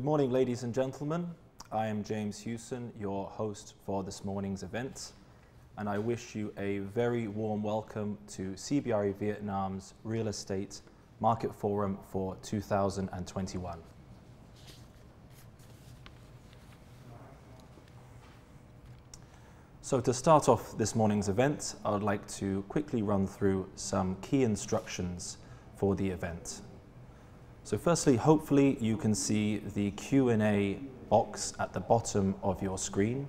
Good morning, ladies and gentlemen. I am James Hewson, your host for this morning's event, and I wish you a very warm welcome to Cbre Vietnam's Real Estate Market Forum for 2021. So to start off this morning's event, I would like to quickly run through some key instructions for the event. So firstly, hopefully you can see the Q&A box at the bottom of your screen.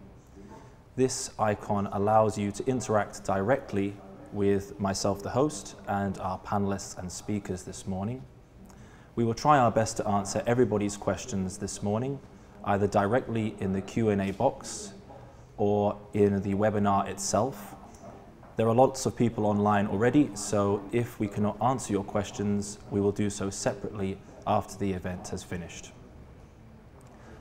This icon allows you to interact directly with myself, the host, and our panelists and speakers this morning. We will try our best to answer everybody's questions this morning, either directly in the Q&A box or in the webinar itself. There are lots of people online already, so if we cannot answer your questions, we will do so separately after the event has finished.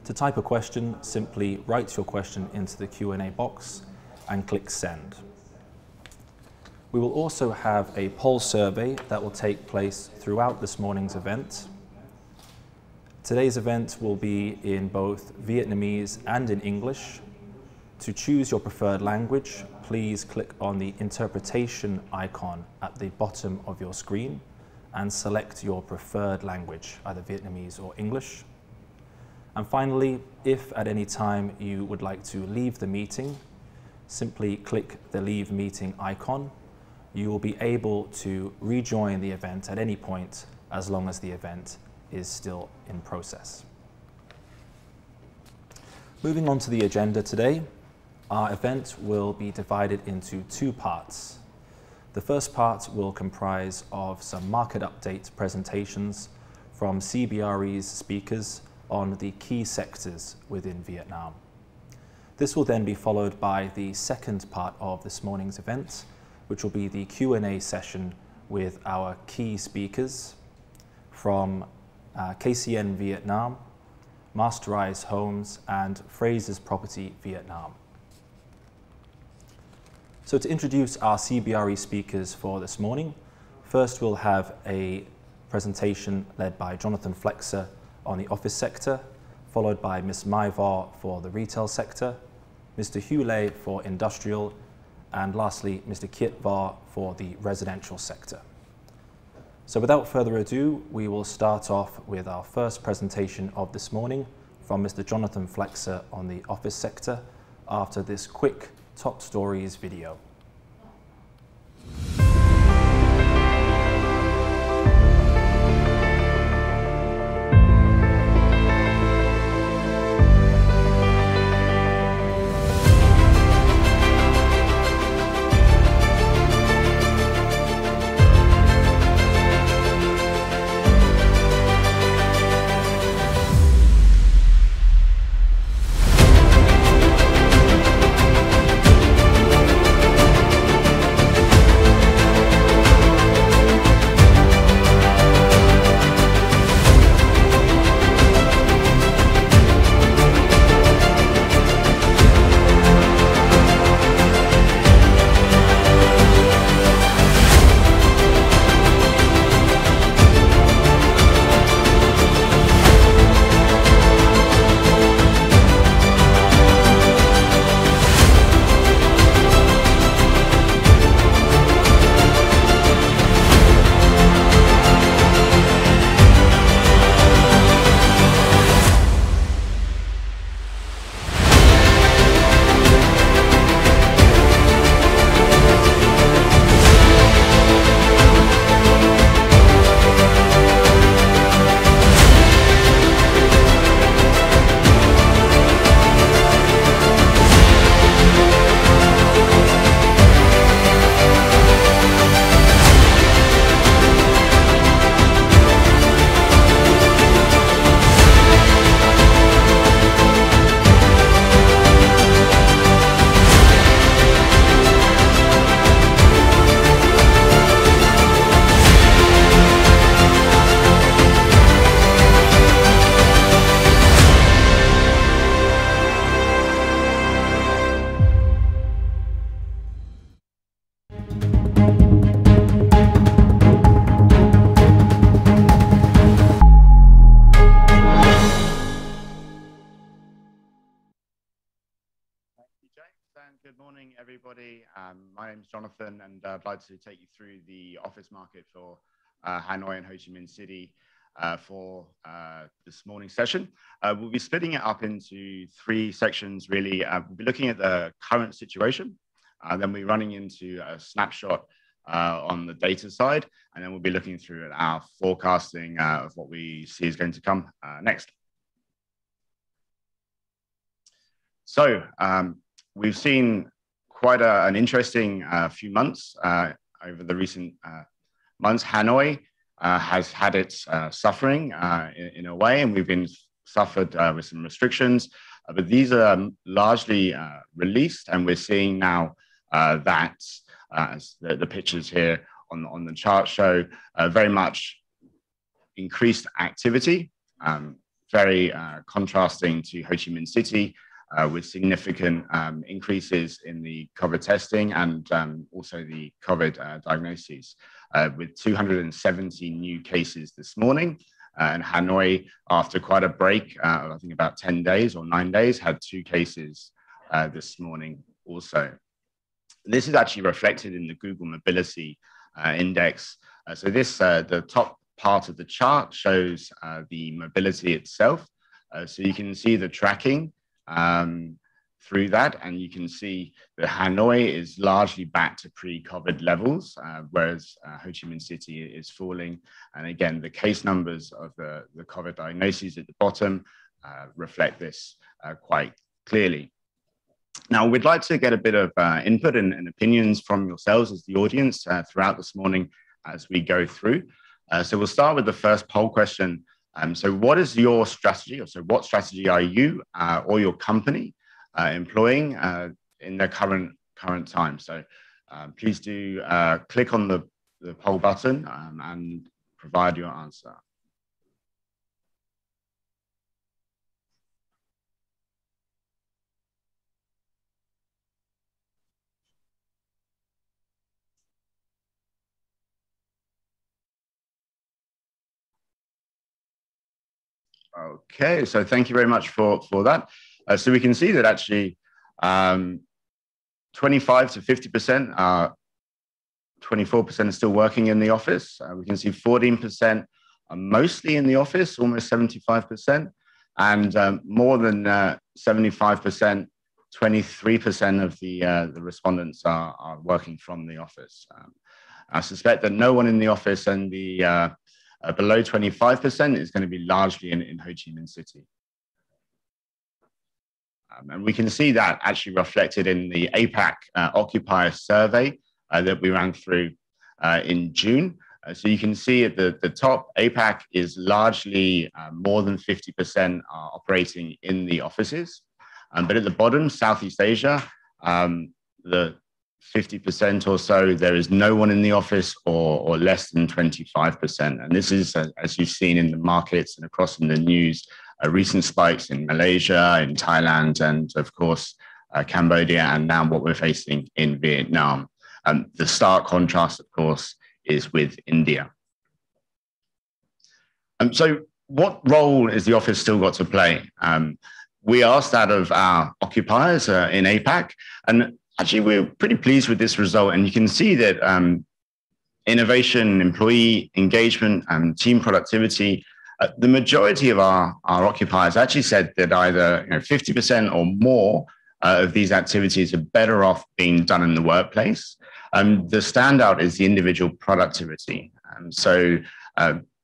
To type a question, simply write your question into the Q&A box and click send. We will also have a poll survey that will take place throughout this morning's event. Today's event will be in both Vietnamese and in English. To choose your preferred language, please click on the interpretation icon at the bottom of your screen and select your preferred language, either Vietnamese or English. And finally, if at any time you would like to leave the meeting, simply click the Leave Meeting icon. You will be able to rejoin the event at any point as long as the event is still in process. Moving on to the agenda today, our event will be divided into two parts. The first part will comprise of some market update presentations from Cbre's speakers on the key sectors within Vietnam. This will then be followed by the second part of this morning's event, which will be the Q&A session with our key speakers from KCN Vietnam, Masterize Homes, and Fraser's Property Vietnam. So to introduce our Cbre speakers for this morning, first we'll have a presentation led by Jonathan Flexer on the office sector, followed by Ms. Mai Vo for the retail sector, Mr. Hugh Lei for industrial, and lastly, Mr. Kiet Vo for the residential sector. So without further ado, we will start off with our first presentation of this morning from Mr. Jonathan Flexer on the office sector after this quick Top Stories video. everybody. My name is Jonathan, and I'd like to take you through the office market for Hanoi and Ho Chi Minh City for this morning's session. We'll be splitting it up into three sections, really. We'll be looking at the current situation, then we'll be running into a snapshot on the data side, and then we'll be looking through at our forecasting of what we see is going to come next. So we've seen quite an interesting few months over the recent months. Hanoi has had its suffering in a way, and we've been suffered with some restrictions, but these are largely released, and we're seeing now that as the pictures here on the chart show very much increased activity, very contrasting to Ho Chi Minh City, with significant increases in the COVID testing and also the COVID diagnoses, with 270 new cases this morning. And Hanoi, after quite a break, I think about 10 days or 9 days, had 2 cases this morning also. This is actually reflected in the Google Mobility Index. So this, the top part of the chart shows the mobility itself. So you can see the tracking through that, and you can see that Hanoi is largely back to pre-COVID levels, whereas Ho Chi Minh City is falling. And again, the case numbers of the COVID diagnoses at the bottom reflect this quite clearly. Now, we'd like to get a bit of input and opinions from yourselves as the audience throughout this morning as we go through. So we'll start with the first poll question. So what is your strategy, or so what strategy are you or your company employing in the current time? So please do click on the poll button and provide your answer. Okay, so thank you very much for that. So we can see that actually 25 to 50% are 24% are still working in the office. We can see 14% are mostly in the office, almost 75%, and more than 75%, 23% of the respondents are working from the office. I suspect that no one in the office, and the below 25% is going to be largely in Ho Chi Minh City. And we can see that actually reflected in the APAC occupier survey that we ran through in June. So you can see at the top, APAC is largely more than 50% are operating in the offices. But at the bottom, Southeast Asia, the 50% or so, there is no one in the office, or less than 25%. And this is, as you've seen in the markets and across in the news, recent spikes in Malaysia, in Thailand, and of course, Cambodia, and now what we're facing in Vietnam. The stark contrast, of course, is with India. So what role is the office still got to play? We asked that of our occupiers in APAC, and actually, we're pretty pleased with this result, and you can see that innovation, employee engagement, and team productivity, the majority of our occupiers actually said that either 50% or more of these activities are better off being done in the workplace. The standout is the individual productivity. So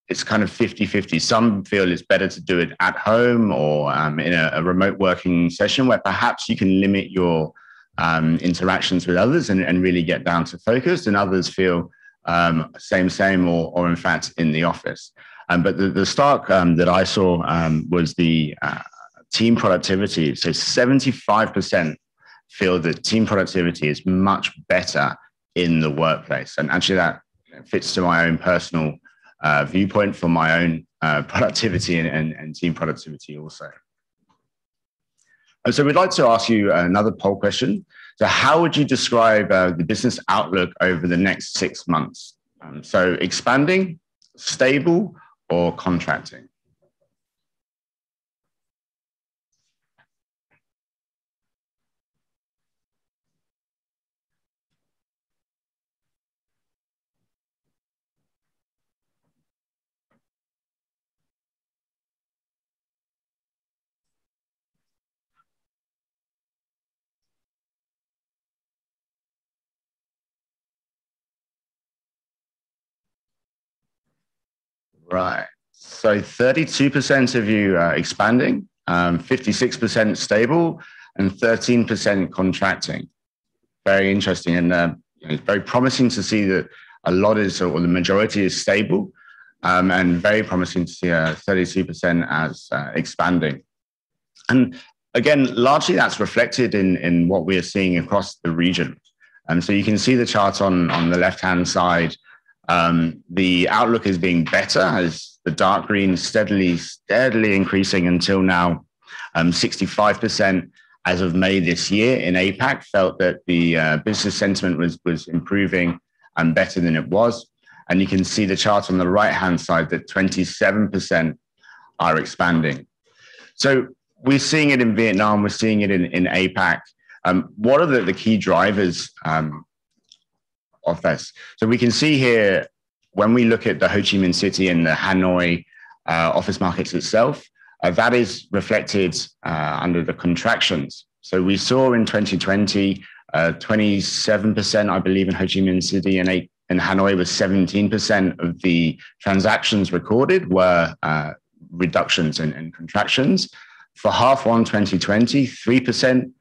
it's kind of 50-50. Some feel it's better to do it at home or in a remote working session where perhaps you can limit your interactions with others and really get down to focus, and others feel same, or in fact in the office. But the stark that I saw was the team productivity. So 75% feel that team productivity is much better in the workplace. And actually that fits to my own personal viewpoint for my own productivity and team productivity also. So we'd like to ask you another poll question. So how would you describe the business outlook over the next 6 months? So expanding, stable, or contracting? Right. So 32% of you expanding, 56% stable, and 13% contracting. Very interesting, and it's very promising to see that a lot is, or the majority is stable, and very promising to see 32% as expanding. And again, largely that's reflected in what we are seeing across the region. So you can see the chart on the left-hand side. The outlook is being better as the dark green steadily increasing until now. 65% as of May this year in APAC felt that the business sentiment was improving and better than it was. And you can see the chart on the right-hand side that 27% are expanding. So we're seeing it in Vietnam, we're seeing it in APAC. What are the key drivers of this? So we can see here, when we look at the Ho Chi Minh City and the Hanoi office markets itself, that is reflected under the contractions. So we saw in 2020, 27%, I believe, in Ho Chi Minh City, and in Hanoi was 17% of the transactions recorded were reductions and contractions. For half one 2020, 3%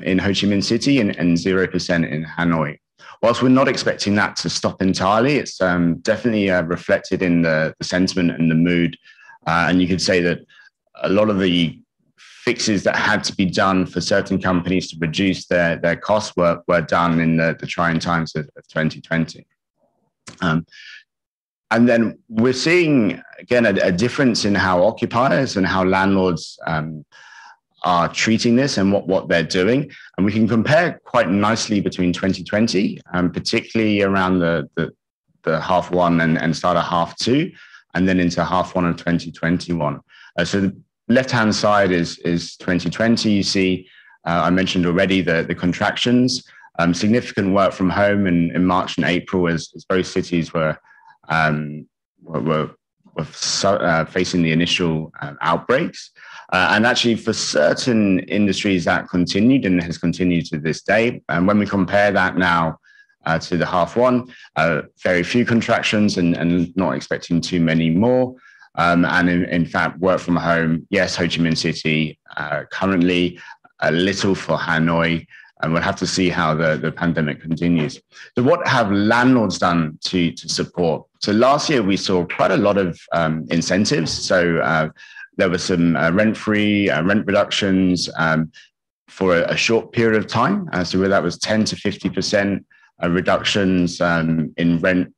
in Ho Chi Minh City and 0% in Hanoi. Whilst we're not expecting that to stop entirely, it's definitely reflected in the sentiment and the mood. And you could say that a lot of the fixes that had to be done for certain companies to reduce their costs were done in the trying times of 2020. And then we're seeing, again, a difference in how occupiers and how landlords are treating this and what they're doing. And we can compare quite nicely between 2020, particularly around the half one and start of half two, and then into half one of 2021. So the left-hand side is 2020. You see, I mentioned already the contractions, significant work from home in March and April as both cities were facing the initial outbreaks. And actually for certain industries that continued and has continued to this day. And when we compare that now to the half one, very few contractions and not expecting too many more. And in fact, work from home, yes, Ho Chi Minh City, currently a little for Hanoi, and we'll have to see how the pandemic continues. So what have landlords done to support? So last year we saw quite a lot of incentives. So there were some rent-free, rent reductions for a short period of time. So where that was 10 to 50% reductions in rent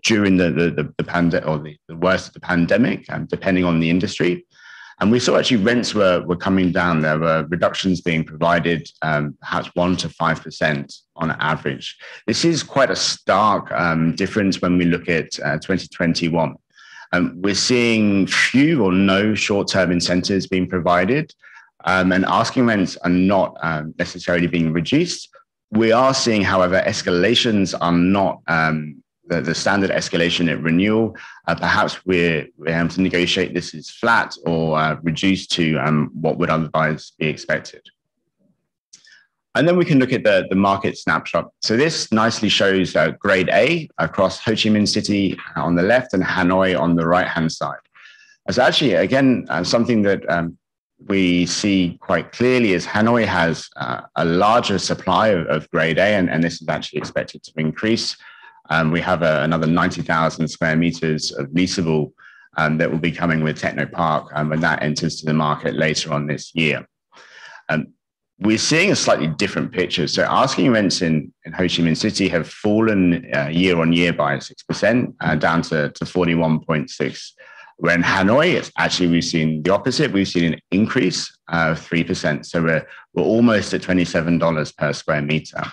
during the pandemic, or the worst of the pandemic, depending on the industry. And we saw actually rents were coming down. There were reductions being provided, perhaps 1 to 5% on average. This is quite a stark difference when we look at 2021. We're seeing few or no short-term incentives being provided, and asking rents are not necessarily being reduced. We are seeing, however, escalations are not the standard escalation at renewal. Perhaps we're able to negotiate this as flat or reduced to what would otherwise be expected. And then we can look at the market snapshot. So this nicely shows grade A across Ho Chi Minh City on the left and Hanoi on the right-hand side. It's actually, again, something that we see quite clearly is Hanoi has a larger supply of grade A, and this is actually expected to increase. We have another 90,000 square meters of leasable that will be coming with Technopark when that enters to the market later on this year. We're seeing a slightly different picture. So asking rents in Ho Chi Minh City have fallen year on year by 6%, down to 41.6. Where in Hanoi, it's actually, we've seen the opposite. We've seen an increase of 3%. So we're almost at $27 per square meter.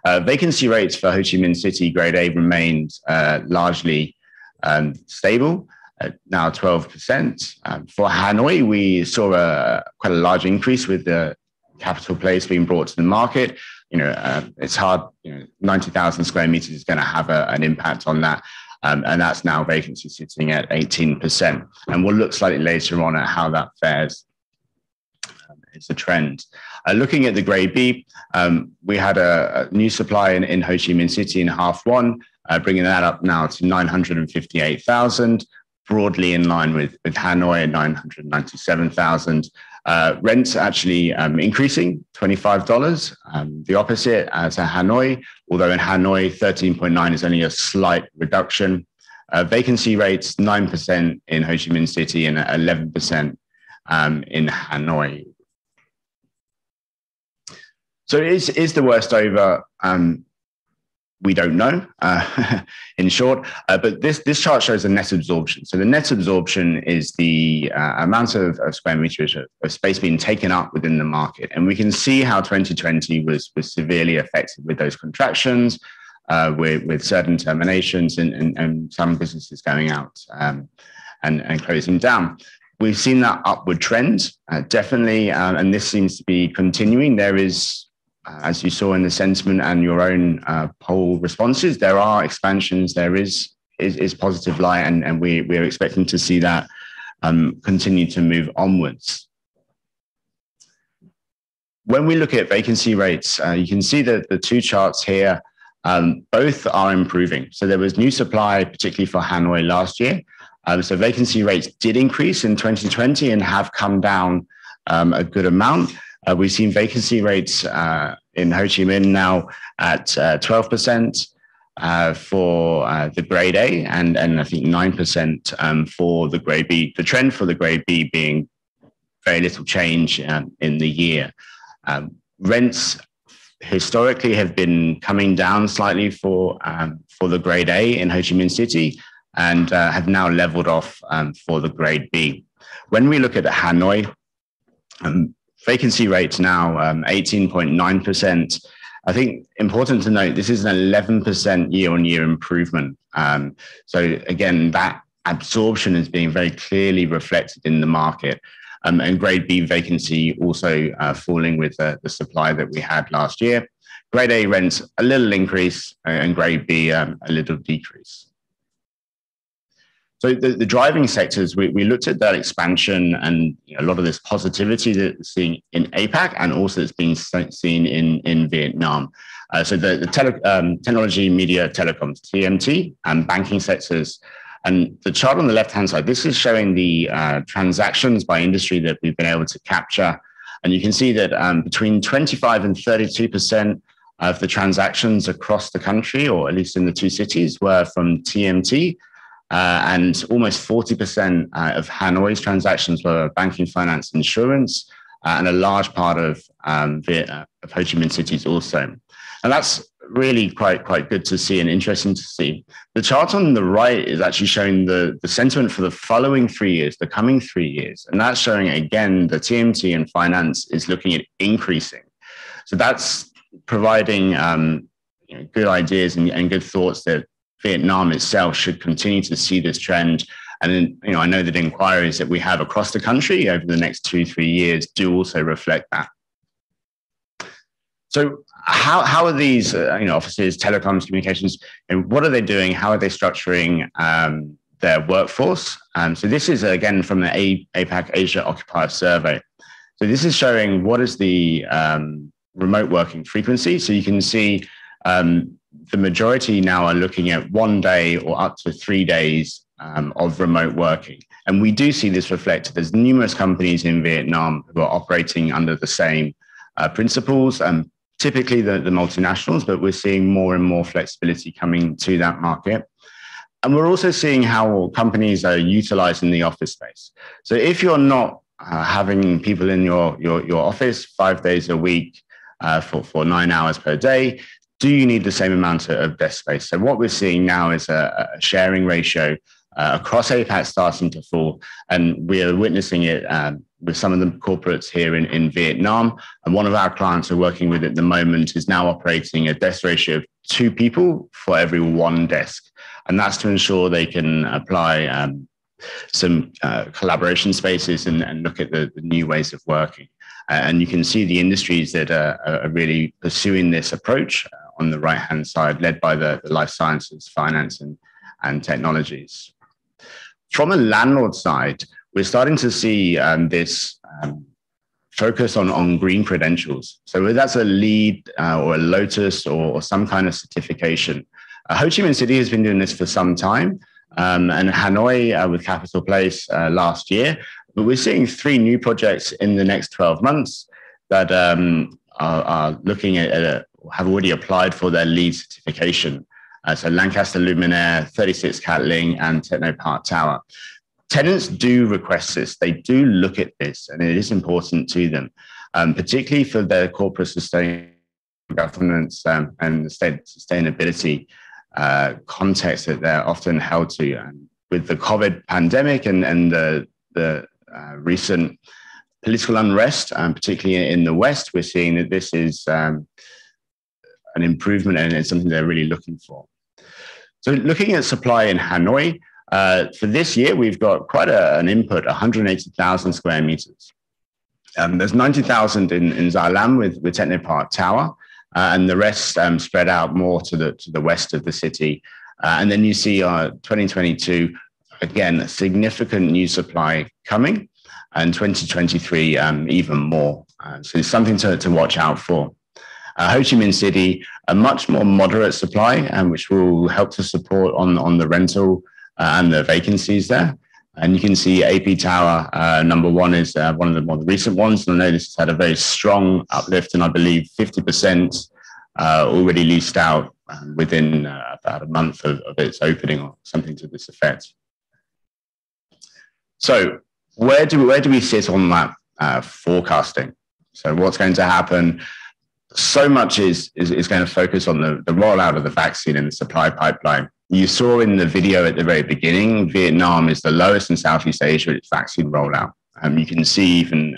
Vacancy rates for Ho Chi Minh City grade A remained largely stable, now 12%. For Hanoi, we saw quite a large increase with the capital place being brought to the market. It's hard, 90,000 square meters is going to have an impact on that. And that's now vacancy sitting at 18%. And we'll look slightly later on at how that fares. It's a trend. Looking at the grade B, we had a new supply in Ho Chi Minh City in half one, bringing that up now to 958,000, broadly in line with Hanoi at 997,000. Rents actually increasing $25, the opposite to Hanoi, although in Hanoi, 13.9 is only a slight reduction. Vacancy rates, 9% in Ho Chi Minh City and 11% in Hanoi. So is the worst over? We don't know, in short, but this chart shows the net absorption. So the net absorption is the amount of square meters of space being taken up within the market. And we can see how 2020 was severely affected with those contractions, with certain terminations and some businesses going out and closing down. We've seen that upward trend, definitely, and this seems to be continuing. There is, as you saw in the sentiment and your own poll responses, there are expansions, there is positive light, and we're expecting to see that continue to move onwards. When we look at vacancy rates, you can see that the two charts here, both are improving. So there was new supply, particularly for Hanoi last year. So vacancy rates did increase in 2020 and have come down a good amount. We've seen vacancy rates in Ho Chi Minh now at 12% for the grade A and I think 9% for the grade B. The trend for the grade B being very little change in the year. Rents historically have been coming down slightly for the grade A in Ho Chi Minh City and have now leveled off for the grade B. When we look at Hanoi, vacancy rates now 18.9%. I think important to note, this is an 11% year-on-year improvement. So again, that absorption is being very clearly reflected in the market. And grade B vacancy also falling with the supply that we had last year. Grade A rents a little increase and grade B a little decrease. So the driving sectors, we looked at that expansion and a lot of this positivity that we're seeing in APAC and also it's being seen in Vietnam. So the technology, media, telecoms, TMT, and banking sectors. And the chart on the left-hand side, this is showing the transactions by industry that we've been able to capture. And you can see that between 25 and 32% of the transactions across the country, or at least in the two cities, were from TMT. And almost 40% of Hanoi's transactions were banking, finance, insurance, and a large part of Ho Chi Minh City's also. And that's really quite good to see and interesting to see. The chart on the right is actually showing the sentiment for the following 3 years, the coming 3 years. And that's showing, again, the TMT and finance is looking at increasing. So that's providing good ideas and good thoughts that Vietnam itself should continue to see this trend. And I know that inquiries that we have across the country over the next 2-3 years do also reflect that. So how are these offices, telecoms, communications, what are they doing? How are they structuring their workforce? So this is, again, from the APAC Asia Occupier Survey. So this is showing what is the remote working frequency. So you can see the majority now are looking at 1 day or up to 3 days of remote working. And we do see this reflected. There's numerous companies in Vietnam who are operating under the same principles, typically the multinationals, but we're seeing more and more flexibility coming to that market. And we're also seeing how companies are utilizing the office space. So if you're not having people in your office 5 days a week for 9 hours per day, do you need the same amount of desk space? So what we're seeing now is a sharing ratio across APAC starting to fall. And we are witnessing it with some of the corporates here in Vietnam. And one of our clients we're working with at the moment is now operating a desk ratio of 2 people for every 1 desk. And that's to ensure they can apply some collaboration spaces and look at the new ways of working. And you can see the industries that are really pursuing this approach on the right-hand side, led by the life sciences, finance, and technologies. From a landlord side, we're starting to see this focus on green credentials. So whether that's a LEED or a Lotus or some kind of certification, Ho Chi Minh City has been doing this for some time, and Hanoi with Capital Place last year. But we're seeing 3 new projects in the next 12 months that are looking at, have already applied for their LEED certification. So Lancaster Luminaire, 36 Catling, and Techno Park Tower. Tenants do request this. They do look at this, and it is important to them, particularly for their corporate sustainability governance and the sustainability context that they're often held to. And with the COVID pandemic and the recent political unrest, particularly in the West, we're seeing that this is an improvement, and it's something they're really looking for. So looking at supply in Hanoi, for this year, we've got quite an input, 180,000 square meters. There's 90,000 in Zalam with Techno Park Tower, and the rest spread out more to the west of the city. And then you see 2022, again, significant new supply coming, and 2023 even more. So it's something to watch out for. Ho Chi Minh City, a much more moderate supply, which will help to support on the rental and the vacancies there. And you can see AP Tower, number 1 is one of the more recent ones. And I know this has had a very strong uplift, and I believe 50% already leased out within about a month of its opening, or something to this effect. So where do we sit on that forecasting? So what's going to happen? So much is going to focus on the rollout of the vaccine and the supply pipeline. You saw in the video at the very beginning, Vietnam is the lowest in Southeast Asia with its vaccine rollout. You can see even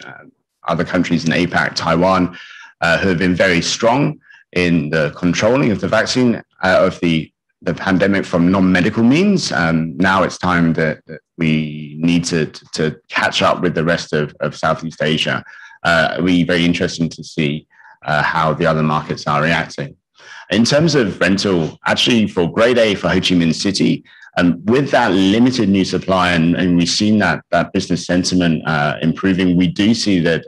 other countries in APAC, Taiwan, who have been very strong in the controlling of the vaccine, of the pandemic from non-medical means. Now it's time that we need to catch up with the rest of Southeast Asia. It'll be very interesting to see how the other markets are reacting. In terms of rental, actually for Grade A for Ho Chi Minh City, with that limited new supply, and we've seen that business sentiment improving, we do see that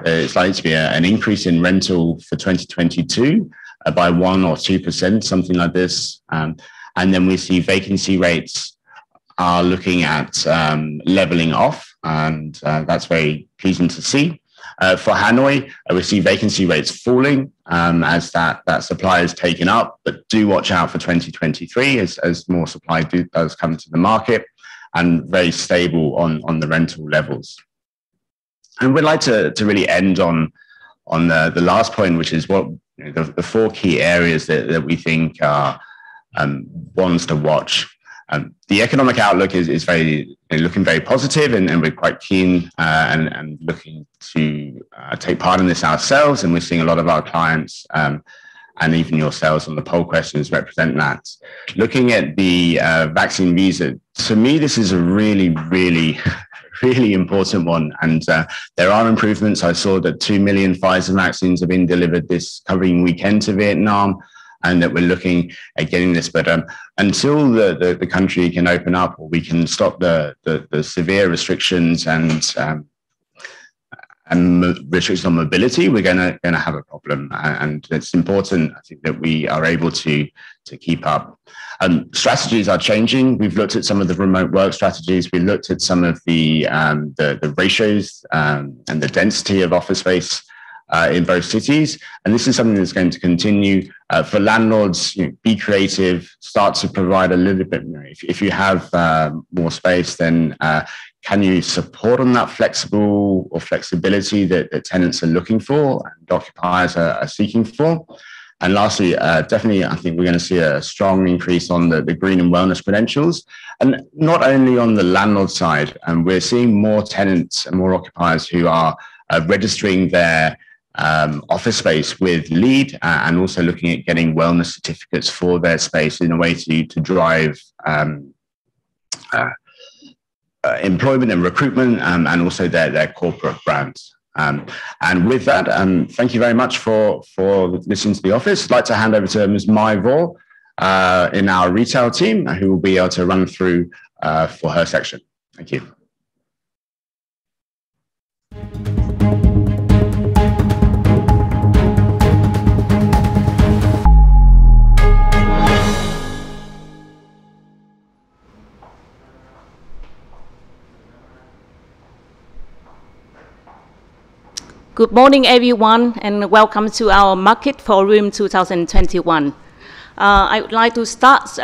it's likely to be an increase in rental for 2022 by 1 or 2%, something like this. And then we see vacancy rates are looking at leveling off, and that's very pleasing to see. For Hanoi, we see vacancy rates falling as that supply is taken up, but do watch out for 2023 as more supply does come to the market, and very stable on the rental levels. And we'd like to really end on the last point, which is what the 4 key areas that we think are ones to watch. The economic outlook is looking very positive, and we're quite keen and looking to take part in this ourselves. And we're seeing a lot of our clients and even yourselves on the poll questions represent that. Looking at the vaccine visa, to me, this is a really, really, really important one. And there are improvements. I saw that 2 million Pfizer vaccines have been delivered this coming weekend to Vietnam, and that we're looking at getting this. But until the country can open up, or we can stop the severe restrictions and restrictions on mobility, we're going to have a problem. And it's important, I think, that we are able to keep up. Strategies are changing. We've looked at some of the remote work strategies. We looked at some of the ratios and the density of office space in both cities. And this is something that's going to continue. For landlords, be creative, start to provide a little bit, if you have more space, then can you support on that flexibility that tenants are looking for and occupiers are seeking for? And lastly, definitely, I think we're going to see a strong increase on the green and wellness credentials. And not only on the landlord side, and we're seeing more tenants and more occupiers who are registering their office space with LEED, and also looking at getting wellness certificates for their space in a way to drive employment and recruitment, and also their corporate brands. And with that, thank you very much for listening to the office. I'd like to hand over to Ms. Mai Vor in our retail team, who will be able to run through for her section. Thank you. Good morning, everyone, and welcome to our Market Forum 2021. I would like to start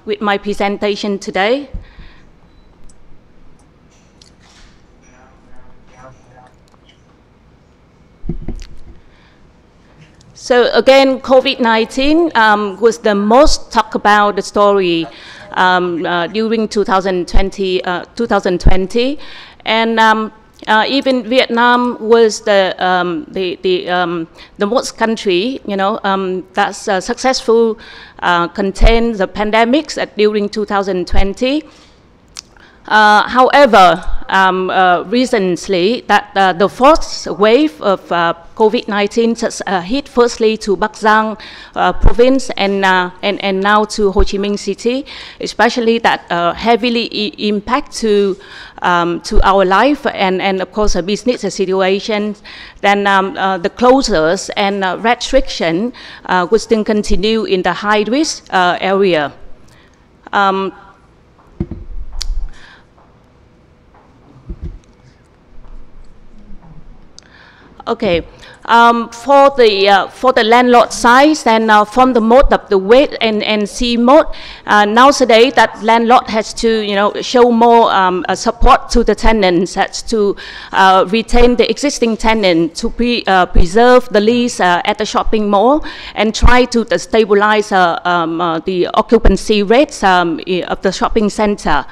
with my presentation today. So again, COVID-19 was the most talked about story during 2020, and even Vietnam was the most country, that's successful contain the pandemics during 2020. However, recently, that the fourth wave of COVID-19 hit firstly to Bắc Giang province and now to Ho Chi Minh City, especially that heavily impact to our life and of course a business situation. Then the closures and restriction will still continue in the high risk area. Okay, for the landlord side, and from the mode of the wait and see mode, nowadays that landlord has to show more support to the tenants, has to retain the existing tenant, to preserve the lease at the shopping mall, and try to stabilize the occupancy rates of the shopping center.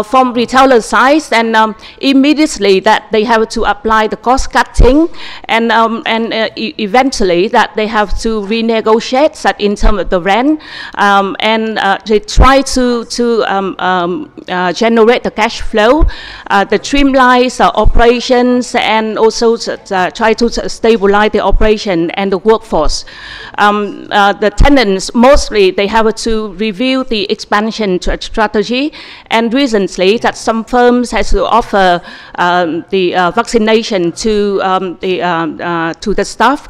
From retailer side, and immediately that they have to apply the cost cutting, and eventually that they have to renegotiate that in terms of the rent, and they try to generate the cash flow, the streamline operations, and also try to stabilize the operation and the workforce. The tenants mostly they have to review the expansion strategy, and recently that some firms has to offer the vaccination to the staff,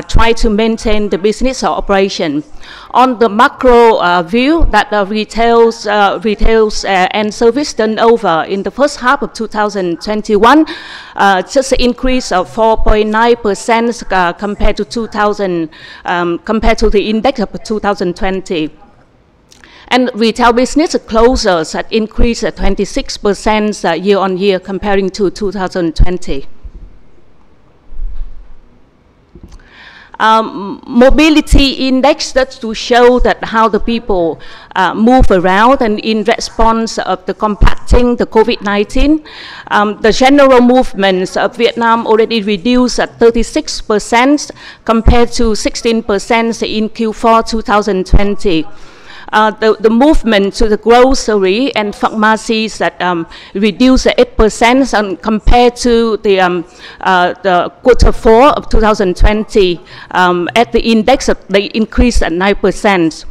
try to maintain the business operation. On the macro view, that retails and service turnover in the first half of 2021 just an increase of 4.9% compared to the index of 2020. And retail business closures had increased 26% year on year comparing to 2020. Mobility index, that's to show that how the people move around, and in response of the combating the COVID-19, the general movements of Vietnam already reduced at 36% compared to 16% in Q4 2020. The movement to the grocery and pharmacies that reduced 8% compared to the quarter 4 of 2020. At the index, they increased at 9%.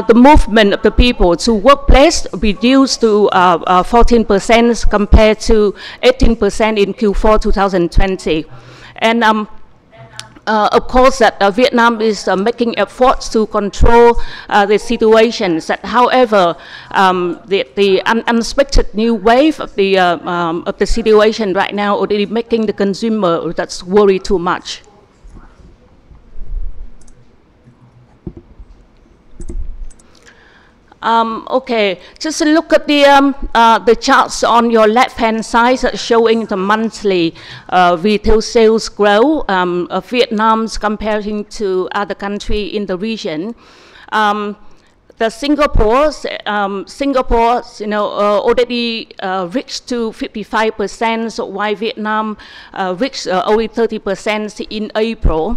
The movement of the people to workplace reduced to 14% compared to 18% in Q4 2020. And of course, that Vietnam is making efforts to control the situations. That, however, the unexpected new wave of the situation right now already making the consumer that's worried too much. Okay, just look at the charts on your left-hand side showing the monthly retail sales growth of Vietnam's comparing to other countries in the region. The Singapore, already reached to 55%, while Vietnam reached only 30% in April.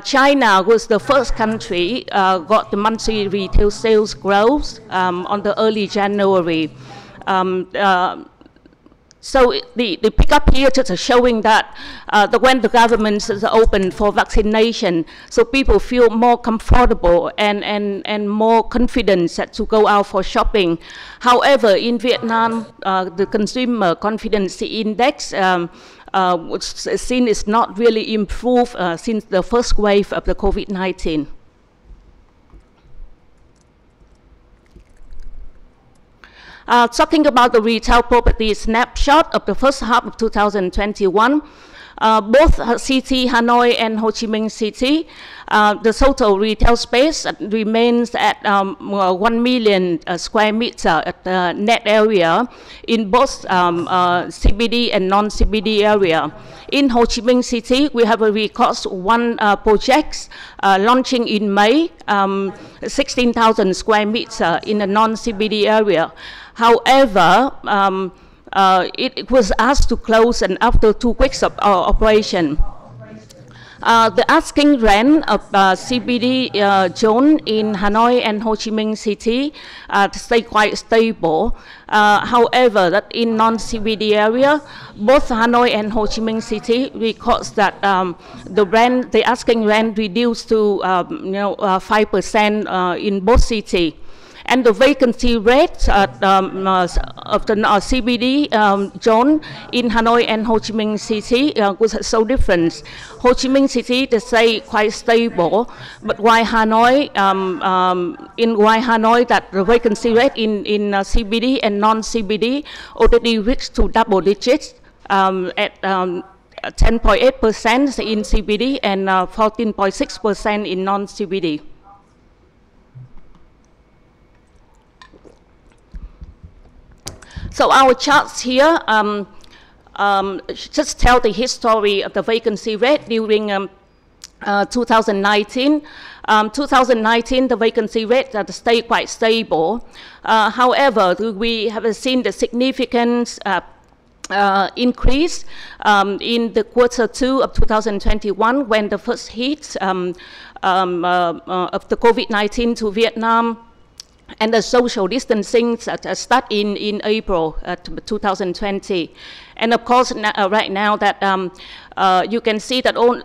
China was the first country got the monthly retail sales growth on the early January. So the pickup here just showing that when the government is open for vaccination, so people feel more comfortable and more confident to go out for shopping. However, in Vietnam, the consumer confidence index which seen is not really improved since the first wave of the COVID-19. Talking about the retail property snapshot of the first half of 2021, Both city, Hanoi and Ho Chi Minh City, the total retail space remains at 1 million square meter at the net area in both CBD and non-CBD area. In Ho Chi Minh City, we have a record one project launching in May, 16,000 square meter in the non-CBD area. However, it was asked to close, and after 2 weeks of operation. The asking rent of CBD zone in Hanoi and Ho Chi Minh City stay quite stable. However, that in non-CBD area, both Hanoi and Ho Chi Minh City records that the asking rent reduced to 5% in both cities. And the vacancy rate of the CBD zone in Hanoi and Ho Chi Minh City was so different. Ho Chi Minh City, they say quite stable, but while Hanoi, that the vacancy rate in CBD and non-CBD already reached to double digits at 10.8% in CBD and 14.6% in non-CBD. So our charts here just tell the history of the vacancy rate during 2019. 2019, the vacancy rate stayed quite stable. However, we have seen the significant increase in the Q2 of 2021 when the first hit of the COVID-19 to Vietnam. And the social distancing start in April 2020. And of course, right now that you can see that all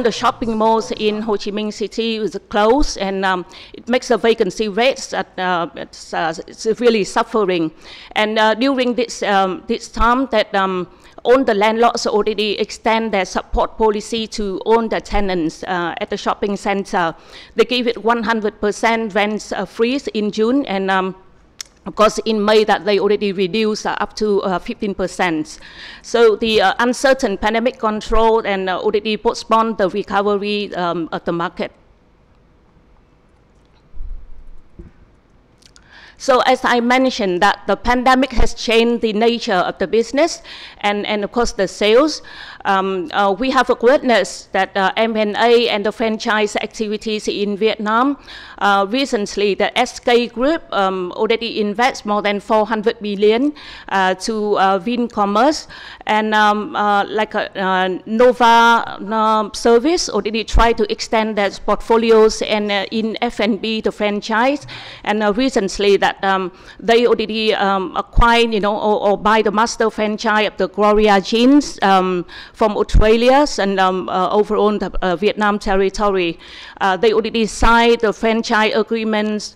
the shopping malls in Ho Chi Minh City is closed, and it makes the vacancy rates it's really suffering. And during this time that all the landlords already extend their support policy to all the tenants at the shopping center. They give it 100% rent freeze in June, and of course in May that they already reduced up to 15%. So the uncertain pandemic control and already postponed the recovery of the market. So as I mentioned, that the pandemic has changed the nature of the business and of course the sales. We have witnessed that M&A and the franchise activities in Vietnam. Recently, the SK Group already invests more than 400 million to Vincommerce, and Nova Service already tried to extend their portfolios and in F&B, the franchise, and recently that they already acquired, or buy the master franchise of the Gloria Jeans from Australia and overall the Vietnam territory. They already signed the franchise agreements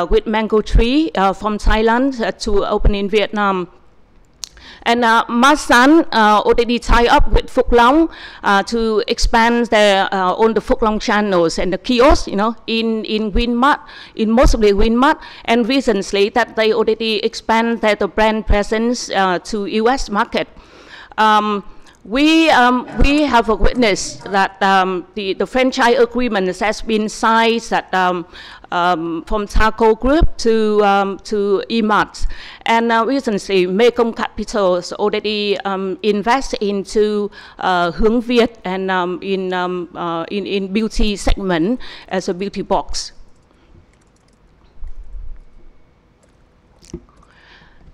with Mango Tree from Thailand to open in Vietnam. And Masan already tied up with Phúc Long to expand their on the Phúc Long channels and the kiosks, in Winmart, in mostly Winmart. And recently that they already expand their brand presence to U.S. market. We have a witness that the franchise agreement has been signed that, from Taco Group to eMart, and recently Mekong Capital already invest into Hướng Việt and in beauty segment as a beauty box.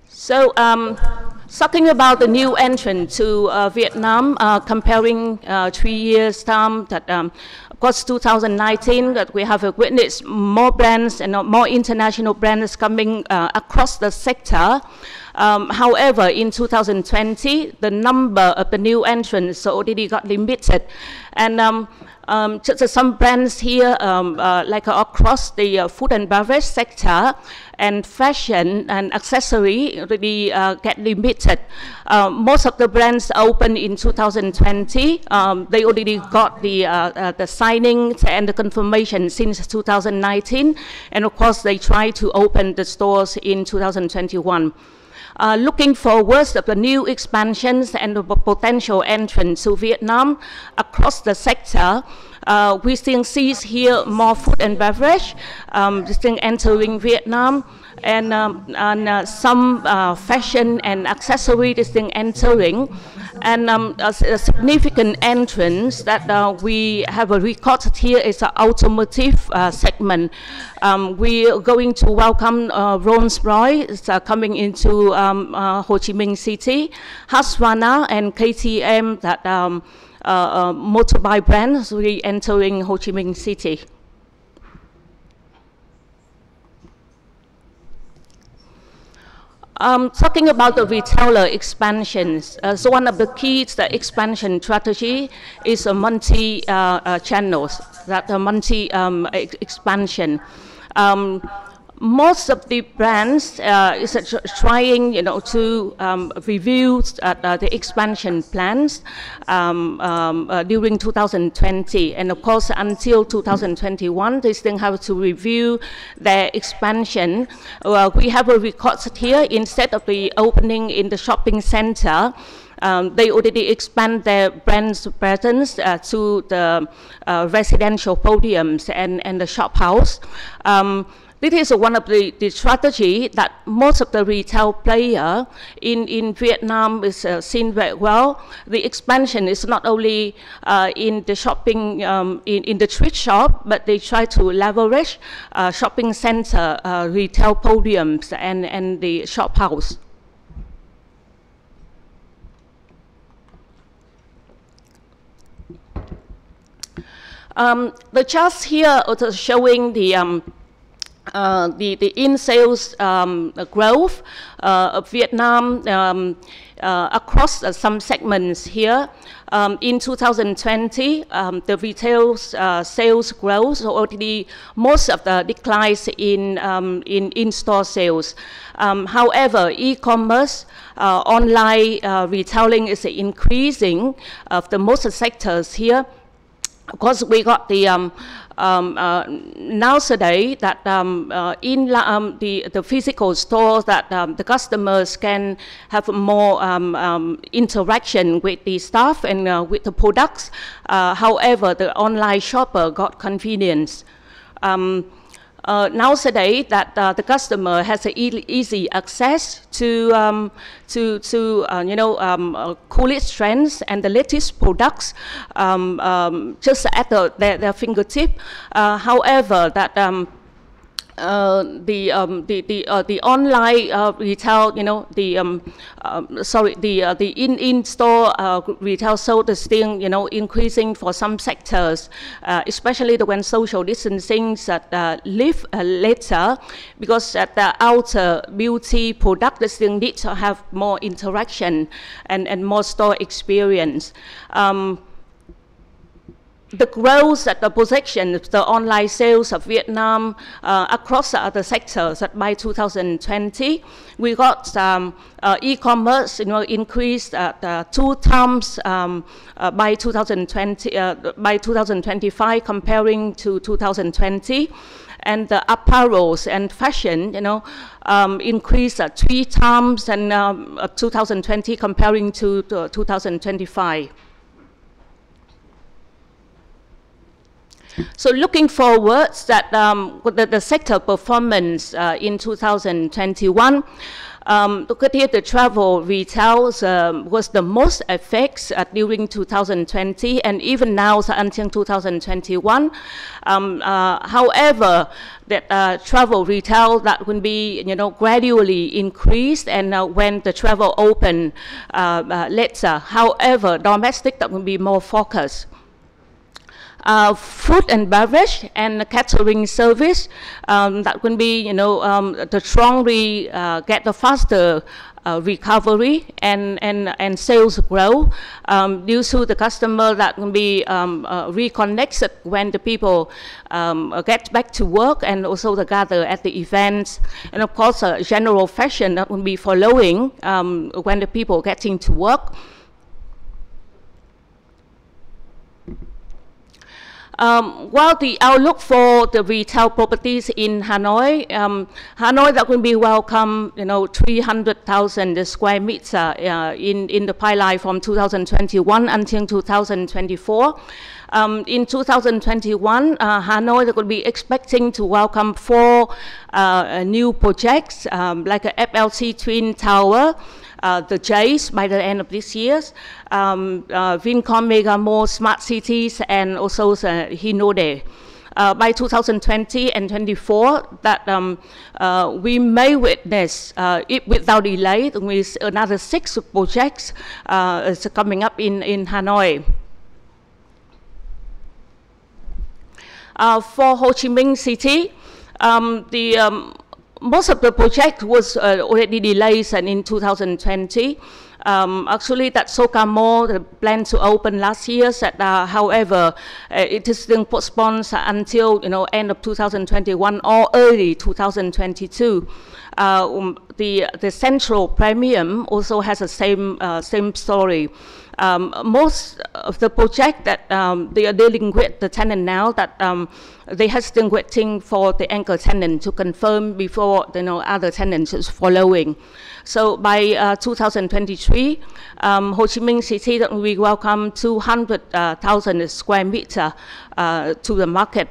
So. Talking about the new entrant to Vietnam, comparing 3 years' time, that of course 2019 that we have witnessed more brands and more international brands coming across the sector. However, in 2020, the number of the new entrants already got limited, and Just some brands here, like across the food and beverage sector, and fashion and accessory really get limited. Most of the brands opened in 2020. They already got the signing and the confirmation since 2019, and of course they try to open the stores in 2021. Looking forward to the new expansions and the potential entrance to Vietnam across the sector, we still see here more food and beverage still entering Vietnam, and some fashion and accessory still entering, and a significant entrance that we have recorded here is the automotive segment. We are going to welcome Rolls-Royce coming into Ho Chi Minh City, Husqvarna and KTM, that motorbike brands really entering Ho Chi Minh City. Talking about the retailer expansions, so one of the keys to expansion strategy is a multi-channels, that multi-expansion. Most of the brands is trying, to review the expansion plans during 2020, and of course until 2021, they still have to review their expansion. We have a record here. Instead of the opening in the shopping center, they already expand their brand's presence to the residential podiums and the shop house. This is one of the strategy that most of the retail player in Vietnam is seen very well. The expansion is not only in the shopping, in the street shop, but they try to leverage shopping center, retail podiums, and the shop house. The charts here are showing the in-sales growth of Vietnam across some segments here. In 2020, the retail sales growth already most of the declines in in-store sales. However, e-commerce, online retailing is increasing of the most sectors here. Of course, we got the nowadays that in the physical stores, that the customers can have more interaction with the staff and with the products. However, the online shopper got convenience. Nowadays, that the customer has easy access to coolest trends and the latest products just at their fingertip. However, that the online retail, the in-store retail sold is still, increasing for some sectors, especially when social distancing live later, because the outer beauty product still need to have more interaction and more store experience. The growth at the projection of the online sales of Vietnam across the other sectors, that by 2020, we got e-commerce, increased 2 times by 2020, by 2025 comparing to 2020, and the apparels and fashion, increased 3 times in 2020 comparing to 2025. So looking forward, that the sector performance in 2021, look at here, the travel retail was the most affected during 2020, and even now until 2021. However, that travel retail that will be gradually increased, and when the travel open later. However, domestic that will be more focused. Food and beverage and catering service that will be, the strongly get the faster recovery and sales growth due to the customer that will be reconnected when the people get back to work and also the gather at the events. And of course, general fashion that will be following when the people getting to work. While the outlook for the retail properties in Hanoi, Hanoi that will be welcome, 300,000 square meter in the pipeline from 2021 until 2024. In 2021, Hanoi that will be expecting to welcome 4 new projects, like a FLC Twin Tower, the Jays by the end of this year, Vincom Mega Mall Smart Cities, and also Hinode. By 2020 and 24, that we may witness, it without delay, with another 6 projects coming up in Hanoi. For Ho Chi Minh City, most of the project was already delayed and in 2020. Actually, that Soka Mall planned to open last year. However, it is still postponed until end of 2021 or early 2022. The Central Premium also has the same story. Most of the project that they are dealing with the tenant now, that they have still waiting for the anchor tenant to confirm before other tenants is following. So by 2023, Ho Chi Minh City that we welcome 200,000 square meter to the market.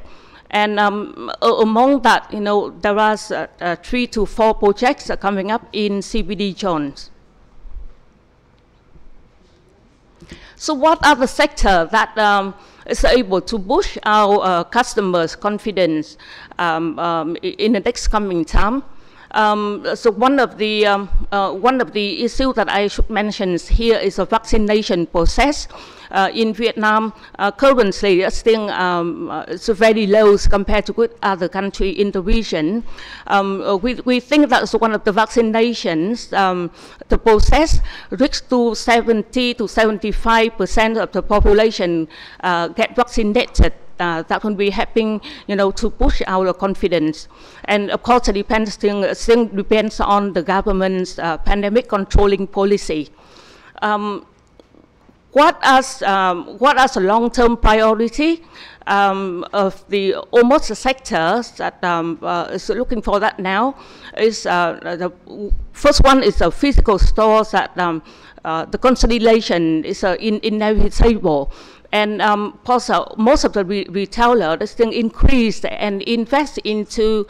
And among that, there are 3 to 4 projects coming up in CBD zones. So what are the sectors that is able to boost our customers' confidence in the next coming time? So one of the issues that I should mention here is the vaccination process. In Vietnam, currently it's still it's very low compared to good other countries in the region. We think that's one of the vaccinations, the process reaches to 70 to 75% of the population get vaccinated. That will be helping, to push our confidence. And of course, it still depends on the government's pandemic controlling policy. What is the long-term priority of the almost sectors that is looking for that now? Is the first one is the physical stores that the consolidation is inevitable. And also, most of the retailers still increase and invest into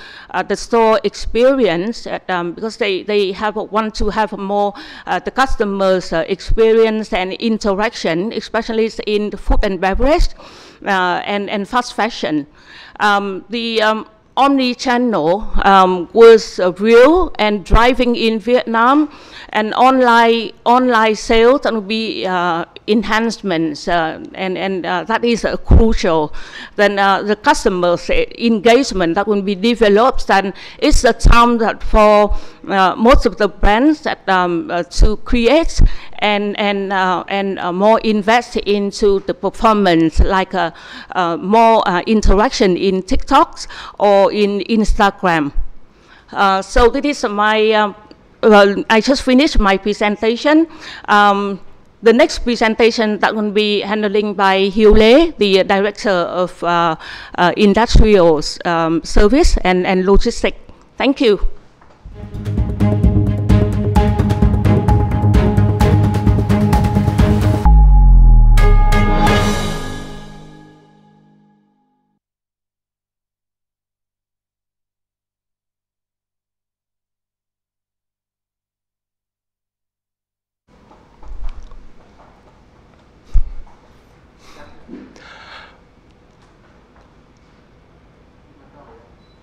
the store experience because they want to have more the customers' experience and interaction, especially in the food and beverage and fast fashion. The omni-channel was real and driving in Vietnam, and online sales will be enhancements, and that is crucial. Then the customers' engagement that will be developed, and it's the time that for most of the brands that to create and more invest into the performance, like more interaction in TikToks or in Instagram. So this is my, I just finished my presentation. The next presentation that will be handling by Hieu Lê, the Director of Industrial Service and Logistics. Thank you.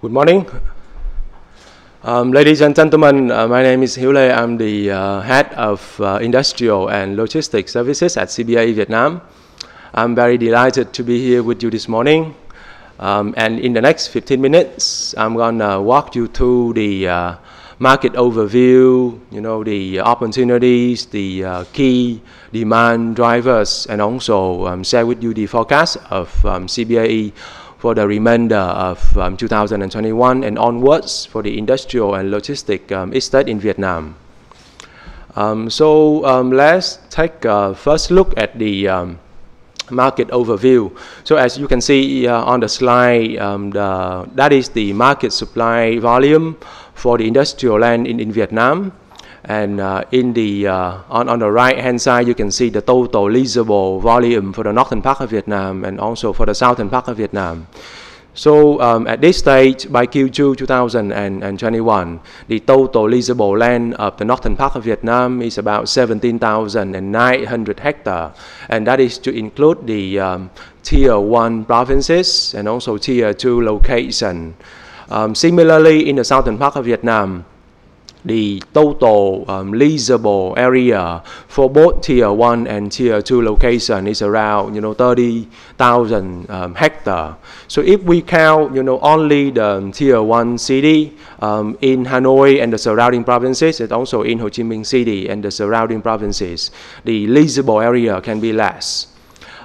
Good morning. Ladies and gentlemen, my name is Hieu Lê. I'm the head of Industrial and Logistics Services at Cbre Vietnam. I'm very delighted to be here with you this morning. And in the next 15 minutes, I'm going to walk you through the market overview, the opportunities, the key demand drivers, and also share with you the forecast of Cbre for the remainder of 2021 and onwards for the industrial and logistic estate in Vietnam. Let's take a first look at the market overview. So as you can see on the slide, that is the market supply volume for the industrial land in Vietnam. And on the right hand side, you can see the total leasable volume for the northern part of Vietnam and also for the southern part of Vietnam. So at this stage, by Q2 2021, the total leasable land of the northern part of Vietnam is about 17,900 hectares, and that is to include the Tier 1 provinces and also Tier 2 location. Similarly, in the southern part of Vietnam, the total leasable area for both Tier 1 and Tier 2 location is around 30,000 hectares. So if we count only the Tier 1 city in Hanoi and the surrounding provinces, and also in Ho Chi Minh City and the surrounding provinces, the leasable area can be less.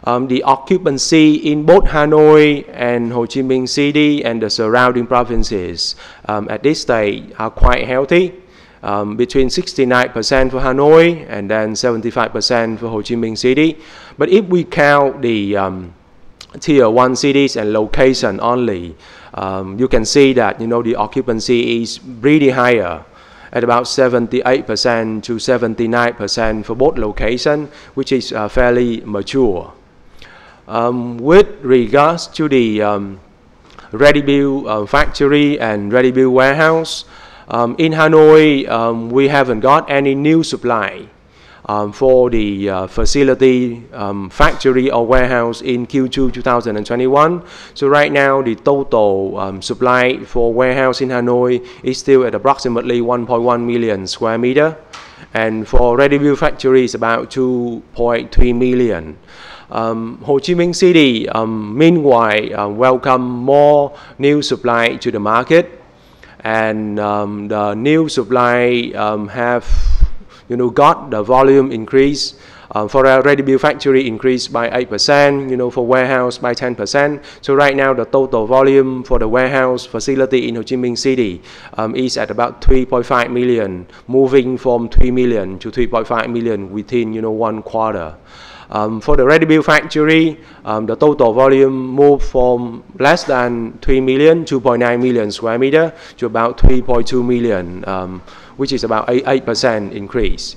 The occupancy in both Hanoi and Ho Chi Minh City and the surrounding provinces at this stage are quite healthy. Between 69% for Hanoi and then 75% for Ho Chi Minh City. But if we count the Tier 1 cities and location only, you can see that the occupancy is really higher, at about 78% to 79% for both locations, which is fairly mature. With regards to the ready-built factory and ready-built warehouse, in Hanoi, we haven't got any new supply for the facility, factory or warehouse in Q2 2021. So right now, the total supply for warehouse in Hanoi is still at approximately 1.1 million square meter. And for ready-built factory, it's about 2.3 million. Ho Chi Minh City, meanwhile, welcome more new supply to the market. And the new supply have got the volume increase. For a ready-built factory increased by 8%, for warehouse by 10%. So right now the total volume for the warehouse facility in Ho Chi Minh City is at about 3.5 million, moving from 3 million to 3.5 million within 1 quarter. For the ready-built factory, the total volume moved from less than 3 million, 2.9 million square meter to about 3.2 million, which is about 8% increase.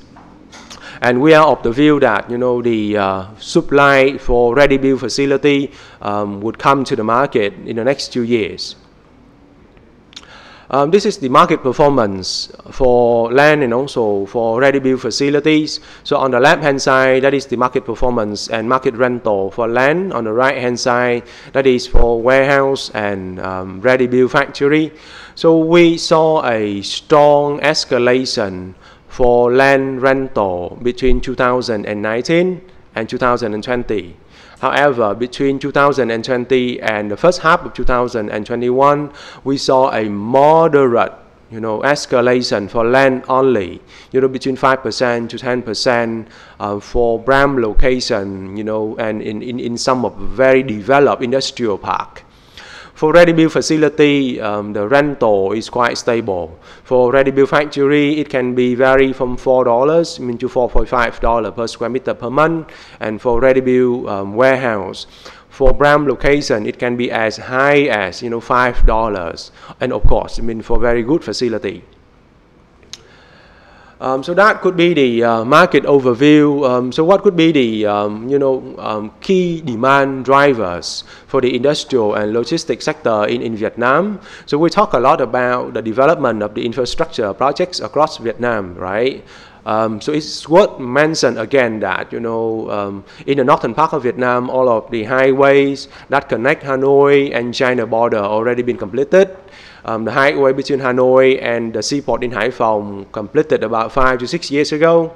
And we are of the view that the supply for ready-built facility would come to the market in the next 2 years. This is the market performance for land and also for ready-built facilities. So on the left-hand side, that is the market performance and market rental for land. On the right-hand side, that is for warehouse and ready-built factory. So we saw a strong escalation for land rental between 2019 and 2020. However, between 2020 and the first half of 2021, we saw a moderate, escalation for land only, between 5% to 10% for prime location, and in some of very developed industrial park. For ready-built facility, the rental is quite stable. For ready-built factory, it can be vary from $4 to $4.5 per square meter per month. And for ready-built warehouse, for prime location, it can be as high as $5. And of course, for very good facility. So that could be the market overview. So what could be the key demand drivers for the industrial and logistics sector in Vietnam? So we talk a lot about the development of the infrastructure projects across Vietnam, right? So it's worth mention again that in the northern part of Vietnam, all of the highways that connect Hanoi and China border already been completed. The highway between Hanoi and the seaport in Hải Phòng completed about 5 to 6 years ago.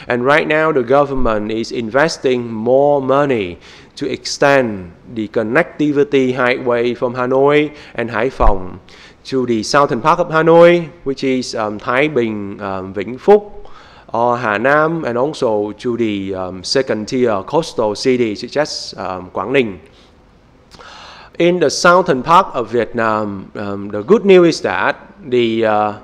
And right now the government is investing more money to extend the connectivity highway from Hanoi and Hải Phòng to the southern part of Hanoi, which is Thái Bình, Vĩnh Phúc, or Hà Nam, and also to the second-tier coastal cities such as Quảng Ninh. In the southern part of Vietnam, the good news is that the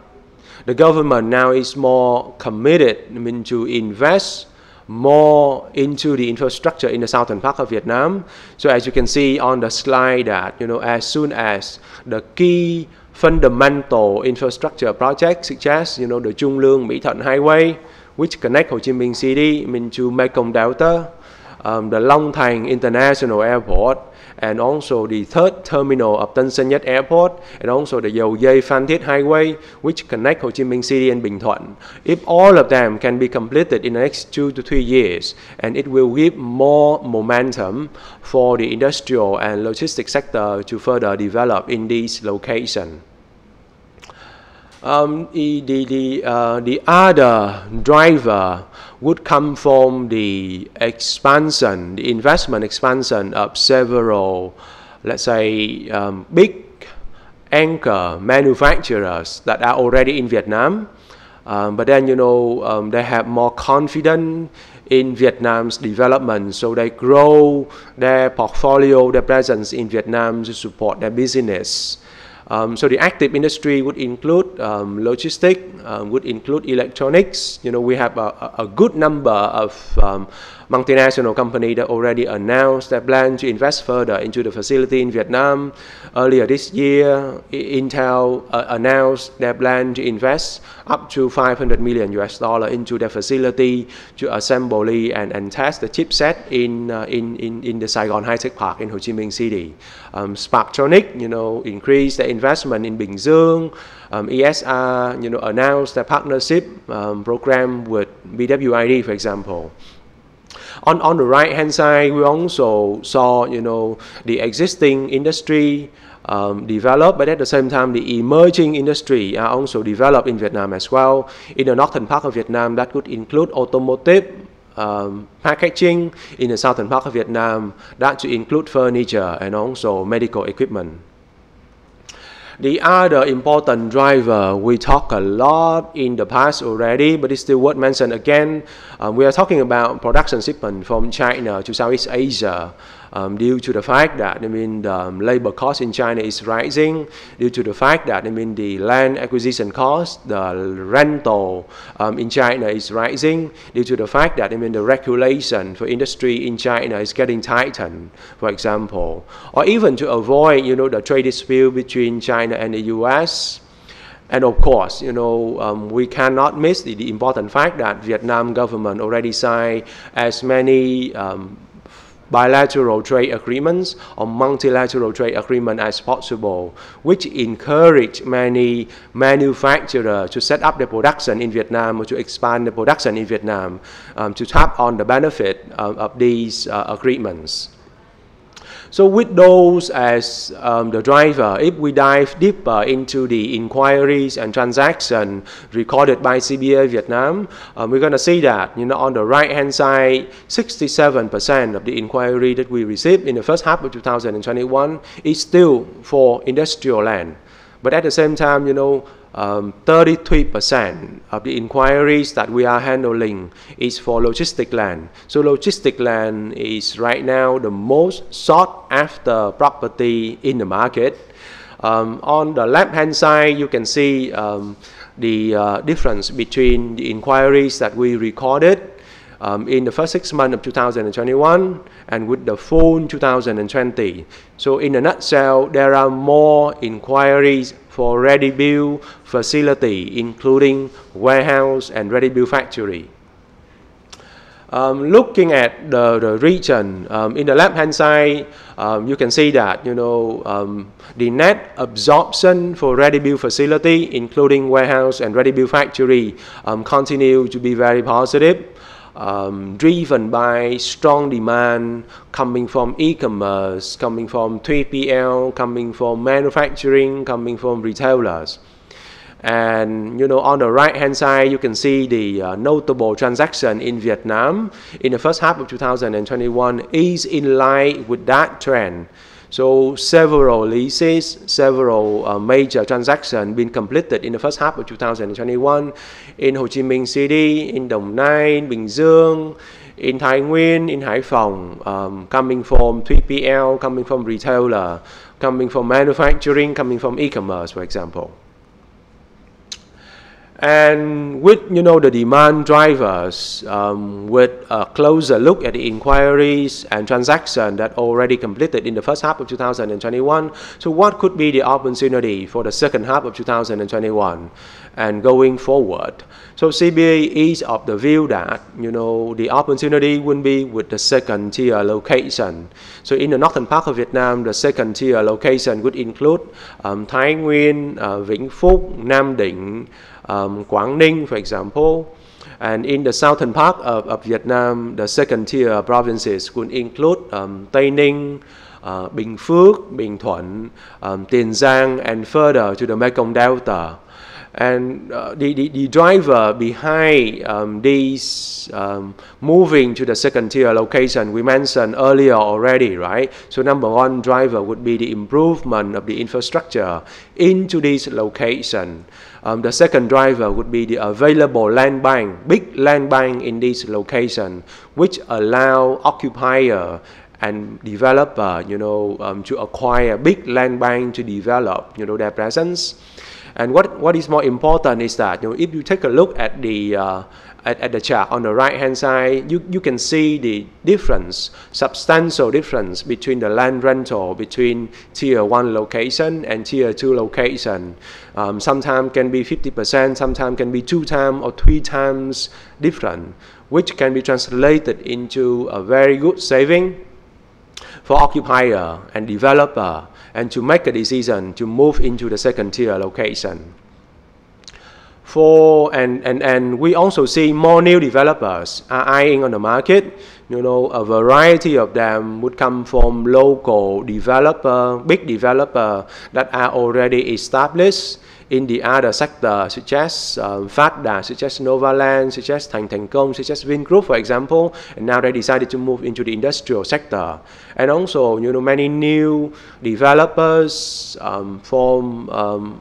government now is more committed, to invest more into the infrastructure in the southern part of Vietnam. So as you can see on the slide that, as soon as the key fundamental infrastructure projects such as, the Trung Lương Mỹ Thuận Highway, which connect Ho Chi Minh City to Mekong Delta, the Long Thành International Airport, and also the third terminal of Tân Sơn Nhất Airport, and also the Dầu Dây Phan Thiết Highway, which connect Ho Chi Minh City and Bình Thuận. If all of them can be completed in the next 2 to 3 years, and it will give more momentum for the industrial and logistics sector to further develop in these locations. The other driver would come from the expansion, the investment expansion of several, let's say, big anchor manufacturers that are already in Vietnam. But then, they have more confidence in Vietnam's development, so they grow their portfolio, their presence in Vietnam to support their business. So the active industry would include logistics, would include electronics. We have a good number of multinational companies that already announced their plan to invest further into the facility in Vietnam. Earlier this year, Intel announced their plan to invest up to $500 million into their facility to assemble and test the chipset in the Saigon High Tech Park in Ho Chi Minh City. Sparktronic, increased their investment in Bình Dương. ESR, announced their partnership program with BWID, for example. On the right-hand side, we also saw, the existing industry develop, but at the same time, the emerging industry are also developed in Vietnam as well. In the northern part of Vietnam, that could include automotive, packaging. In the southern part of Vietnam, that to include furniture and also medical equipment. The other important driver, we talked a lot in the past already, but it's still worth mentioning again. We are talking about production shipment from China to Southeast Asia due to the fact that, the labor cost in China is rising, due to the fact that, the land acquisition cost, the rental in China is rising, due to the fact that, the regulation for industry in China is getting tightened, for example, or even to avoid, the trade dispute between China and the US. And of course, we cannot miss the important fact that Vietnam government already signed as many bilateral trade agreements or multilateral trade agreement as possible, which encourage many manufacturers to set up their production in Vietnam or to expand the production in Vietnam to tap on the benefit of these agreements. So with those as the driver, if we dive deeper into the inquiries and transactions recorded by Cbre Vietnam, we're going to see that, on the right-hand side, 67% of the inquiry that we received in the first half of 2021 is still for industrial land. But at the same time, 33% of the inquiries that we are handling is for logistic land. So logistic land is right now the most sought after property in the market. On the left-hand side, you can see the difference between the inquiries that we recorded in the first 6 months of 2021 and with the full 2020. So in a nutshell, there are more inquiries for ready-built facility, including warehouse and ready-built factory. Looking at the region, in the left-hand side, you can see that, the net absorption for ready-built facility, including warehouse and ready-built factory, continue to be very positive. Driven by strong demand coming from e-commerce, coming from 3PL, coming from manufacturing, coming from retailers. And on the right-hand side, you can see the notable transaction in Vietnam in the first half of 2021 is in line with that trend. So several leases, several major transactions been completed in the first half of 2021 in Ho Chi Minh City, in Đồng Nai, in Bình Dương, in Thái Nguyên, in Hải Phòng, coming from 3PL, coming from retailer, coming from manufacturing, coming from e-commerce, for example. And with the demand drivers, with a closer look at the inquiries and transactions that already completed in the first half of 2021, so what could be the opportunity for the second half of 2021 and going forward? So Cbre is of the view that the opportunity will be with the second tier location. So in the northern part of Vietnam, the second tier location would include Thái Nguyên, Vĩnh Phúc, Nam Định, Quảng Ninh, for example. And in the southern part of Vietnam, the second tier provinces would include Tây Ninh, Bình Phước, Bình Thuận, Tiền Giang, and further to the Mekong Delta. And the driver behind these moving to the second tier location, we mentioned earlier already, right? So number one driver would be the improvement of the infrastructure into this location. The second driver would be the available land bank, big land bank in this location, which allow occupier and developer, to acquire big land bank to develop, their presence. And what is more important is that if you take a look at the chart on the right hand side, you can see the difference, substantial difference between the land rental between tier 1 location and tier 2 location. Sometimes can be 50%, sometimes can be 2 times or 3 times different, which can be translated into a very good saving for occupier and developer, and to make a decision to move into the second tier location. And we also see more new developers are eyeing on the market. A variety of them would come from local developer, big developer that are already established in the other sector, such as Phát Đạt, such as Novaland, such as Thành Công, such as Vingroup, for example, and now they decided to move into the industrial sector. And also, many new developers from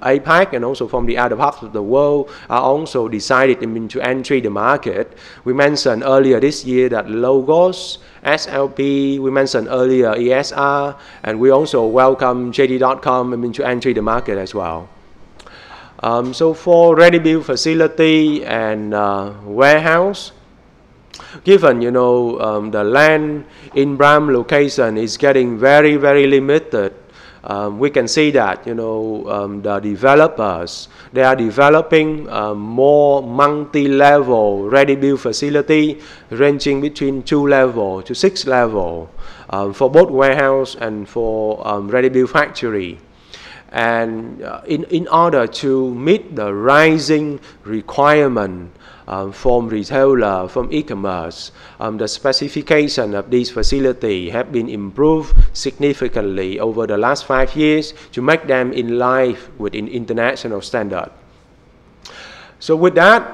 APAC and also from the other parts of the world are also decided to enter the market. We mentioned earlier this year that Logos, SLP, we mentioned earlier ESR, and we also welcome JD.com to enter the market as well. So for ready-built facility and warehouse, given the land in prime location is getting very, very limited, we can see that the developers, they are developing more multi-level ready-built facility ranging between 2 level to 6 level for both warehouse and for ready-built factory. And in order to meet the rising requirement from retailer, from e-commerce, the specification of these facilities have been improved significantly over the last 5 years to make them in line with an international standard. So with that,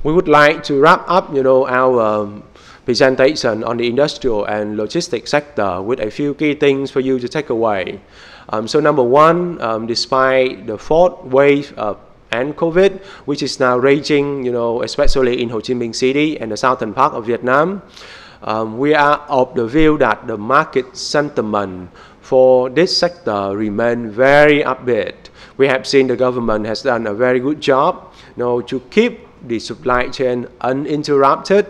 we would like to wrap up, our presentation on the industrial and logistics sector with a few key things for you to take away. So number one, despite the fourth wave and COVID, which is now raging, especially in Ho Chi Minh City and the southern part of Vietnam, we are of the view that the market sentiment for this sector remain very upbeat. We have seen the government has done a very good job, to keep the supply chain uninterrupted,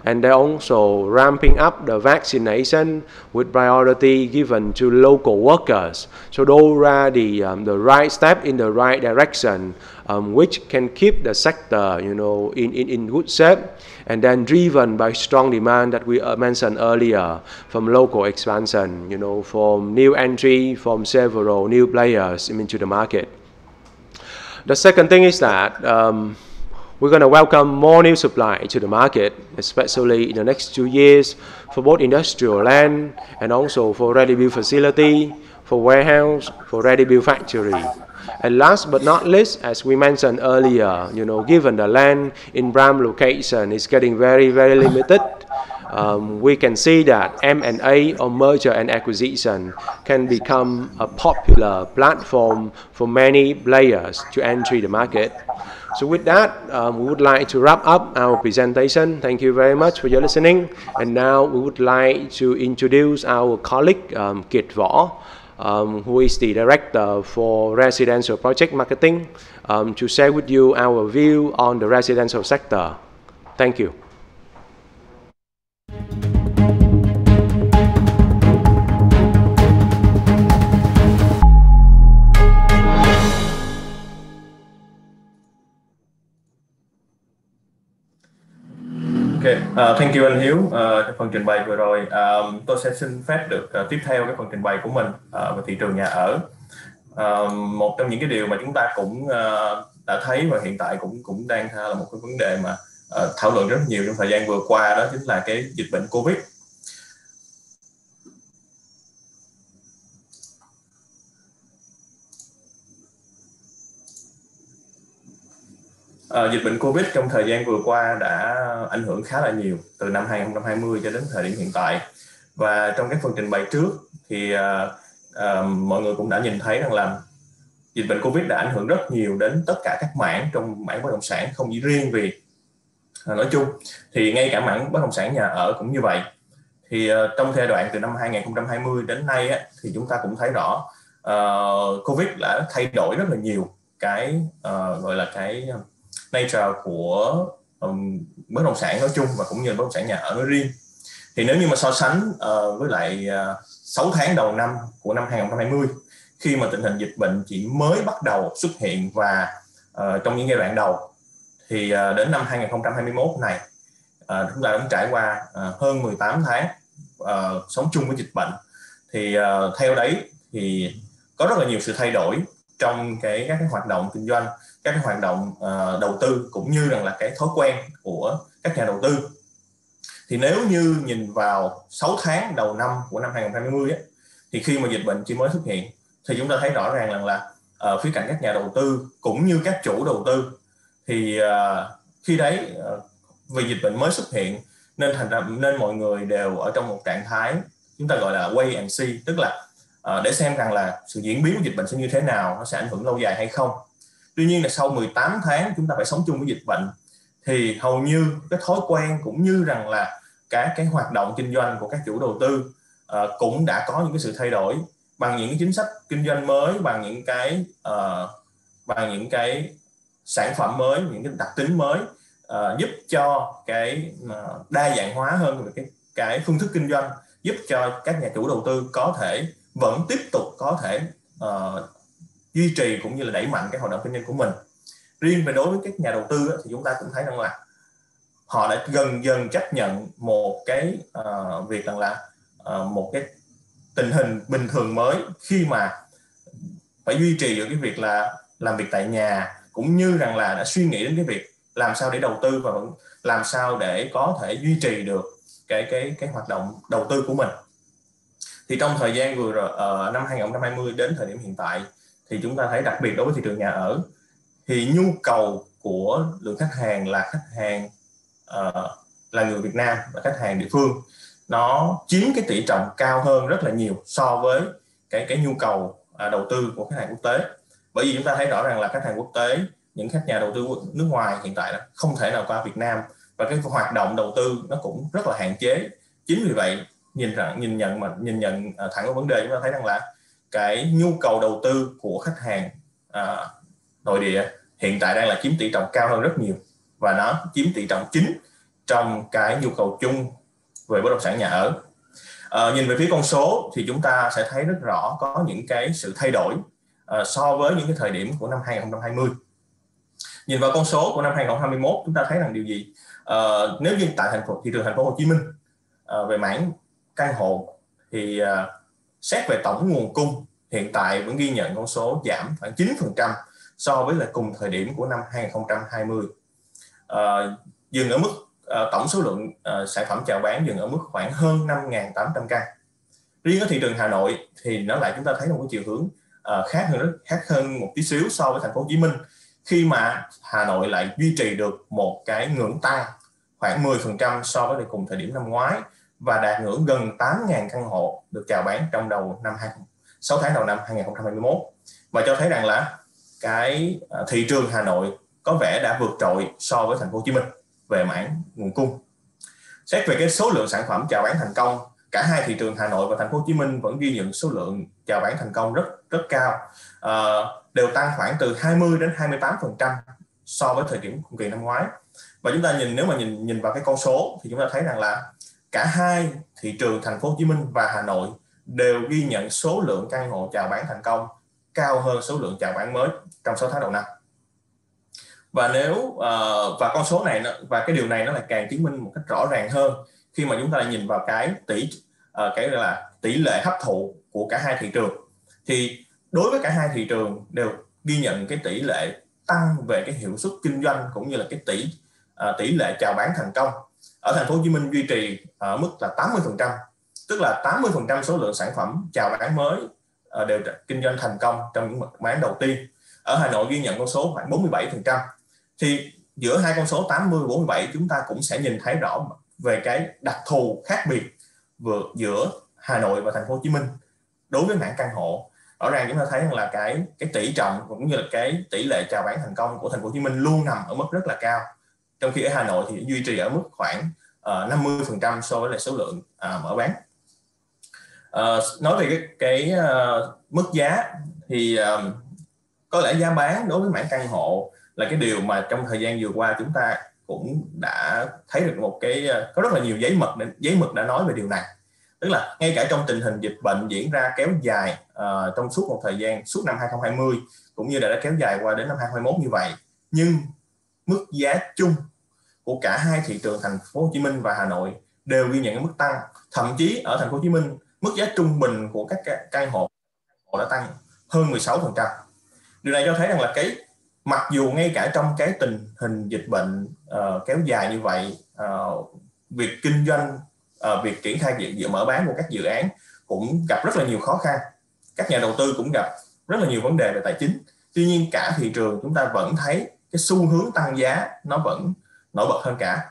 and they're also ramping up the vaccination with priority given to local workers. So those are the right step in the right direction, which can keep the sector, in good shape, and then driven by strong demand that we mentioned earlier from local expansion, from new entry, from several new players into the market. The second thing is that we're going to welcome more new supply to the market, especially in the next 2 years, for both industrial land and also for ready-built facility, for warehouse, for ready-built factory. And last but not least, as we mentioned earlier, given the land in prime location is getting very, very limited, we can see that M&A or merger and acquisition can become a popular platform for many players to enter the market. So with that, we would like to wrap up our presentation. Thank you very much for your listening. And now we would like to introduce our colleague, Cbre, who is the Director for Residential Project Marketing, to share with you our view on the residential sector. Thank you. Thank you anh Hiếu cho phần trình bày vừa rồi. Tôi sẽ xin phép được tiếp theo cái phần trình bày của mình về thị trường nhà ở. Một trong những cái điều mà chúng ta cũng đã thấy và hiện tại cũng đang là một cái vấn đề mà thảo luận rất nhiều trong thời gian vừa qua, đó chính là cái dịch bệnh Covid. Dịch bệnh Covid trong thời gian vừa qua đã ảnh hưởng khá là nhiều từ năm 2020 cho đến thời điểm hiện tại. Và trong cái phần trình bày trước thì mọi người cũng đã nhìn thấy rằng là dịch bệnh Covid đã ảnh hưởng rất nhiều đến tất cả các mảng trong mảng bất động sản, không chỉ riêng vì nói chung, thì ngay cả mảng bất động sản nhà ở cũng như vậy. Thì trong giai đoạn từ năm 2020 đến nay á, thì chúng ta cũng thấy rõ Covid đã thay đổi rất là nhiều cái gọi là cái nature của bất động sản nói chung và cũng như bất động sản nhà ở nói riêng. Thì nếu như mà so sánh với lại 6 tháng đầu năm của năm 2020, khi mà tình hình dịch bệnh chỉ mới bắt đầu xuất hiện và trong những giai đoạn đầu, thì đến năm 2021 này chúng ta đã trải qua hơn 18 tháng sống chung với dịch bệnh. Thì theo đấy thì có rất là nhiều sự thay đổi trong các cái hoạt động kinh doanh, các cái hoạt động đầu tư, cũng như rằng là cái thói quen của các nhà đầu tư. Thì nếu như nhìn vào 6 tháng đầu năm của năm 2020 ấy, thì khi mà dịch bệnh chỉ mới xuất hiện thì chúng ta thấy rõ ràng rằng là phía cạnh các nhà đầu tư cũng như các chủ đầu tư thì khi đấy vì dịch bệnh mới xuất hiện nên mọi người đều ở trong một trạng thái chúng ta gọi là wait and see, tức là để xem rằng là sự diễn biến của dịch bệnh sẽ như thế nào, nó sẽ ảnh hưởng lâu dài hay không. Tuy nhiên là sau 18 tháng chúng ta phải sống chung với dịch bệnh thì hầu như cái thói quen cũng như rằng là các cái hoạt động kinh doanh của các chủ đầu tư cũng đã có những cái sự thay đổi bằng những cái chính sách kinh doanh mới, bằng những cái sản phẩm mới, những cái đặc tính mới giúp cho cái đa dạng hóa hơn về cái phương thức kinh doanh, giúp cho các nhà chủ đầu tư có thể vẫn tiếp tục có thể duy trì cũng như là đẩy mạnh cái hoạt động kinh doanh của mình. Riêng về đối với các nhà đầu tư thì chúng ta cũng thấy rằng là họ đã gần dần chấp nhận một cái việc rằng là một cái tình hình bình thường mới, khi mà phải duy trì được cái việc là làm việc tại nhà, cũng như rằng là đã suy nghĩ đến cái việc làm sao để đầu tư và vẫn làm sao để có thể duy trì được cái hoạt động đầu tư của mình. Thì trong thời gian vừa rồi năm 2020 đến thời điểm hiện tại thì chúng ta thấy, đặc biệt đối với thị trường nhà ở, thì nhu cầu của lượng khách hàng là khách hàng là người Việt Nam và khách hàng địa phương nó chiếm cái tỷ trọng cao hơn rất là nhiều so với cái nhu cầu đầu tư của khách hàng quốc tế. Bởi vì chúng ta thấy rõ ràng là khách hàng quốc tế, những khách nhà đầu tư nước ngoài hiện tại là không thể nào qua Việt Nam, và cái hoạt động đầu tư nó cũng rất là hạn chế. Chính vì vậy nhìn nhận thẳng vào vấn đề, chúng ta thấy rằng là cái nhu cầu đầu tư của khách hàng nội địa hiện tại đang là chiếm tỷ trọng cao hơn rất nhiều, và nó chiếm tỷ trọng chính trong cái nhu cầu chung về bất động sản nhà ở. Nhìn về phía con số thì chúng ta sẽ thấy rất rõ có những cái sự thay đổi so với những cái thời điểm của năm 2020. Nhìn vào con số của năm 2021, chúng ta thấy rằng điều gì? Nếu như tại thị trường thành phố Hồ Chí Minh về mảng căn hộ thì xét về tổng nguồn cung hiện tại vẫn ghi nhận con số giảm khoảng 9% so với là cùng thời điểm của năm 2020. Dừng ở mức tổng số lượng sản phẩm chào bán dừng ở mức khoảng hơn 5.800 căn. Riêng ở thị trường Hà Nội thì nó lại chúng ta thấy một cái chiều hướng khác hơn một tí xíu so với thành phố Hồ Chí Minh, khi mà Hà Nội lại duy trì được một cái ngưỡng tăng khoảng 10% so với cùng thời điểm năm ngoái và đạt ngưỡng gần 8.000 căn hộ được chào bán trong 6 tháng đầu năm 2021, và cho thấy rằng là cái thị trường Hà Nội có vẻ đã vượt trội so với thành phố Hồ Chí Minh về mảng nguồn cung. Xét về cái số lượng sản phẩm chào bán thành công, cả hai thị trường Hà Nội và thành phố Hồ Chí Minh vẫn ghi nhận số lượng chào bán thành công rất cao, đều tăng khoảng từ 20 đến 28% so với thời điểm cùng kỳ năm ngoái. Và chúng ta nếu mà nhìn vào cái con số thì chúng ta thấy rằng là cả hai thị trường thành phố Hồ Chí Minh và Hà Nội đều ghi nhận số lượng căn hộ chào bán thành công cao hơn số lượng chào bán mới trong 6 tháng đầu năm. Và và con số này và cái điều này nó lại càng chứng minh một cách rõ ràng hơn khi mà chúng ta nhìn vào cái tỷ lệ hấp thụ của cả hai thị trường. Thì đối với cả hai thị trường đều ghi nhận cái tỷ lệ tăng về cái hiệu suất kinh doanh cũng như là cái tỷ lệ chào bán thành công. Ở thành phố Hồ Chí Minh duy trì ở mức là 80%, tức là 80% số lượng sản phẩm chào bán mới đều kinh doanh thành công trong những bán đầu tiên. Ở Hà Nội ghi nhận con số khoảng 47%. Thì giữa hai con số 80 và 47 chúng ta cũng sẽ nhìn thấy rõ về cái đặc thù khác biệt giữa Hà Nội và thành phố Hồ Chí Minh đối với mảng căn hộ. Rõ ràng chúng ta thấy rằng là cái tỷ trọng cũng như là cái tỷ lệ chào bán thành công của thành phố Hồ Chí Minh luôn nằm ở mức rất là cao, trong khi ở Hà Nội thì duy trì ở mức khoảng 50% so với lại số lượng mở bán. Nói về cái mức giá thì có lẽ giá bán đối với mảng căn hộ là cái điều mà trong thời gian vừa qua chúng ta cũng đã thấy được có rất là nhiều giấy mực đã nói về điều này. Tức là ngay cả trong tình hình dịch bệnh diễn ra kéo dài trong suốt một thời gian, suốt năm 2020 cũng như đã kéo dài qua đến năm 2021 như vậy, nhưng mức giá chung của cả hai thị trường thành phố Hồ Chí Minh và Hà Nội đều ghi nhận mức tăng. Thậm chí ở thành phố Hồ Chí Minh, mức giá trung bình của các căn hộ đã tăng hơn 16%. Điều này cho thấy rằng là mặc dù ngay cả trong cái tình hình dịch bệnh kéo dài như vậy, việc kinh doanh, việc triển khai mở bán của các dự án cũng gặp rất là nhiều khó khăn. Các nhà đầu tư cũng gặp rất là nhiều vấn đề về tài chính. Tuy nhiên cả thị trường chúng ta vẫn thấy cái xu hướng tăng giá nó vẫn nổi bật hơn cả.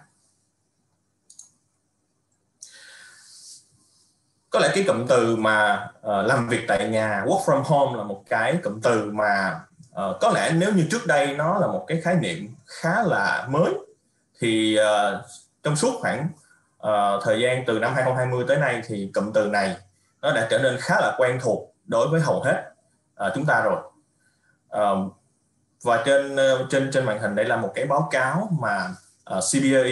Có lẽ cái cụm từ mà làm việc tại nhà, work from home là một cái cụm từ mà có lẽ nếu như trước đây nó là một cái khái niệm khá là mới, thì trong suốt khoảng thời gian từ năm 2020 tới nay thì cụm từ này nó đã trở nên khá là quen thuộc đối với hầu hết chúng ta rồi. Và trên màn hình đây là một cái báo cáo mà Cbre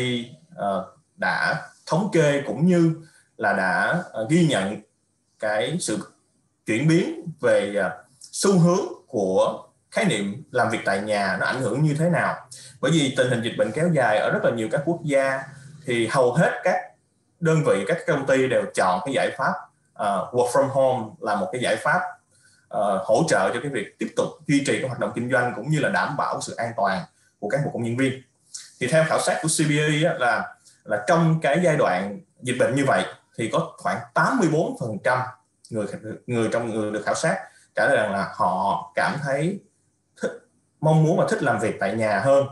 đã thống kê cũng như là đã ghi nhận cái sự chuyển biến về xu hướng của khái niệm làm việc tại nhà nó ảnh hưởng như thế nào. Bởi vì tình hình dịch bệnh kéo dài ở rất là nhiều các quốc gia thì hầu hết các đơn vị, các công ty đều chọn cái giải pháp work from home là một cái giải pháp hỗ trợ cho cái việc tiếp tục duy trì các hoạt động kinh doanh cũng như là đảm bảo sự an toàn của các bộ công nhân viên. Thì theo khảo sát của Cbre là trong cái giai đoạn dịch bệnh như vậy thì có khoảng 84% người được khảo sát trả lời rằng là họ cảm thấy mong muốn và thích làm việc tại nhà hơn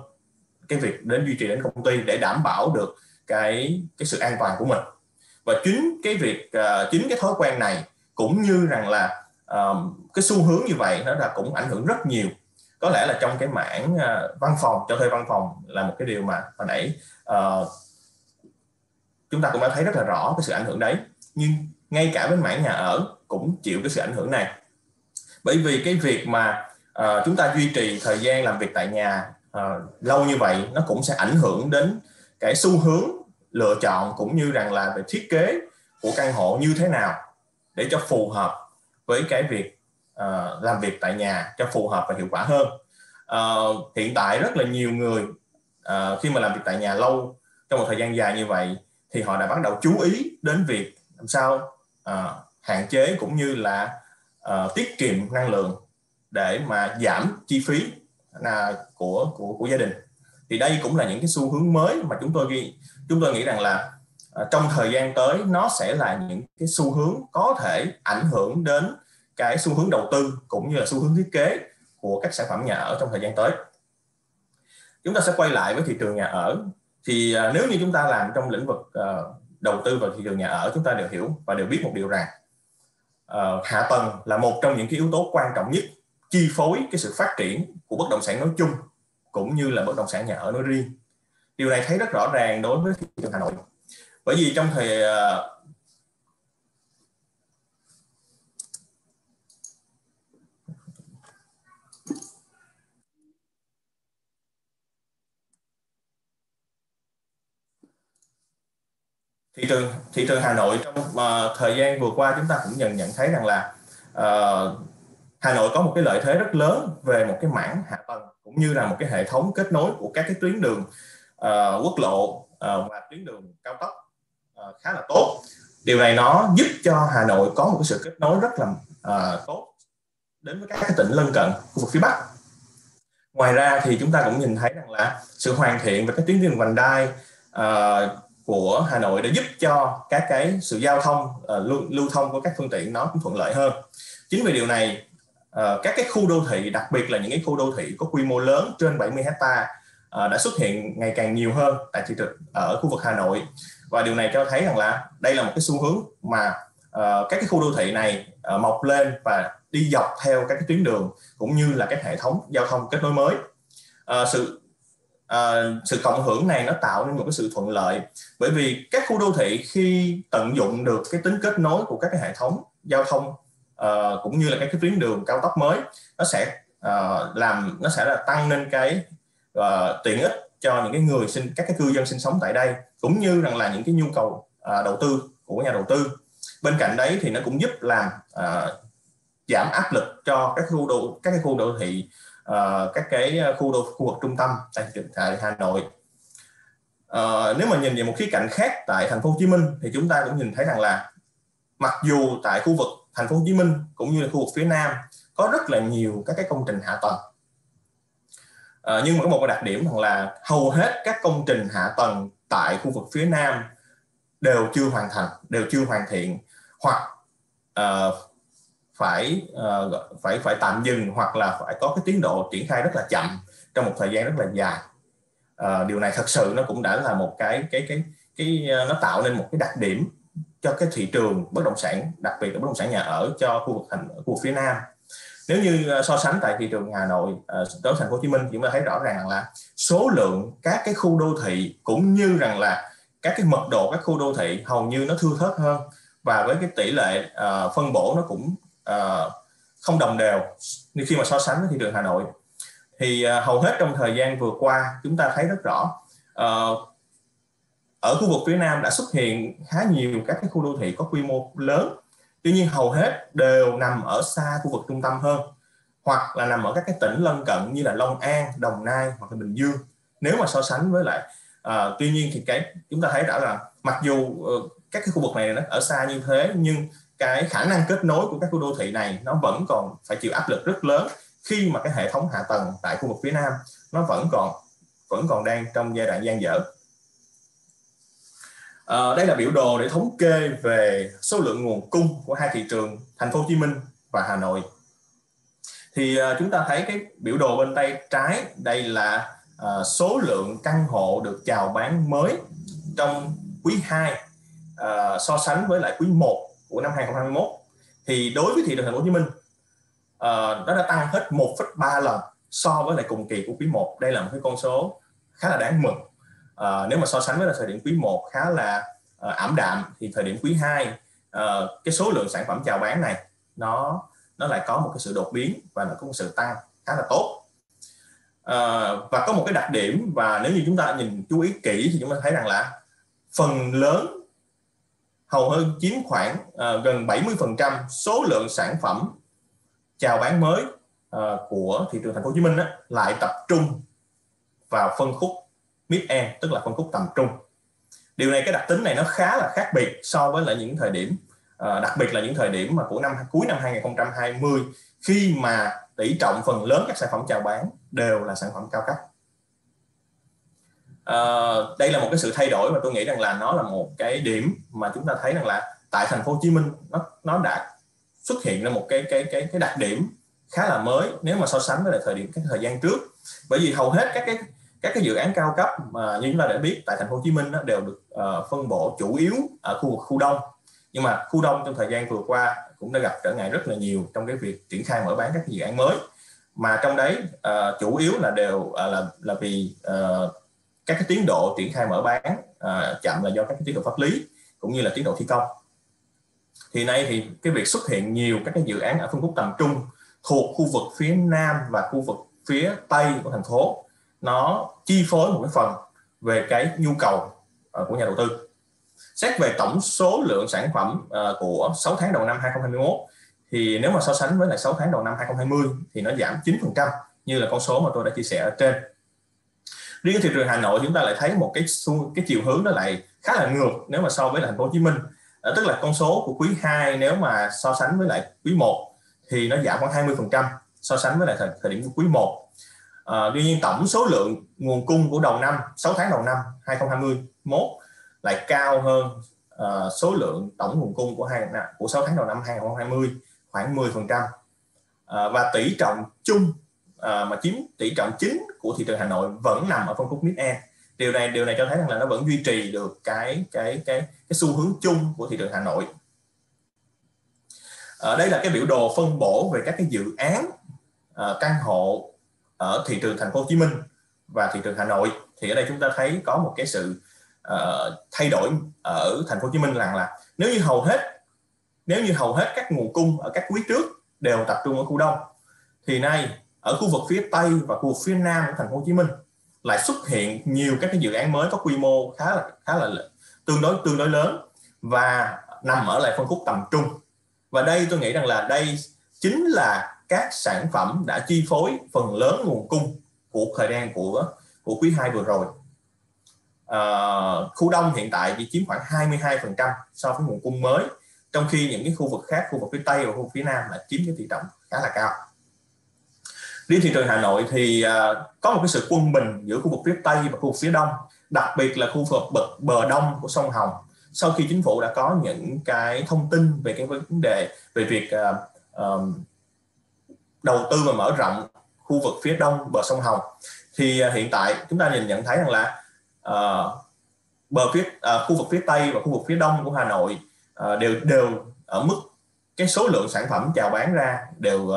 cái việc duy trì đến công ty để đảm bảo được cái sự an toàn của mình. Và chính cái thói quen này cũng như rằng là cái xu hướng như vậy nó cũng ảnh hưởng rất nhiều. Có lẽ là trong cái mảng văn phòng, cho thuê văn phòng là một cái điều mà hồi nãy chúng ta cũng đã thấy rất là rõ cái sự ảnh hưởng đấy. Nhưng ngay cả bên mảng nhà ở cũng chịu cái sự ảnh hưởng này. Bởi vì cái việc mà chúng ta duy trì thời gian làm việc tại nhà lâu như vậy nó cũng sẽ ảnh hưởng đến cái xu hướng lựa chọn cũng như rằng là về thiết kế của căn hộ như thế nào để cho phù hợp với cái việc làm việc tại nhà cho phù hợp và hiệu quả hơn. Hiện tại rất là nhiều người khi mà làm việc tại nhà lâu trong một thời gian dài như vậy thì họ đã bắt đầu chú ý đến việc làm sao hạn chế cũng như là tiết kiệm năng lượng để mà giảm chi phí của gia đình. Thì đây cũng là những cái xu hướng mới mà chúng tôi nghĩ rằng là trong thời gian tới nó sẽ là những cái xu hướng có thể ảnh hưởng đến cái xu hướng đầu tư cũng như là xu hướng thiết kế của các sản phẩm nhà ở trong thời gian tới. Chúng ta sẽ quay lại với thị trường nhà ở. Thì nếu như chúng ta làm trong lĩnh vực đầu tư vào thị trường nhà ở, chúng ta đều hiểu và đều biết một điều rằng hạ tầng là một trong những cái yếu tố quan trọng nhất chi phối cái sự phát triển của bất động sản nói chung cũng như là bất động sản nhà ở nói riêng. Điều này thấy rất rõ ràng đối với thị trường Hà Nội, bởi vì trong thời thị trường Hà Nội trong thời gian vừa qua, chúng ta cũng nhận thấy rằng là Hà Nội có một cái lợi thế rất lớn về một cái mảng hạ tầng cũng như là một cái hệ thống kết nối của các cái tuyến đường quốc lộ và tuyến đường cao tốc khá là tốt. Điều này nó giúp cho Hà Nội có một cái sự kết nối rất là tốt đến với các cái tỉnh lân cận khu vực phía Bắc. Ngoài ra thì chúng ta cũng nhìn thấy rằng là sự hoàn thiện về các tuyến đường vành đai của Hà Nội đã giúp cho các cái sự giao thông lưu thông của các phương tiện nó cũng thuận lợi hơn. Chính vì điều này các cái khu đô thị, đặc biệt là những cái khu đô thị có quy mô lớn trên 70 hectare đã xuất hiện ngày càng nhiều hơn tại thị trường ở khu vực Hà Nội, và điều này cho thấy rằng là đây là một cái xu hướng mà các cái khu đô thị này mọc lên và đi dọc theo các cái tuyến đường cũng như là các hệ thống giao thông kết nối mới. Sự cộng hưởng này nó tạo nên một cái sự thuận lợi, bởi vì các khu đô thị khi tận dụng được cái tính kết nối của các cái hệ thống giao thông cũng như là các cái tuyến đường cao tốc mới, nó sẽ là tăng lên cái tiện ích cho những cái người các cái cư dân sinh sống tại đây, cũng như rằng là những cái nhu cầu đầu tư của nhà đầu tư. Bên cạnh đấy thì nó cũng giúp làm giảm áp lực cho các cái khu đô thị, các cái khu vực trung tâm tại Hà Nội. Nếu mà nhìn về một khía cạnh khác tại thành phố Hồ Chí Minh thì chúng ta cũng nhìn thấy rằng là mặc dù tại khu vực thành phố Hồ Chí Minh cũng như là khu vực phía Nam có rất là nhiều các cái công trình hạ tầng, nhưng mà có một cái đặc điểm rằng là hầu hết các công trình hạ tầng tại khu vực phía Nam đều chưa hoàn thành, đều chưa hoàn thiện, hoặc phải tạm dừng, hoặc là phải có cái tiến độ triển khai rất là chậm trong một thời gian rất là dài. Điều này thật sự nó cũng đã là một cái nó tạo nên một cái đặc điểm cho cái thị trường bất động sản, đặc biệt là bất động sản nhà ở cho khu vực phía Nam. Nếu như so sánh tại thị trường Hà Nội đối với thành phố Hồ Chí Minh, chúng ta thấy rõ ràng là số lượng các cái khu đô thị cũng như rằng là các cái mật độ các khu đô thị hầu như nó thưa thớt hơn, và với cái tỷ lệ phân bổ nó cũng không đồng đều như khi mà so sánh với thị trường Hà Nội. Thì hầu hết trong thời gian vừa qua chúng ta thấy rất rõ ở khu vực phía Nam đã xuất hiện khá nhiều các cái khu đô thị có quy mô lớn, tuy nhiên hầu hết đều nằm ở xa khu vực trung tâm hơn, hoặc là nằm ở các cái tỉnh lân cận như là Long An, Đồng Nai hoặc là Bình Dương. Nếu mà so sánh với lại tuy nhiên thì chúng ta thấy rõ là mặc dù các cái khu vực này nó ở xa như thế, nhưng cái khả năng kết nối của các khu đô thị này nó vẫn còn phải chịu áp lực rất lớn, khi mà cái hệ thống hạ tầng tại khu vực phía Nam nó vẫn còn đang trong giai đoạn dang dở. Đây là biểu đồ để thống kê về số lượng nguồn cung của hai thị trường thành phố Hồ Chí Minh và Hà Nội. Thì chúng ta thấy cái biểu đồ bên tay trái, đây là số lượng căn hộ được chào bán mới trong quý 2 so sánh với lại quý 1 của năm 2021. Thì đối với thị trường thành phố Hồ Chí Minh, nó đã tăng hết 1,3 lần so với lại cùng kỳ của quý 1. Đây là một cái con số khá là đáng mừng. Nếu mà so sánh với là thời điểm quý 1 khá là ảm đạm, thì thời điểm quý 2 cái số lượng sản phẩm chào bán này nó lại có một cái sự đột biến và nó có một sự tăng khá là tốt. Và có một cái đặc điểm, và nếu như chúng ta chú ý kỹ thì chúng ta thấy rằng là phần lớn, hầu hơn chiếm khoảng gần 70% số lượng sản phẩm chào bán mới của thị trường thành phố Hồ Chí Minh lại tập trung vào phân khúc mid-end, tức là phân khúc tầm trung. Điều này, cái đặc tính này nó khá là khác biệt so với lại những thời điểm, đặc biệt là những thời điểm mà của cuối năm 2020, khi mà tỷ trọng phần lớn các sản phẩm chào bán đều là sản phẩm cao cấp. Đây là một cái sự thay đổi mà tôi nghĩ rằng là nó là một cái điểm mà chúng ta thấy rằng là tại thành phố Hồ Chí Minh nó đã xuất hiện ra một cái đặc điểm khá là mới nếu mà so sánh với lại các thời gian trước. Bởi vì hầu hết các các cái dự án cao cấp mà như chúng ta đã biết tại thành phố Hồ Chí Minh đều được phân bổ chủ yếu ở khu vực khu Đông, nhưng mà khu Đông trong thời gian vừa qua cũng đã gặp trở ngại rất là nhiều trong cái việc triển khai mở bán các cái dự án mới, mà trong đấy chủ yếu là đều là vì các cái tiến độ triển khai mở bán chậm là do các cái tiến độ pháp lý cũng như là tiến độ thi công. Thì nay thì cái việc xuất hiện nhiều các cái dự án ở phân khúc tầm trung thuộc khu vực phía Nam và khu vực phía Tây của thành phố, nó chi phối một cái phần về cái nhu cầu của nhà đầu tư. Xét về tổng số lượng sản phẩm của 6 tháng đầu năm 2021 thì nếu mà so sánh với lại 6 tháng đầu năm 2020 thì nó giảm 9% như là con số mà tôi đã chia sẻ ở trên. Riêng thị trường Hà Nội chúng ta lại thấy một cái chiều hướng nó lại khá là ngược nếu mà so với thành phố Hồ Chí Minh. Tức là con số của quý 2 nếu mà so sánh với lại quý 1 thì nó giảm khoảng 20% so sánh với lại thời điểm của quý 1. Tuy nhiên tổng số lượng nguồn cung của đầu năm 6 tháng đầu năm 2021 lại cao hơn số lượng tổng nguồn cung của 6 tháng đầu năm 2020 khoảng 10%. Và tỷ trọng chung mà chiếm tỷ trọng chính của thị trường Hà Nội vẫn nằm ở phân khúc mid-end. Điều này cho thấy rằng là nó vẫn duy trì được cái xu hướng chung của thị trường Hà Nội. Đây là cái biểu đồ phân bổ về các cái dự án căn hộ ở thị trường thành phố Hồ Chí Minh và thị trường Hà Nội. Thì ở đây chúng ta thấy có một cái sự thay đổi ở thành phố Hồ Chí Minh là nếu như hầu hết các nguồn cung ở các quý trước đều tập trung ở khu Đông, thì nay ở khu vực phía Tây và khu vực phía Nam của thành phố Hồ Chí Minh lại xuất hiện nhiều các cái dự án mới có quy mô khá là tương đối lớn và nằm ở lại phân khúc tầm trung. Và đây tôi nghĩ rằng là đây chính là các sản phẩm đã chi phối phần lớn nguồn cung của thời gian của quý 2 vừa rồi. Khu Đông hiện tại chỉ chiếm khoảng 22% so với nguồn cung mới, trong khi những cái khu vực khác, khu vực phía Tây và khu vực phía Nam là chiếm cái tỷ trọng khá là cao. Riêng thị trường Hà Nội thì có một cái sự quân bình giữa khu vực phía Tây và khu vực phía Đông, đặc biệt là khu vực bờ đông của sông Hồng. Sau khi chính phủ đã có những cái thông tin về cái vấn đề về việc đầu tư và mở rộng khu vực phía đông bờ sông Hồng, thì hiện tại chúng ta nhận thấy rằng là khu vực phía Tây và khu vực phía đông của Hà Nội đều ở mức cái số lượng sản phẩm chào bán ra đều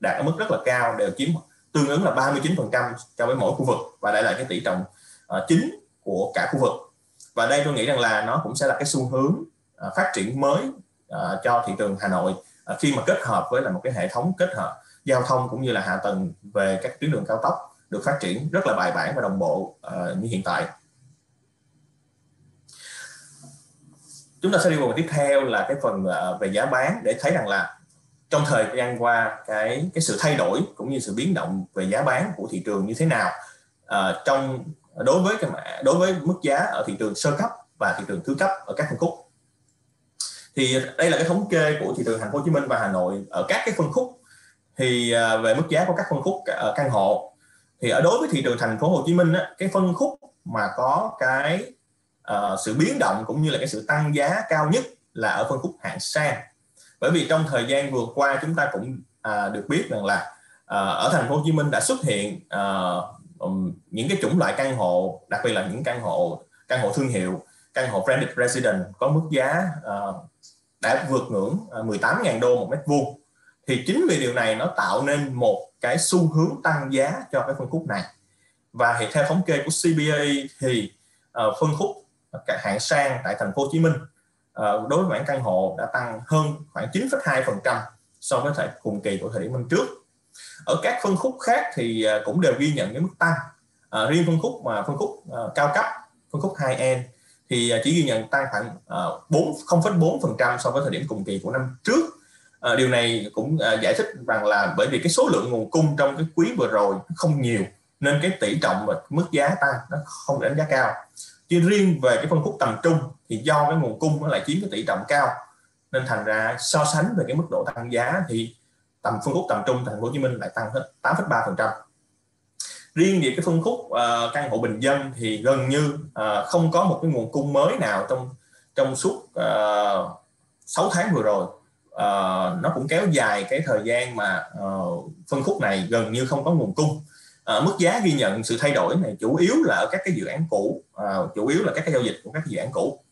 đạt ở mức rất là cao, đều chiếm tương ứng là 39% cho với mỗi khu vực, và đây là cái tỷ trọng chính của cả khu vực. Và đây tôi nghĩ rằng là nó cũng sẽ là cái xu hướng phát triển mới cho thị trường Hà Nội khi mà kết hợp với là một cái hệ thống kết hợp giao thông cũng như là hạ tầng về các tuyến đường cao tốc được phát triển rất là bài bản và đồng bộ như hiện tại. Chúng ta sẽ đi vào tiếp theo là cái phần về giá bán, để thấy rằng là trong thời gian qua cái sự thay đổi cũng như sự biến động về giá bán của thị trường như thế nào đối với mức giá ở thị trường sơ cấp và thị trường thứ cấp ở các phân khúc. Thì đây là cái thống kê của thị trường thành phố Hồ Chí Minh và Hà Nội ở các cái phân khúc. Thì về mức giá của các phân khúc căn hộ, thì ở đối với thị trường thành phố Hồ Chí Minh cái phân khúc mà có cái sự biến động cũng như là cái sự tăng giá cao nhất là ở phân khúc hạng sang. Bởi vì trong thời gian vừa qua chúng ta cũng được biết rằng là ở thành phố Hồ Chí Minh đã xuất hiện những cái chủng loại căn hộ, đặc biệt là những căn hộ thương hiệu, căn hộ branded residence có mức giá đã vượt ngưỡng 18.000 đô một mét vuông. Thì chính vì điều này nó tạo nên một cái xu hướng tăng giá cho cái phân khúc này. Và thì theo thống kê của Cbre thì phân khúc hạng sang tại thành phố Hồ Chí Minh đối với mảng căn hộ đã tăng hơn khoảng 9,2% so với cùng kỳ của thời điểm năm trước. Ở các phân khúc khác thì cũng đều ghi nhận cái mức tăng. Riêng phân khúc cao cấp, phân khúc high-end thì chỉ ghi nhận tăng khoảng 0,4% so với thời điểm cùng kỳ của năm trước. Điều này cũng giải thích rằng là bởi vì cái số lượng nguồn cung trong cái quý vừa rồi không nhiều, nên cái tỷ trọng và mức giá tăng nó không đánh giá cao. Chứ riêng về cái phân khúc tầm trung thì do cái nguồn cung nó lại chiếm cái tỷ trọng cao, nên thành ra so sánh về cái mức độ tăng giá thì phân khúc tầm trung thành phố Hồ Chí Minh lại tăng hết 8,3%. Riêng về cái phân khúc căn hộ bình dân thì gần như không có một cái nguồn cung mới nào trong suốt 6 tháng vừa rồi. Nó cũng kéo dài cái thời gian mà phân khúc này gần như không có nguồn cung. Mức giá ghi nhận sự thay đổi này chủ yếu là ở các cái dự án cũ, chủ yếu là các cái giao dịch của các dự án cũ.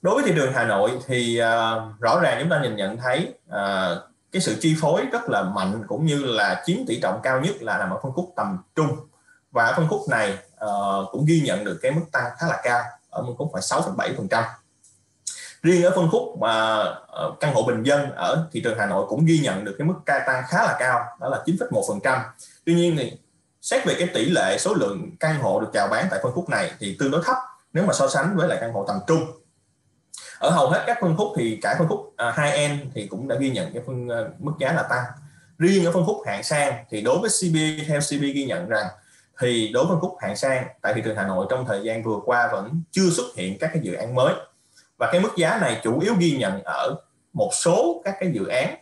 Đối với thị trường Hà Nội thì rõ ràng chúng ta nhìn nhận thấy cái sự chi phối rất là mạnh cũng như là chiếm tỷ trọng cao nhất là nằm ở phân khúc tầm trung, và ở phân khúc này cũng ghi nhận được cái mức tăng khá là cao ở phân khúc phải 6,7%. Riêng ở phân khúc căn hộ bình dân ở thị trường Hà Nội cũng ghi nhận được cái mức tăng khá là cao, đó là 9,1%. Tuy nhiên thì xét về cái tỷ lệ số lượng căn hộ được chào bán tại phân khúc này thì tương đối thấp nếu mà so sánh với lại căn hộ tầm trung. Ở hầu hết các phân khúc thì cả phân khúc high-end thì cũng đã ghi nhận cái mức giá là tăng. Riêng ở phân khúc hạng sang thì đối với Cbre, theo Cbre ghi nhận rằng thì đối với phân khúc hạng sang tại thị trường Hà Nội trong thời gian vừa qua vẫn chưa xuất hiện các cái dự án mới, và cái mức giá này chủ yếu ghi nhận ở một số các cái dự án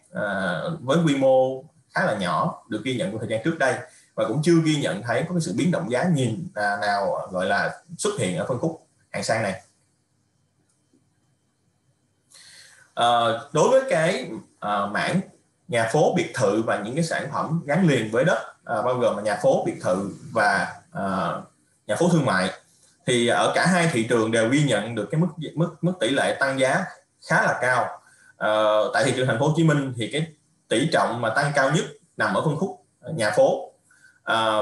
với quy mô khá là nhỏ được ghi nhận trong thời gian trước đây, và cũng chưa ghi nhận thấy có cái sự biến động giá nhìn nào gọi là xuất hiện ở phân khúc hạng sang này. Đối với cái mảng nhà phố, biệt thự và những cái sản phẩm gắn liền với đất, bao gồm là nhà phố, biệt thự và nhà phố thương mại, thì ở cả hai thị trường đều ghi nhận được cái mức tỷ lệ tăng giá khá là cao. Tại thị trường Thành phố Hồ Chí Minh thì cái tỷ trọng mà tăng cao nhất nằm ở phân khúc nhà phố,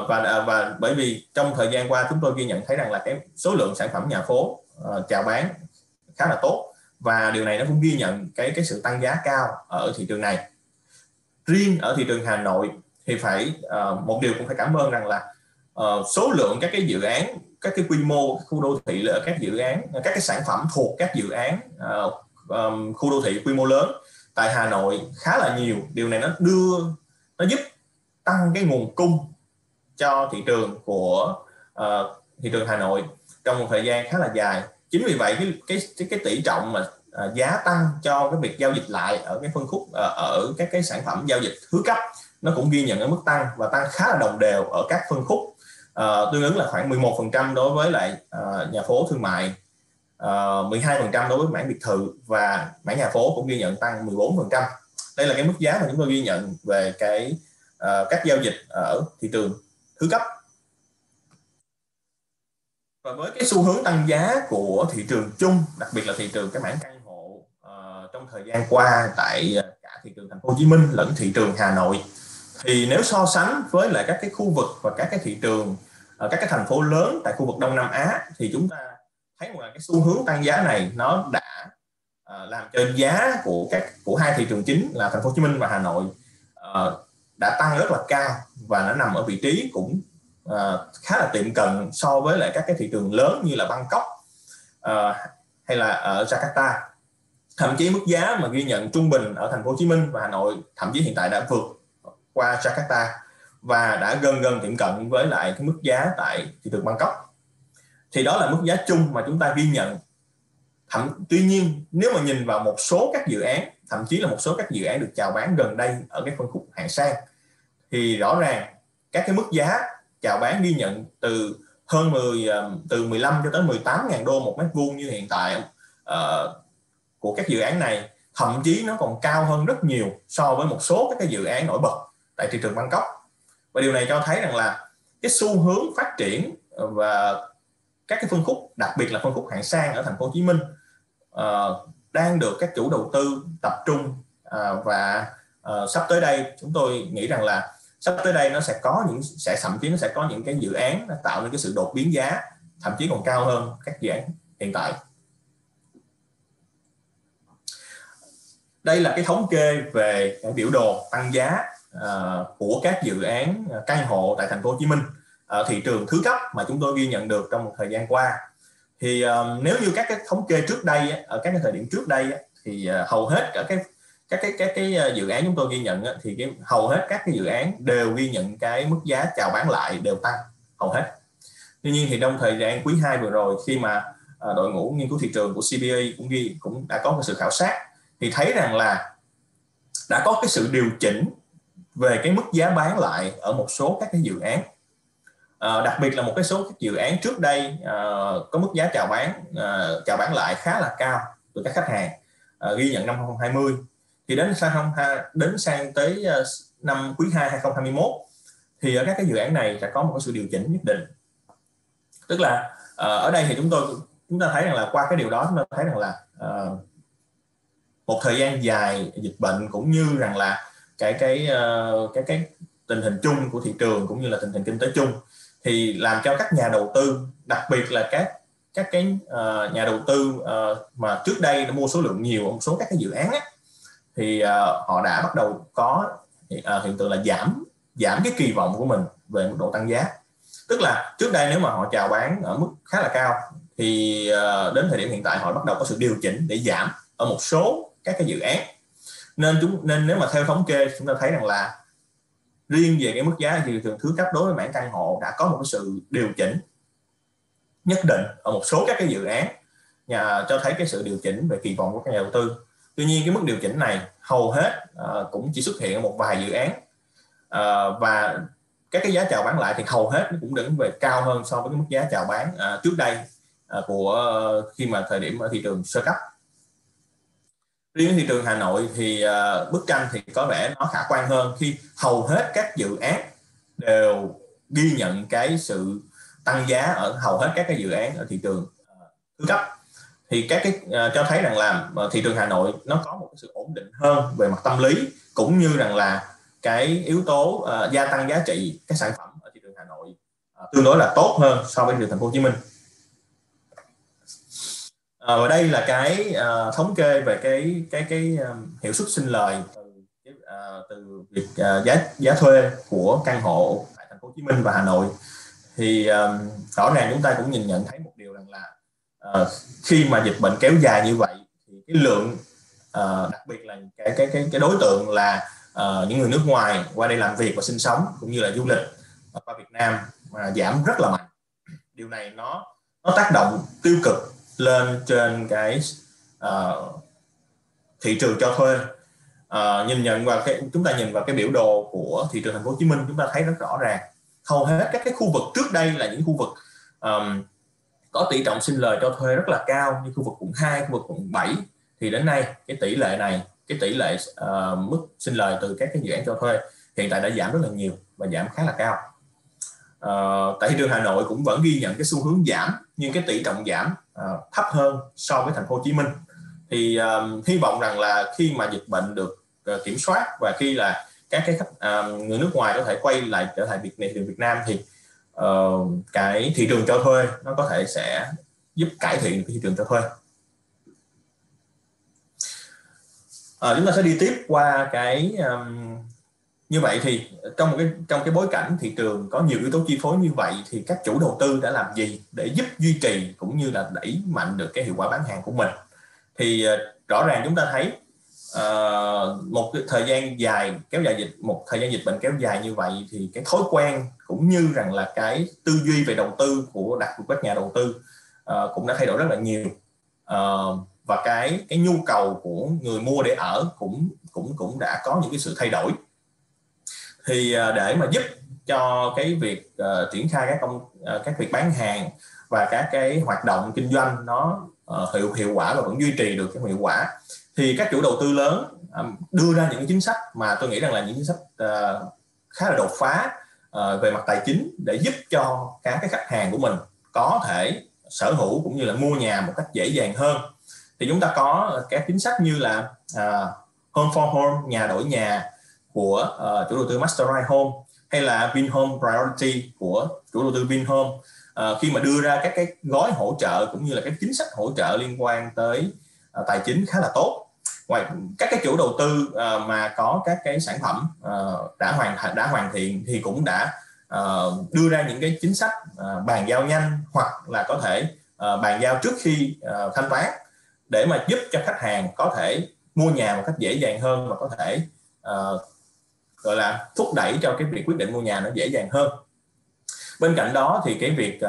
và bởi vì trong thời gian qua chúng tôi ghi nhận thấy rằng là cái số lượng sản phẩm nhà phố chào bán khá là tốt, và điều này nó cũng ghi nhận cái sự tăng giá cao ở thị trường này. Riêng ở thị trường Hà Nội thì một điều cũng phải cảm ơn rằng là số lượng các cái dự án, các cái quy mô khu đô thị ở các dự án, các cái sản phẩm thuộc các dự án khu đô thị quy mô lớn tại Hà Nội khá là nhiều. Điều này nó giúp tăng cái nguồn cung cho thị trường của thị trường Hà Nội trong một thời gian khá là dài. Chính vì vậy cái tỷ trọng mà giá tăng cho cái việc giao dịch lại ở cái phân khúc ở các cái sản phẩm giao dịch thứ cấp nó cũng ghi nhận ở mức tăng, và tăng khá là đồng đều ở các phân khúc, tương ứng là khoảng 11% đối với lại nhà phố thương mại, 12% đối với mảng biệt thự, và mảng nhà phố cũng ghi nhận tăng 14%. Đây là cái mức giá mà chúng tôi ghi nhận về các giao dịch ở thị trường thứ cấp. Và với cái xu hướng tăng giá của thị trường chung, đặc biệt là thị trường cái mảng căn hộ trong thời gian qua tại cả thị trường Thành phố Hồ Chí Minh lẫn thị trường Hà Nội, thì nếu so sánh với lại các cái khu vực và các cái thị trường các cái thành phố lớn tại khu vực Đông Nam Á, thì chúng ta thấy là cái xu hướng tăng giá này nó đã làm cho giá của hai thị trường chính là Thành phố Hồ Chí Minh và Hà Nội đã tăng rất là cao, và nó nằm ở vị trí cũng khá là tiệm cận so với lại các cái thị trường lớn như là Bangkok hay là ở Jakarta. Thậm chí mức giá mà ghi nhận trung bình ở Thành phố Hồ Chí Minh và Hà Nội thậm chí hiện tại đã vượt qua Jakarta và đã gần tiệm cận với lại cái mức giá tại thị trường Bangkok. Thì đó là mức giá chung mà chúng ta ghi nhận. Tuy nhiên nếu mà nhìn vào một số các dự án, thậm chí là một số các dự án được chào bán gần đây ở cái phân khúc hạng sang, thì rõ ràng các cái mức giá chào bán ghi nhận từ 15 cho tới 18.000 đô một mét vuông như hiện tại của các dự án này, thậm chí nó còn cao hơn rất nhiều so với một số các cái dự án nổi bật tại thị trường Bangkok. Và điều này cho thấy rằng là cái xu hướng phát triển và các cái phân khúc, đặc biệt là phân khúc hạng sang ở Thành phố Hồ Chí Minh đang được các chủ đầu tư tập trung, và sắp tới đây chúng tôi nghĩ rằng là sắp tới đây thậm chí nó sẽ có những cái dự án nó tạo nên cái sự đột biến giá thậm chí còn cao hơn các dự án hiện tại. Đây là cái thống kê về cái biểu đồ tăng giá của các dự án căn hộ tại Thành phố Hồ Chí Minh ở thị trường thứ cấp mà chúng tôi ghi nhận được trong một thời gian qua. Thì nếu như các cái thống kê trước đây ở các cái thời điểm trước đây thì hầu hết các cái dự án chúng tôi ghi nhận thì hầu hết các cái dự án đều ghi nhận cái mức giá chào bán lại đều tăng hầu hết. Tuy nhiên thì trong thời gian quý 2 vừa rồi, khi mà đội ngũ nghiên cứu thị trường của Cbre cũng đã có một sự khảo sát, thì thấy rằng là đã có cái sự điều chỉnh về cái mức giá bán lại ở một số các cái dự án. Đặc biệt là một cái số các dự án trước đây có mức giá chào bán lại khá là cao từ các khách hàng, ghi nhận năm 2020, thì đến sang tới năm quý 2 2021 thì ở các cái dự án này sẽ có một cái sự điều chỉnh nhất định. Tức là ở đây thì chúng ta thấy rằng là qua cái điều đó chúng ta thấy rằng là một thời gian dài dịch bệnh cũng như rằng là cái tình hình chung của thị trường cũng như là tình hình kinh tế chung thì làm cho các nhà đầu tư, đặc biệt là các cái nhà đầu tư mà trước đây đã mua số lượng nhiều một số các cái dự án á, thì họ đã bắt đầu có hiện tượng là giảm cái kỳ vọng của mình về mức độ tăng giá. Tức là trước đây nếu mà họ chào bán ở mức khá là cao thì đến thời điểm hiện tại họ bắt đầu có sự điều chỉnh để giảm ở một số các cái dự án. Nên nếu mà theo thống kê chúng ta thấy rằng là riêng về cái mức giá thị trường thứ cấp đối với mảng căn hộ đã có một cái sự điều chỉnh nhất định ở một số các cái dự án, cho thấy cái sự điều chỉnh về kỳ vọng của các nhà đầu tư. Tuy nhiên cái mức điều chỉnh này hầu hết cũng chỉ xuất hiện ở một vài dự án, và các cái giá chào bán lại thì hầu hết nó cũng đứng về cao hơn so với cái mức giá chào bán trước đây của khi mà thời điểm ở thị trường sơ cấp. Riêng thị trường Hà Nội thì bức tranh thì có vẻ nó khả quan hơn khi hầu hết các dự án đều ghi nhận cái sự tăng giá ở hầu hết các cái dự án ở thị trường thứ cấp. Thì các cái cho thấy rằng là thị trường Hà Nội nó có một cái sự ổn định hơn về mặt tâm lý, cũng như rằng là cái yếu tố gia tăng giá trị các sản phẩm ở thị trường Hà Nội tương đối là tốt hơn so với thị trường Thành phố Hồ Chí Minh. Và đây là cái thống kê về cái hiệu suất sinh lời từ việc giá thuê của căn hộ tại Thành phố Hồ Chí Minh và Hà Nội. Thì rõ ràng chúng ta cũng nhìn nhận thấy một điều rằng là khi mà dịch bệnh kéo dài như vậy thì cái lượng đặc biệt là cái đối tượng là những người nước ngoài qua đây làm việc và sinh sống cũng như là du lịch qua Việt Nam giảm rất là mạnh. Điều này nó tác động tiêu cực lên trên cái thị trường cho thuê. Chúng ta nhìn vào cái biểu đồ của thị trường Thành phố Hồ Chí Minh, chúng ta thấy rất rõ ràng hầu hết các cái khu vực trước đây là những khu vực có tỷ trọng sinh lời cho thuê rất là cao, như khu vực quận 2, khu vực quận 7, thì đến nay cái tỷ lệ này, cái tỷ lệ mức sinh lời từ các cái dự án cho thuê hiện tại đã giảm rất là nhiều và giảm khá là cao. Tại thị trường Hà Nội cũng vẫn ghi nhận cái xu hướng giảm, nhưng cái tỷ trọng giảm thấp hơn so với Thành phố Hồ Chí Minh. Thì hy vọng rằng là khi mà dịch bệnh được kiểm soát và khi là các cái người nước ngoài có thể quay lại trở lại thị trường Việt Nam thì cái thị trường cho thuê nó có thể sẽ giúp cải thiện cái thị trường cho thuê. Chúng ta sẽ đi tiếp qua cái như vậy thì trong cái bối cảnh thị trường có nhiều yếu tố chi phối như vậy thì các chủ đầu tư đã làm gì để giúp duy trì cũng như là đẩy mạnh được cái hiệu quả bán hàng của mình? Thì rõ ràng chúng ta thấy một cái thời gian dài kéo dài một thời gian dịch bệnh kéo dài như vậy thì cái thói quen cũng như rằng là cái tư duy về đầu tư của các nhà đầu tư cũng đã thay đổi rất là nhiều, và cái nhu cầu của người mua để ở cũng đã có những cái sự thay đổi. Thì để mà giúp cho cái việc triển khai các việc bán hàng và các cái hoạt động kinh doanh nó hiệu quả và vẫn duy trì được cái hiệu quả, thì các chủ đầu tư lớn đưa ra những cái chính sách mà tôi nghĩ rằng là những chính sách khá là đột phá về mặt tài chính để giúp cho các cái khách hàng của mình có thể sở hữu cũng như là mua nhà một cách dễ dàng hơn. Thì chúng ta có các chính sách như là Home for Home, nhà đổi nhà của chủ đầu tư Mastermind Home, hay là Vinhome Priority của chủ đầu tư Vinhome, khi mà đưa ra các cái gói hỗ trợ cũng như là các chính sách hỗ trợ liên quan tới tài chính khá là tốt. Ngoài các cái chủ đầu tư mà có các cái sản phẩm đã hoàn thiện thì cũng đã đưa ra những cái chính sách bàn giao nhanh hoặc là có thể bàn giao trước khi thanh toán để mà giúp cho khách hàng có thể mua nhà một cách dễ dàng hơn và có thể gọi là thúc đẩy cho cái việc quyết định mua nhà nó dễ dàng hơn. Bên cạnh đó thì cái việc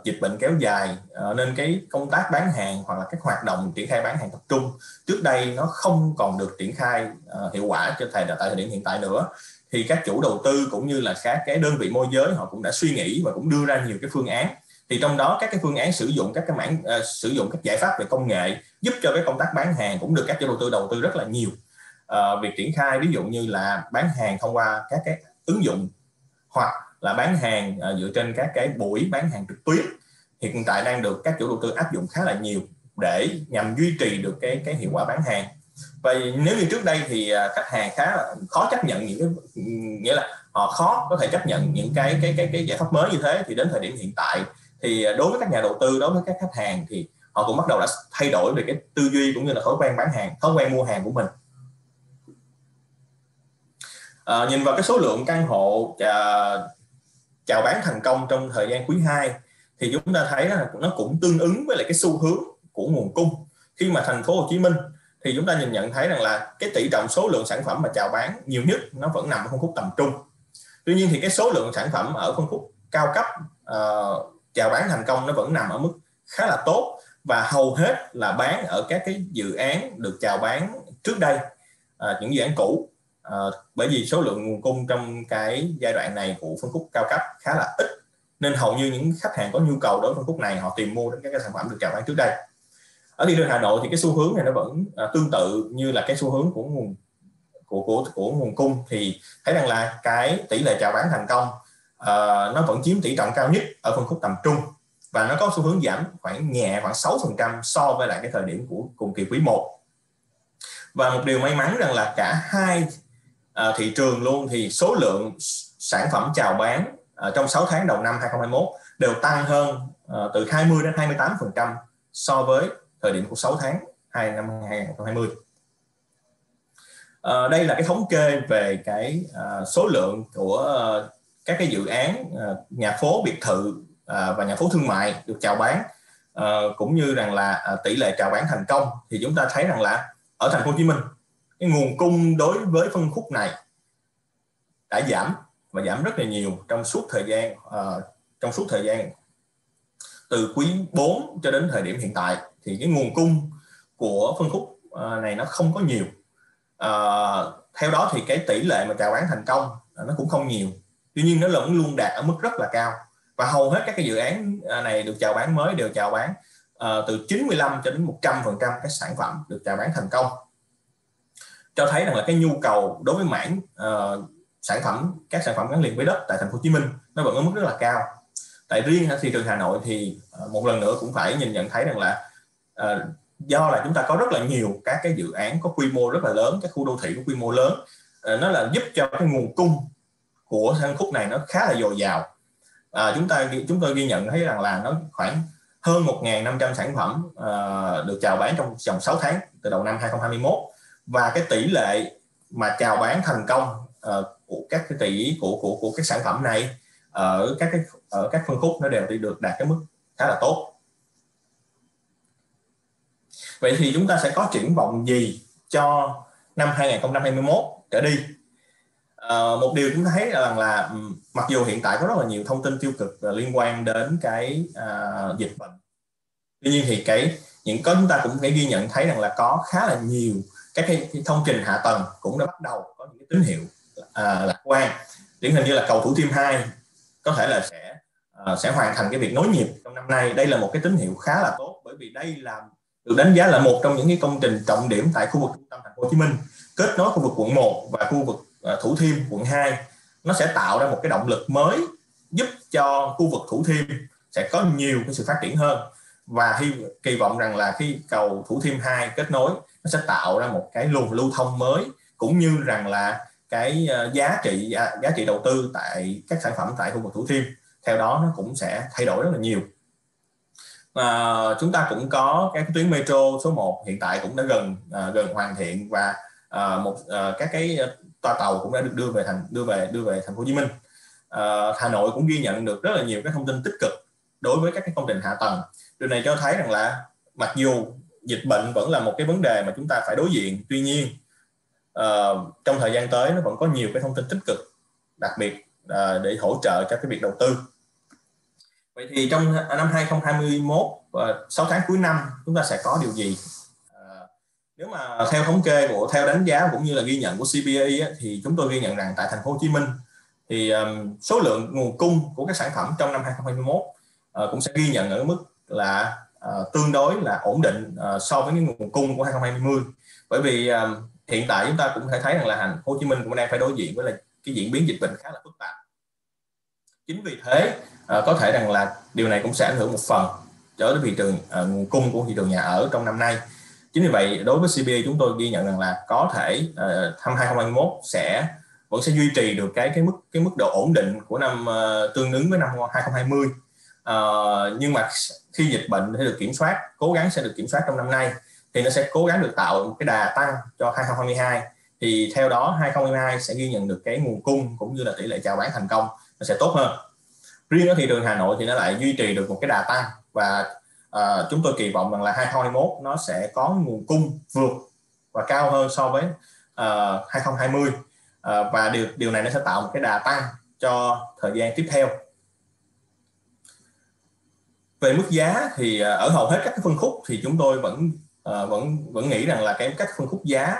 dịch bệnh kéo dài nên cái công tác bán hàng hoặc là các hoạt động triển khai bán hàng tập trung trước đây nó không còn được triển khai hiệu quả tại thời điểm hiện tại nữa. Thì các chủ đầu tư cũng như là các cái đơn vị môi giới họ cũng đã suy nghĩ và cũng đưa ra nhiều cái phương án. Thì trong đó các cái phương án sử dụng các cái sử dụng các giải pháp về công nghệ giúp cho cái công tác bán hàng cũng được các chủ đầu tư rất là nhiều. Việc triển khai ví dụ như là bán hàng thông qua các cái ứng dụng hoặc là bán hàng dựa trên các cái buổi bán hàng trực tuyến, hiện tại đang được các chủ đầu tư áp dụng khá là nhiều để nhằm duy trì được cái hiệu quả bán hàng. Và nếu như trước đây thì khách hàng khá là khó chấp nhận những cái, nghĩa là họ khó có thể chấp nhận những cái giải pháp mới như thế, thì đến thời điểm hiện tại thì đối với các nhà đầu tư, đối với các khách hàng thì họ cũng bắt đầu đã thay đổi về cái tư duy cũng như là thói quen bán hàng, thói quen mua hàng của mình. Nhìn vào cái số lượng căn hộ chào bán thành công trong thời gian quý 2 thì chúng ta thấy là nó cũng tương ứng với lại cái xu hướng của nguồn cung. Khi mà thành phố Hồ Chí Minh thì chúng ta nhận thấy rằng là cái tỷ trọng số lượng sản phẩm mà chào bán nhiều nhất nó vẫn nằm ở phân khúc tầm trung. Tuy nhiên thì cái số lượng sản phẩm ở phân khúc cao cấp chào bán thành công nó vẫn nằm ở mức khá là tốt, và hầu hết là bán ở các cái dự án được chào bán trước đây, những dự án cũ. Bởi vì số lượng nguồn cung trong cái giai đoạn này của phân khúc cao cấp khá là ít, nên hầu như những khách hàng có nhu cầu đối với phân khúc này họ tìm mua đến các cái sản phẩm được chào bán trước đây. Ở thị trường Hà Nội thì cái xu hướng này nó vẫn tương tự như là cái xu hướng của nguồn cung, thì thấy rằng là cái tỷ lệ chào bán thành công nó vẫn chiếm tỷ trọng cao nhất ở phân khúc tầm trung, và nó có xu hướng giảm khoảng 6% so với lại cái thời điểm của cùng kỳ quý 1. Và một điều may mắn rằng là cả hai thị trường luôn thì số lượng sản phẩm chào bán trong 6 tháng đầu năm 2021 đều tăng hơn từ 20 đến 28% so với thời điểm của 6 tháng năm 2020. Đây là cái thống kê về cái số lượng của các cái dự án nhà phố biệt thự và nhà phố thương mại được chào bán, cũng như rằng là tỷ lệ chào bán thành công. Thì chúng ta thấy rằng là ở thành phố Hồ Chí Minh cái nguồn cung đối với phân khúc này đã giảm, và giảm rất là nhiều trong suốt thời gian từ quý 4 cho đến thời điểm hiện tại. Thì cái nguồn cung của phân khúc này nó không có nhiều. Theo đó thì cái tỷ lệ mà chào bán thành công nó cũng không nhiều, tuy nhiên nó vẫn luôn đạt ở mức rất là cao, và hầu hết các cái dự án này được chào bán mới đều chào bán từ 95 cho đến 100% các sản phẩm được chào bán thành công, cho thấy rằng là cái nhu cầu đối với mảng các sản phẩm gắn liền với đất tại thành phố Hồ Chí Minh nó vẫn ở mức rất là cao. Tại riêng ở thị trường Hà Nội thì một lần nữa cũng phải nhìn nhận thấy rằng là do là chúng ta có rất là nhiều các cái dự án có quy mô rất là lớn, các khu đô thị có quy mô lớn, nó là giúp cho cái nguồn cung của phân khúc này nó khá là dồi dào. Chúng tôi ghi nhận thấy rằng là nó khoảng hơn 1.500 sản phẩm được chào bán trong vòng 6 tháng từ đầu năm 2021, và cái tỷ lệ mà chào bán thành công của các cái của các sản phẩm này ở các phân khúc nó đều được đạt cái mức khá là tốt. Vậy thì chúng ta sẽ có triển vọng gì cho năm 2021 trở đi? Một điều chúng ta thấy rằng là mặc dù hiện tại có rất là nhiều thông tin tiêu cực liên quan đến cái dịch bệnh, tuy nhiên thì chúng ta cũng phải ghi nhận thấy rằng là có khá là nhiều các cái công trình hạ tầng cũng đã bắt đầu có những cái tín hiệu lạc quan. Điển hình như là cầu Thủ Thiêm 2 có thể là sẽ hoàn thành cái việc nối nhịp trong năm nay. Đây là một cái tín hiệu khá là tốt, bởi vì đây là được đánh giá là một trong những cái công trình trọng điểm tại khu vực trung tâm thành phố Hồ Chí Minh, kết nối khu vực quận 1 và khu vực Thủ Thiêm quận 2. Nó sẽ tạo ra một cái động lực mới giúp cho khu vực Thủ Thiêm sẽ có nhiều cái sự phát triển hơn, và kỳ vọng rằng là khi cầu Thủ Thiêm 2 kết nối nó sẽ tạo ra một cái luồng lưu thông mới, cũng như rằng là cái giá trị đầu tư tại các sản phẩm tại khu vực Thủ Thiêm theo đó nó cũng sẽ thay đổi rất là nhiều. Chúng ta cũng có các tuyến metro số 1 hiện tại cũng đã gần hoàn thiện, và các cái toa tàu cũng đã được đưa về thành phố Hồ Chí Minh. Hà Nội cũng ghi nhận được rất là nhiều các thông tin tích cực đối với các cái công trình hạ tầng. Điều này cho thấy rằng là mặc dù dịch bệnh vẫn là một cái vấn đề mà chúng ta phải đối diện, tuy nhiên trong thời gian tới nó vẫn có nhiều cái thông tin tích cực, đặc biệt để hỗ trợ cho cái việc đầu tư. Vậy thì trong năm 2021 và 6 tháng cuối năm chúng ta sẽ có điều gì? Nếu mà theo thống kê theo đánh giá cũng như là ghi nhận của Cbre thì chúng tôi ghi nhận rằng tại thành phố Hồ Chí Minh thì số lượng nguồn cung của các sản phẩm trong năm 2021 cũng sẽ ghi nhận ở mức là tương đối là ổn định so với cái nguồn cung của 2020. Bởi vì hiện tại chúng ta cũng thể thấy rằng là thành phố Hồ Chí Minh cũng đang phải đối diện với là cái diễn biến dịch bệnh khá là phức tạp. Chính vì thế có thể rằng là điều này cũng sẽ ảnh hưởng một phần tới thị trường nguồn cung của thị trường nhà ở trong năm nay. Chính vì vậy đối với Cbre chúng tôi ghi nhận rằng là có thể năm 2021 vẫn sẽ duy trì được cái mức độ ổn định của năm tương ứng với năm 2020. Nhưng mà khi dịch bệnh sẽ được kiểm soát, cố gắng sẽ được kiểm soát trong năm nay, thì nó sẽ cố gắng được tạo một cái đà tăng cho 2022. Thì theo đó 2022 sẽ ghi nhận được cái nguồn cung cũng như là tỷ lệ chào bán thành công nó sẽ tốt hơn. Riêng ở thị trường Hà Nội thì nó lại duy trì được một cái đà tăng, và chúng tôi kỳ vọng rằng là 2021 nó sẽ có nguồn cung vượt và cao hơn so với 2020, và điều này nó sẽ tạo một cái đà tăng cho thời gian tiếp theo. Về mức giá thì ở hầu hết các cái phân khúc thì chúng tôi vẫn nghĩ rằng là các phân khúc giá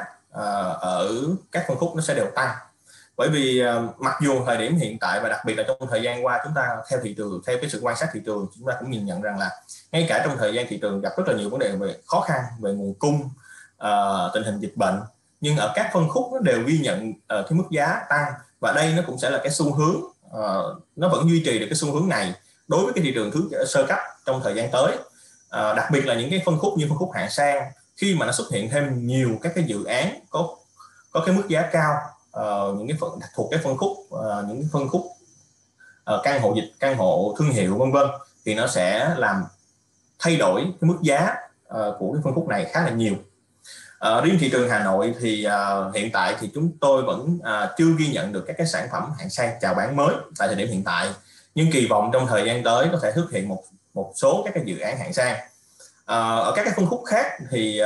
ở các phân khúc nó sẽ đều tăng. Bởi vì mặc dù thời điểm hiện tại và đặc biệt là trong thời gian qua, chúng ta theo cái sự quan sát thị trường, chúng ta cũng nhìn nhận rằng là ngay cả trong thời gian thị trường gặp rất là nhiều vấn đề về khó khăn về nguồn cung, tình hình dịch bệnh, nhưng ở các phân khúc nó đều ghi nhận cái mức giá tăng, và đây nó cũng sẽ là cái xu hướng, nó vẫn duy trì được cái xu hướng này đối với cái thị trường sơ cấp trong thời gian tới. Đặc biệt là những cái phân khúc như phân khúc hạng sang, khi mà nó xuất hiện thêm nhiều các cái dự án có cái mức giá cao, những cái thuộc cái phân khúc những cái phân khúc căn hộ thương hiệu vân vân, thì nó sẽ làm thay đổi cái mức giá của cái phân khúc này khá là nhiều. Riêng thị trường Hà Nội thì hiện tại thì chúng tôi vẫn chưa ghi nhận được các cái sản phẩm hạng sang chào bán mới tại thời điểm hiện tại, nhưng kỳ vọng trong thời gian tới có thể xuất hiện một số các cái dự án hạng sang. Ở các cái phân khúc khác thì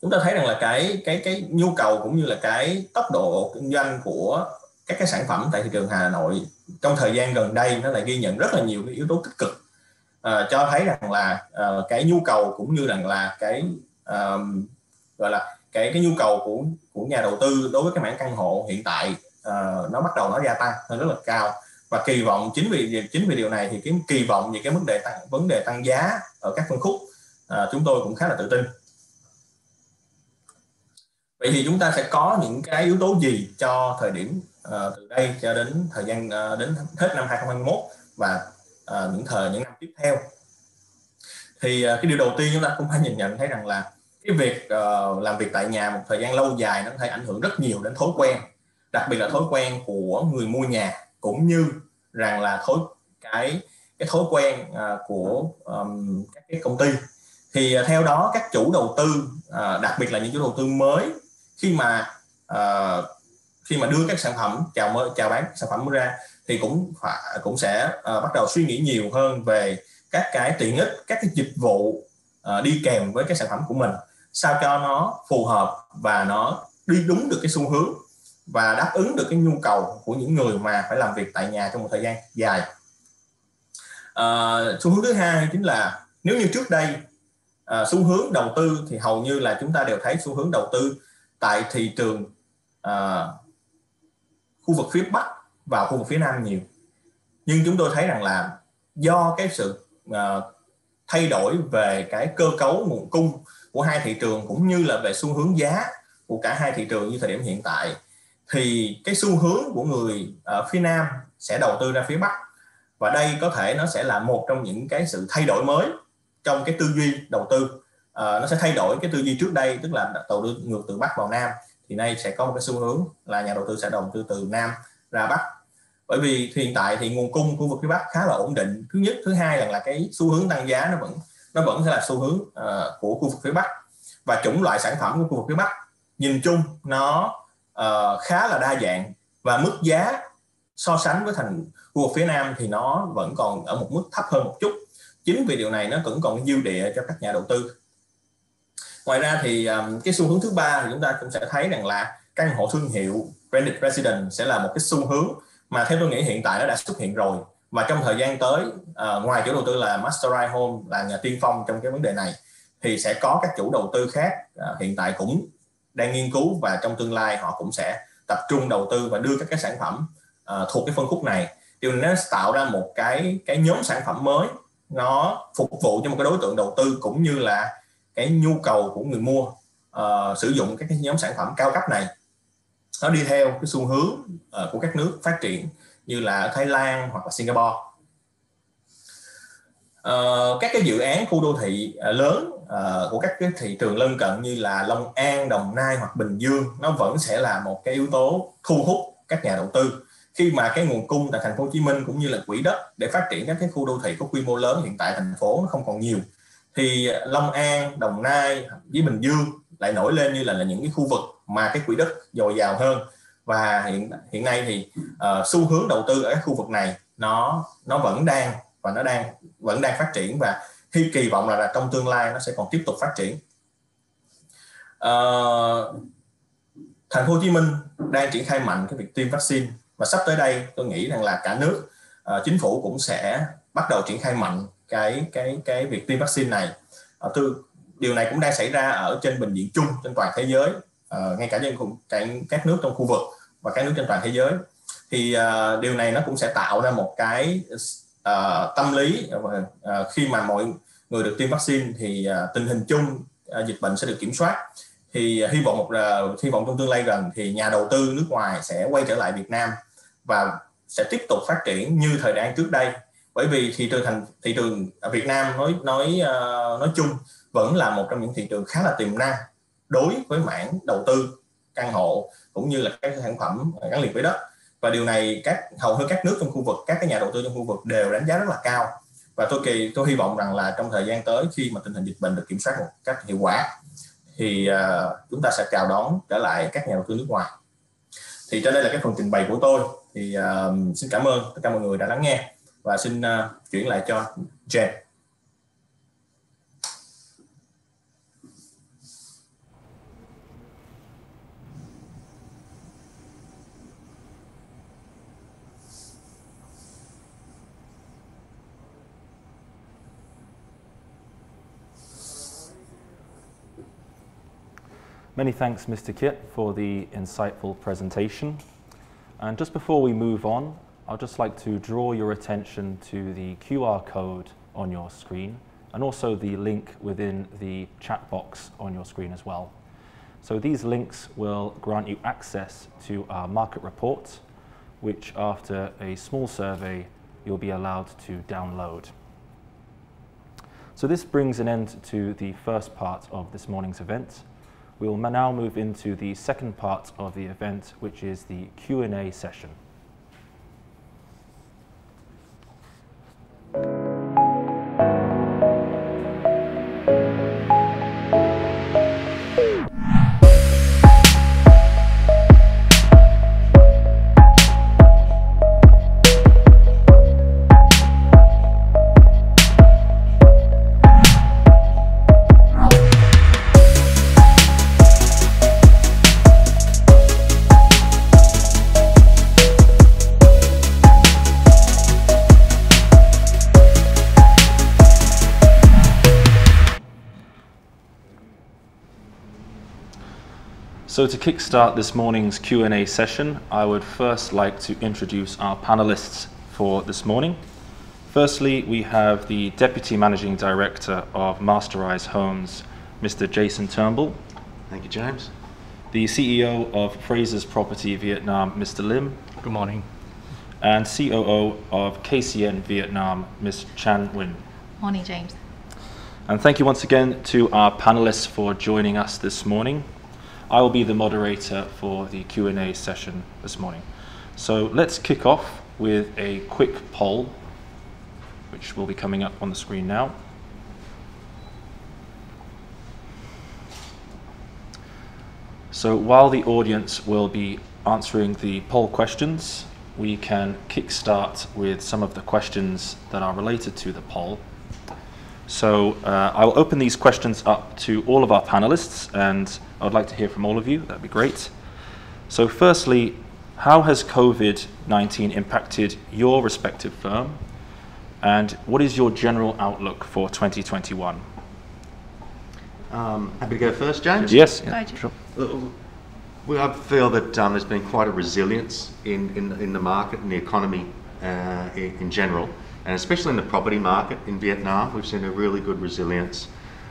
chúng ta thấy rằng là cái nhu cầu cũng như là cái tốc độ kinh doanh của các cái sản phẩm tại thị trường Hà Nội trong thời gian gần đây nó lại ghi nhận rất là nhiều cái yếu tố tích cực, cho thấy rằng là cái nhu cầu cũng như rằng là cái gọi là cái nhu cầu của nhà đầu tư đối với cái mảng căn hộ hiện tại nó bắt đầu nó gia tăng rất là cao, và kỳ vọng chính vì điều này thì cái kỳ vọng về cái vấn đề tăng giá ở các phân khúc chúng tôi cũng khá là tự tin. Vậy thì chúng ta sẽ có những cái yếu tố gì cho thời điểm từ đây cho đến thời gian đến hết năm 2021 và những năm tiếp theo? Thì cái điều đầu tiên chúng ta cũng phải nhìn nhận thấy rằng là cái việc làm việc tại nhà một thời gian lâu dài nó có thể ảnh hưởng rất nhiều đến thói quen, đặc biệt là thói quen của người mua nhà, cũng như rằng là cái thói quen của các cái công ty. Thì theo đó các chủ đầu tư, đặc biệt là những chủ đầu tư mới, khi mà đưa các sản phẩm chào bán sản phẩm ra thì cũng sẽ bắt đầu suy nghĩ nhiều hơn về các cái tiện ích, các cái dịch vụ đi kèm với cái sản phẩm của mình, sao cho nó phù hợp và nó đi đúng được cái xu hướng và đáp ứng được cái nhu cầu của những người mà phải làm việc tại nhà trong một thời gian dài. Xu hướng thứ hai chính là nếu như trước đây xu hướng đầu tư thì hầu như là chúng ta đều thấy xu hướng đầu tư tại thị trường khu vực phía Bắc và khu vực phía Nam nhiều, nhưng chúng tôi thấy rằng là do cái sự thay đổi về cái cơ cấu nguồn cung của hai thị trường cũng như là về xu hướng giá của cả hai thị trường như thời điểm hiện tại, thì cái xu hướng của người ở phía Nam sẽ đầu tư ra phía Bắc, và đây có thể nó sẽ là một trong những cái sự thay đổi mới trong cái tư duy đầu tư. Nó sẽ thay đổi cái tư duy trước đây, tức là đầu tư ngược từ Bắc vào Nam, thì nay sẽ có một cái xu hướng là nhà đầu tư sẽ đầu tư từ Nam ra Bắc. Bởi vì hiện tại thì nguồn cung khu vực phía Bắc khá là ổn định, thứ nhất. Thứ hai là cái xu hướng tăng giá nó vẫn sẽ là xu hướng của khu vực phía Bắc, và chủng loại sản phẩm của khu vực phía Bắc nhìn chung nó khá là đa dạng, và mức giá so sánh với khu vực phía Nam thì nó vẫn còn ở một mức thấp hơn một chút. Chính vì điều này nó vẫn còn dư địa cho các nhà đầu tư. Ngoài ra thì cái xu hướng thứ ba thì chúng ta cũng sẽ thấy rằng là căn hộ thương hiệu branded residence sẽ là một cái xu hướng mà theo tôi nghĩ hiện tại nó đã xuất hiện rồi, và trong thời gian tới ngoài chủ đầu tư là Masterite Home là nhà tiên phong trong cái vấn đề này, thì sẽ có các chủ đầu tư khác hiện tại cũng đang nghiên cứu, và trong tương lai họ cũng sẽ tập trung đầu tư và đưa các cái sản phẩm thuộc cái phân khúc này. Điều này nó tạo ra một cái nhóm sản phẩm mới, nó phục vụ cho một cái đối tượng đầu tư cũng như là cái nhu cầu của người mua sử dụng các cái nhóm sản phẩm cao cấp này. Nó đi theo cái xu hướng của các nước phát triển như là ở Thái Lan hoặc là Singapore. Các cái dự án khu đô thị lớn của các cái thị trường lân cận như là Long An, Đồng Nai hoặc Bình Dương, nó vẫn sẽ là một cái yếu tố thu hút các nhà đầu tư, khi mà cái nguồn cung tại thành phố Hồ Chí Minh cũng như là quỹ đất để phát triển các cái khu đô thị có quy mô lớn hiện tại thành phố nó không còn nhiều, thì Long An, Đồng Nai với Bình Dương lại nổi lên như là những cái khu vực mà cái quỹ đất dồi dào hơn. Và hiện nay thì xu hướng đầu tư ở các khu vực này nó vẫn đang phát triển, và kỳ vọng là trong tương lai nó sẽ còn tiếp tục phát triển. Thành phố Hồ Chí Minh đang triển khai mạnh cái việc tiêm vaccine, và sắp tới đây tôi nghĩ rằng là cả nước chính phủ cũng sẽ bắt đầu triển khai mạnh cái việc tiêm vaccine này. Điều này cũng đang xảy ra ở trên bình diện chung trên toàn thế giới, ngay cả các nước trong khu vực và các nước trên toàn thế giới. Thì điều này nó cũng sẽ tạo ra một cái tâm lý khi mà mọi người được tiêm vaccine thì tình hình chung dịch bệnh sẽ được kiểm soát. Thì hy vọng trong tương lai gần thì nhà đầu tư nước ngoài sẽ quay trở lại Việt Nam và sẽ tiếp tục phát triển như thời gian trước đây. Bởi vì thị trường Việt Nam nói chung vẫn là một trong những thị trường khá là tiềm năng đối với mảng đầu tư căn hộ cũng như là các sản phẩm gắn liền với đất. Và điều này hầu hết các nước trong khu vực, các cái nhà đầu tư trong khu vực đều đánh giá rất là cao. Và tôi hy vọng rằng là trong thời gian tới, khi mà tình hình dịch bệnh được kiểm soát một cách hiệu quả, thì chúng ta sẽ chào đón trở lại các nhà đầu tư nước ngoài. Thì trên đây là cái phần trình bày của tôi. Thì xin cảm ơn tất cả mọi người đã lắng nghe, và xin chuyển lại cho James. Many thanks, Mr. Kit, for the insightful presentation. And just before we move on, I'd just like to draw your attention to the QR code on your screen, and also the link within the chat box on your screen as well. So these links will grant you access to our market report, which after a small survey, you'll be allowed to download. So this brings an end to the first part of this morning's event. We will now move into the second part of the event, which is the Q&A session. So to kickstart this morning's Q&A session, I would first like to introduce our panelists for this morning. Firstly, we have the Deputy Managing Director of Masterise Homes, Mr. Jason Turnbull. Thank you, James. The CEO of Fraser's Property Vietnam, Mr. Lim. Good morning. And COO of KCN Vietnam, Ms. Chan Nguyen. Morning, James. And thank you once again to our panelists for joining us this morning. I will be the moderator for the Q&A session this morning. So let's kick off with a quick poll, which will be coming up on the screen now. So while the audience will be answering the poll questions, we can kickstart with some of the questions that are related to the poll. So I will open these questions up to all of our panelists, and I would like to hear from all of you. That'd be great. So firstly, how has COVID-19 impacted your respective firm, and what is your general outlook for 2021? Happy to go first, James? Yes. Yeah, sure. I feel that there's been quite a resilience in the market and the economy in general, and especially in the property market in Vietnam. We've seen a really good resilience.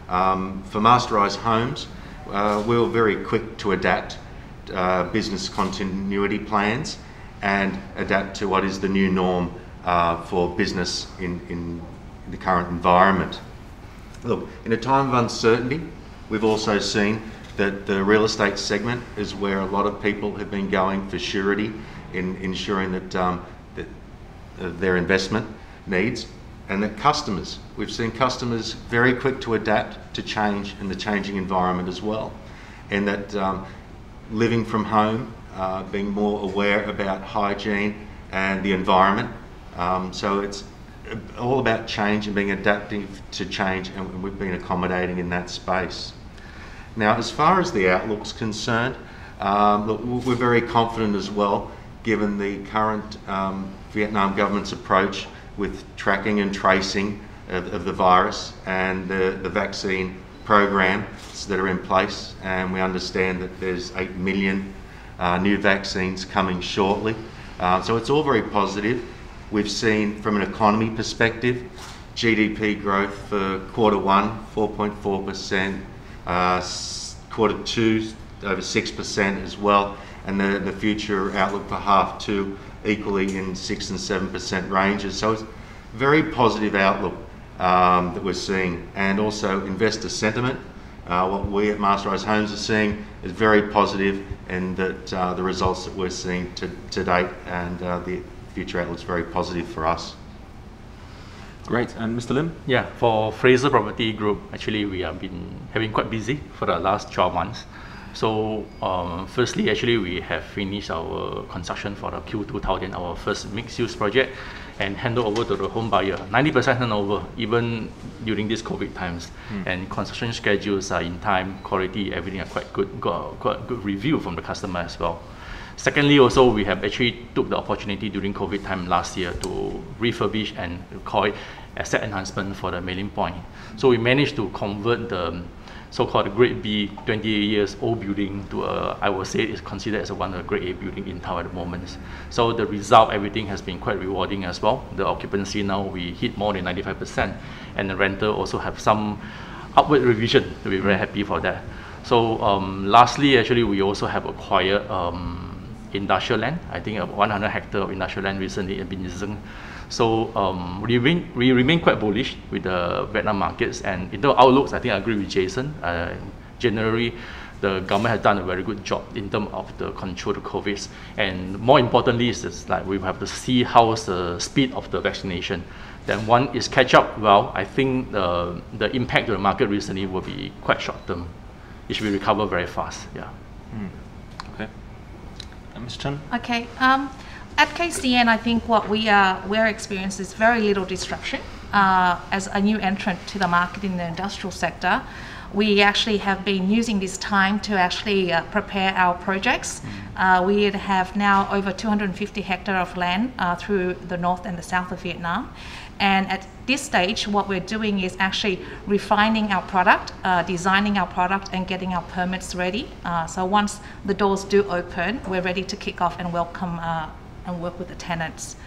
For Masterise Homes, we were very quick to adapt business continuity plans and adapt to what is the new norm for business in the current environment. Look, in a time of uncertainty, we've also seen that the real estate segment is where a lot of people have been going for surety in ensuring that, their investment needs, and that customers, we've seen customers very quick to adapt to change in the changing environment as well, and that living from home, being more aware about hygiene and the environment. So it's all about change and being adaptive to change, and we've been accommodating in that space. Now, as far as the outlook's concerned, look, we're very confident as well, given the current Vietnam government's approach with tracking and tracing of the virus and the vaccine programs that are in place. And we understand that there's 8 million new vaccines coming shortly. So it's all very positive. We've seen, from an economy perspective, GDP growth for Q1, 4.4%, Q2, over 6% as well, and the future outlook for H2 equally in 6 and 7% ranges. So it's a very positive outlook that we're seeing, and also investor sentiment. What we at Masterise Homes are seeing is very positive, and that the results that we're seeing to date, and the future outlook is very positive for us. Great. And Mr. Lim? Yeah, for Fraser Property Group, actually we have been having quite busy for the last 12 months. So firstly, actually we have finished our construction for the Q2000, our first mixed-use project, and handed over to the home buyer. 90% handover, even during these COVID times. And construction schedules are in time, quality, everything are quite good. Got a good review from the customer as well. Secondly, also we have actually took the opportunity during COVID time last year to refurbish and call it asset enhancement for the Mailing Point. So we managed to convert the so-called Grade B 28 years old building to I would say it's considered as one of the Grade A building in town at the moment. So the result, everything has been quite rewarding as well. The occupancy now we hit more than 95%, and the rental also have some upward revision. We're very happy for that. So lastly, actually we also have acquired industrial land. I think 100 hectares of industrial land recently in Bình Dương. So we remain quite bullish with the Vietnam markets, and in terms of outlooks, I think I agree with Jason. Generally, the government has done a very good job in terms of the control of COVID, and more importantly is like we have to see how's the speed of the vaccination. Then one is catch up. Well, I think the impact to the market recently will be quite short term. It should recover very fast. Yeah. Okay. Ms. Chen? Okay. At KCN, I think what we're experiencing is very little disruption. As a new entrant to the market in the industrial sector, we actually have been using this time to actually prepare our projects. We have now over 250 hectares of land through the north and the south of Vietnam. And at this stage, what we're doing is actually refining our product, designing our product, and getting our permits ready. So once the doors do open, we're ready to kick off and welcome and work with the tenants.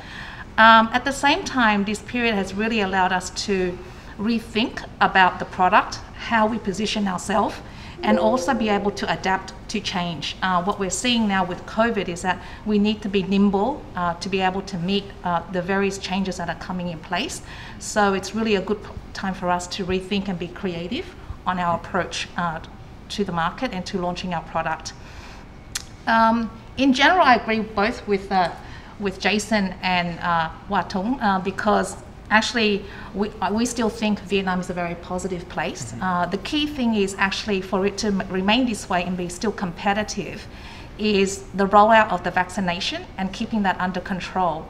At the same time, this period has really allowed us to rethink about the product, how we position ourselves, and also be able to adapt to change. What we're seeing now with COVID is that we need to be nimble to be able to meet the various changes that are coming in place. So it's really a good time for us to rethink and be creative on our approach to the market and to launching our product. In general, I agree both with Jason and Hoa Tung because actually we still think Vietnam is a very positive place. The key thing is actually for it to remain this way and be still competitive is the rollout of the vaccination and keeping that under control.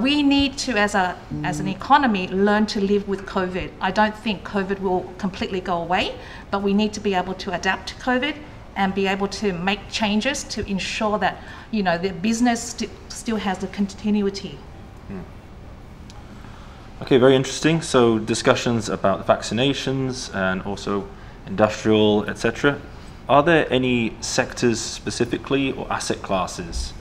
We need to, as an economy, learn to live with COVID. I don't think COVID will completely go away, but we need to be able to adapt to COVID and be able to make changes to ensure that, you know, the business still has the continuity. Okay, very interesting. So discussions about vaccinations and also industrial, etc. Are there any sectors specifically or asset classes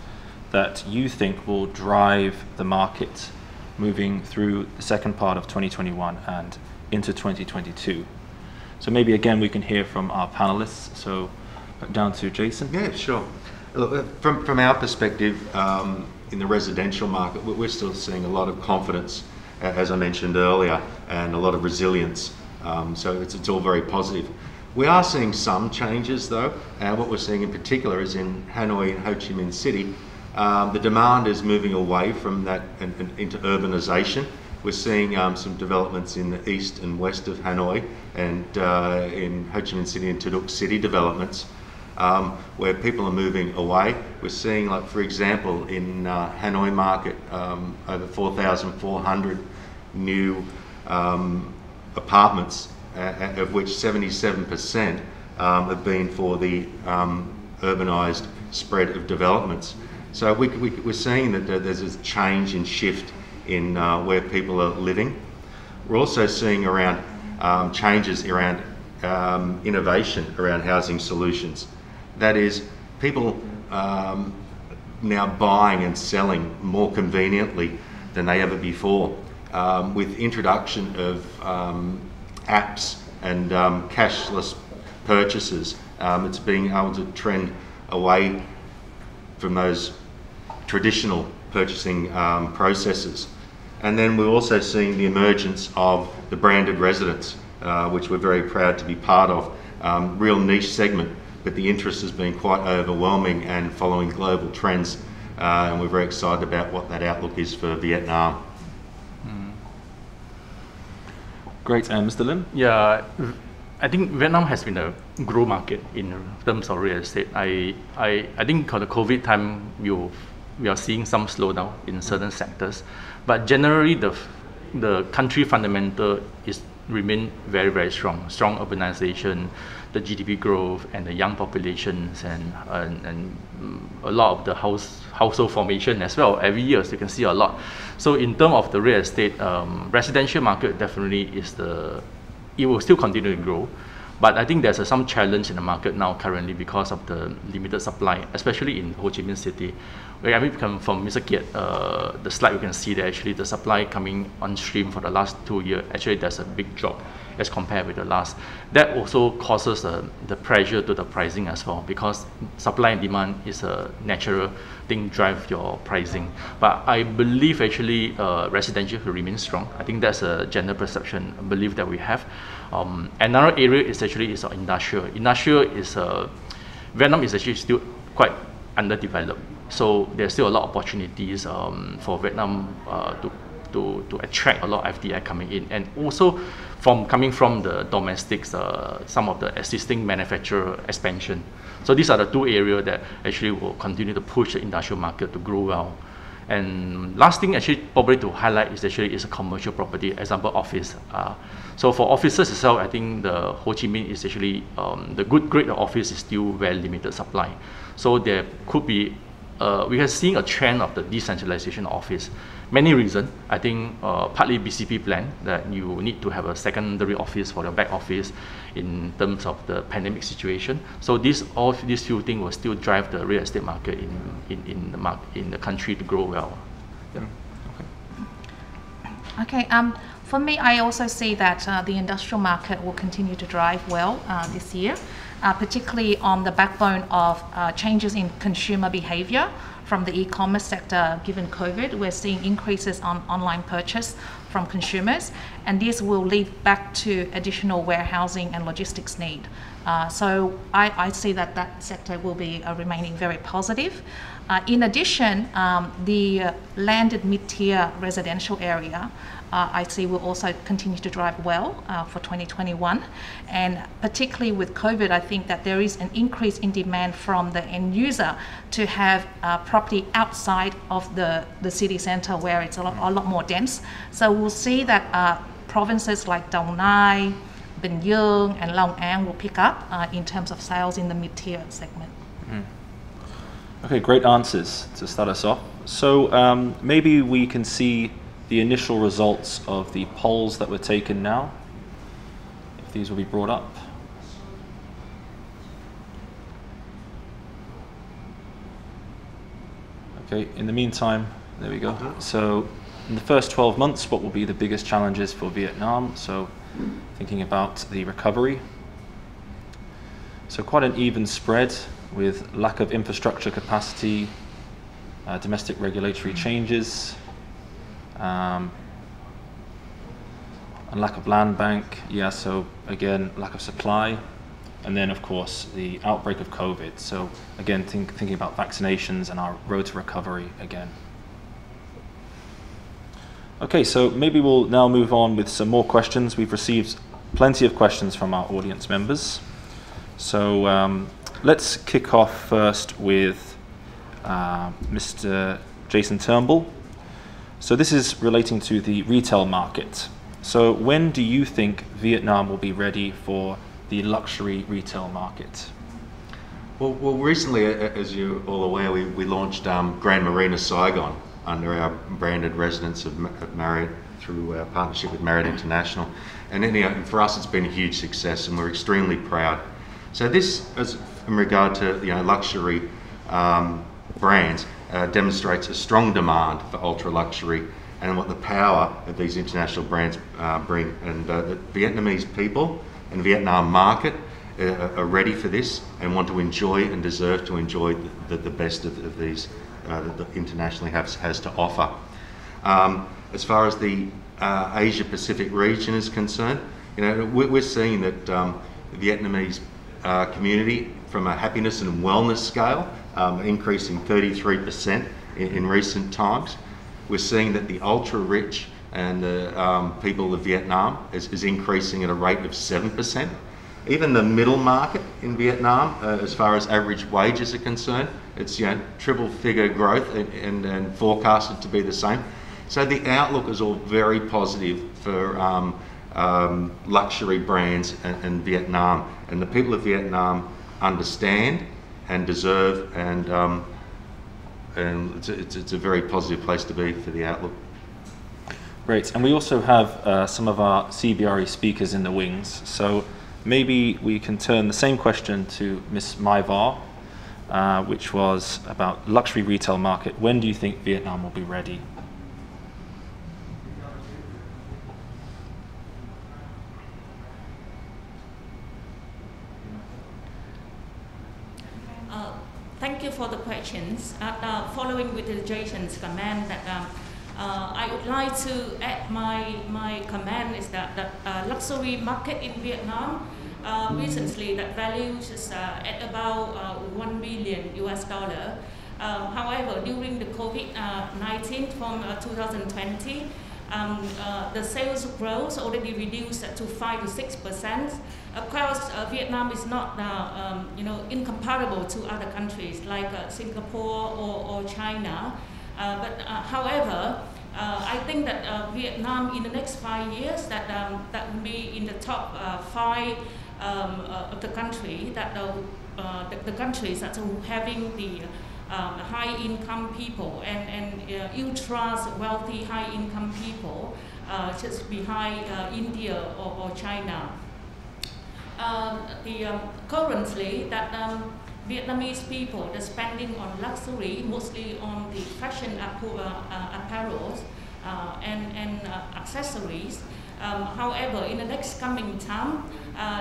that you think will drive the market moving through the second part of 2021 and into 2022? So maybe again we can hear from our panelists. So down to Jason. Yeah, sure. Look, from our perspective, in the residential market, we're still seeing a lot of confidence, as I mentioned earlier, and a lot of resilience. So it's all very positive. We are seeing some changes though, and what we're seeing in particular is in Hanoi and Ho Chi Minh City, the demand is moving away from that and into urbanisation. We're seeing some developments in the east and west of Hanoi and in Ho Chi Minh City and Tuduk City developments where people are moving away. We're seeing, like for example, in Hanoi market, over 4,400 new apartments, of which 77% have been for the urbanised spread of developments. So we're seeing that there's a change and shift in where people are living. We're also seeing around changes around innovation around housing solutions. That is, people now buying and selling more conveniently than they ever before. With introduction of apps and cashless purchases, it's being able to trend away from those traditional purchasing processes. And then we're also seeing the emergence of the branded residence, which we're very proud to be part of. Real niche segment, but the interest has been quite overwhelming and following global trends, and we're very excited about what that outlook is for Vietnam. Great, Mr. Lim? Yeah, I think Vietnam has been a growth market in terms of real estate. I think for the COVID time, we are seeing some slowdown in certain sectors, but generally the country fundamental remain very, very strong. Strong urbanization, the GDP growth, and the young populations, and a lot of the household formation as well. Every year, so you can see a lot. So in terms of the real estate, residential market definitely it will still continue to grow. But I think there's some challenge in the market now currently because of the limited supply, especially in Ho Chi Minh City. Where I mean, from Mr. Kiet, the slide you can see that actually the supply coming on stream for the last 2 years, actually there's a big drop as compared with the last. That also causes the pressure to the pricing as well, because supply and demand is a natural thing drive your pricing. But I believe actually residential will remain strong. I think that's a general perception, belief that we have. Another area is actually industrial. Industrial is Vietnam is actually still quite underdeveloped, so there's still a lot of opportunities for Vietnam to attract a lot of FDI coming in, and also coming from the domestics, some of the existing manufacturer expansion. So these are the two areas that actually will continue to push the industrial market to grow well. And last thing actually probably to highlight is a commercial property, example office. So for offices itself, I think the Ho Chi Minh is actually, the good grade of office is still very limited supply. So there could be, we are seeing a trend of the decentralization of office. Many reasons. I think partly BCP plan, that you need to have a secondary office for your back office in terms of the pandemic situation. So all these few things will still drive the real estate market in the country to grow well. Yeah. Okay. For me, I also see that the industrial market will continue to drive well this year, particularly on the backbone of changes in consumer behavior from the e-commerce sector. Given COVID, we're seeing increases on online purchase from consumers, and this will lead back to additional warehousing and logistics need. So I see that sector will be remaining very positive. In addition, the landed mid-tier residential area I see will also continue to drive well for 2021. And particularly with COVID, I think that there is an increase in demand from the end user to have property outside of the city center where it's a lot more dense. So we'll see that provinces like Dong Nai, Bình Dương, and Long An will pick up in terms of sales in the mid-tier segment. Okay, great answers to start us off. So maybe we can see the initial results of the polls that were taken now, if these will be brought up. Okay, in the meantime, there we go. So in the first 12 months, what will be the biggest challenges for Vietnam? So thinking about the recovery. So quite an even spread with lack of infrastructure capacity, domestic regulatory changes, and lack of land bank, yeah, so again, lack of supply, and then of course the outbreak of COVID. So again, thinking about vaccinations and our road to recovery again. Okay, so maybe we'll now move on with some more questions. We've received plenty of questions from our audience members. So let's kick off first with Mr. Jason Turnbull. So this is relating to the retail market. So when do you think Vietnam will be ready for the luxury retail market? Well, recently, as you're all aware, we launched Grand Marina Saigon under our branded residence of Marriott through our partnership with Marriott International. And for us, it's been a huge success, and we're extremely proud. So this, as in regard to luxury brands, demonstrates a strong demand for ultra luxury and what the power of these international brands bring. And the Vietnamese people and Vietnam market are ready for this and want to enjoy and deserve to enjoy the best of these that internationally has to offer. As far as the Asia Pacific region is concerned, we're seeing that the Vietnamese community, from a happiness and wellness scale, increasing 33% in recent times. We're seeing that the ultra rich and the people of Vietnam is increasing at a rate of 7%. Even the middle market in Vietnam, as far as average wages are concerned, it's triple figure growth and forecasted to be the same. So the outlook is all very positive for luxury brands in Vietnam, and the people of Vietnam understand and deserve, and it's a very positive place to be for the outlook. Great, and we also have some of our Cbre speakers in the wings, so maybe we can turn the same question to Ms. Mai Va, which was about luxury retail market. When do you think Vietnam will be ready? Thank you for the questions. Following with Jason's comment, that I would like to add my comment is that the luxury market in Vietnam recently that values is at about $1 billion US. However, during the COVID-19 from 2020, the sales growth already reduced to 5 to 6%. Of course, Vietnam is not, incomparable to other countries like Singapore or China. However, I think that Vietnam in the next 5 years that will be in the top 5 of the country that the countries that are having the high-income people and ultra wealthy high-income people, just behind India or China. Currently, that Vietnamese people are spending on luxury, mostly on the fashion apparels and accessories. However, in the next coming time,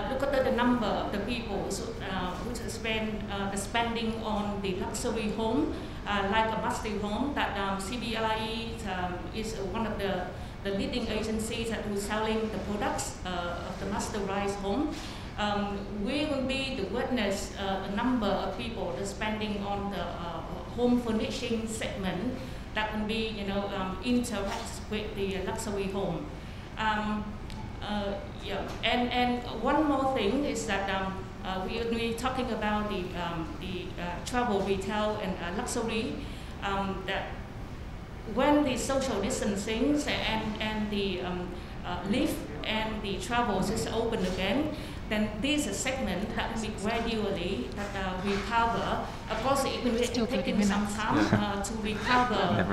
look at the number of the people who spend spending on the luxury home, like a master home. That Cbre is one of the leading agencies that is selling the products of the masterized home. We will be the witness a number of people that spending on the home furnishing segment that will be, interact with the luxury home. And one more thing is that we will be talking about the travel retail and luxury. That when the social distancing and the lift and the travels is open again, then this is a segment that will be gradually recover. Of course, it will be taking some time to recover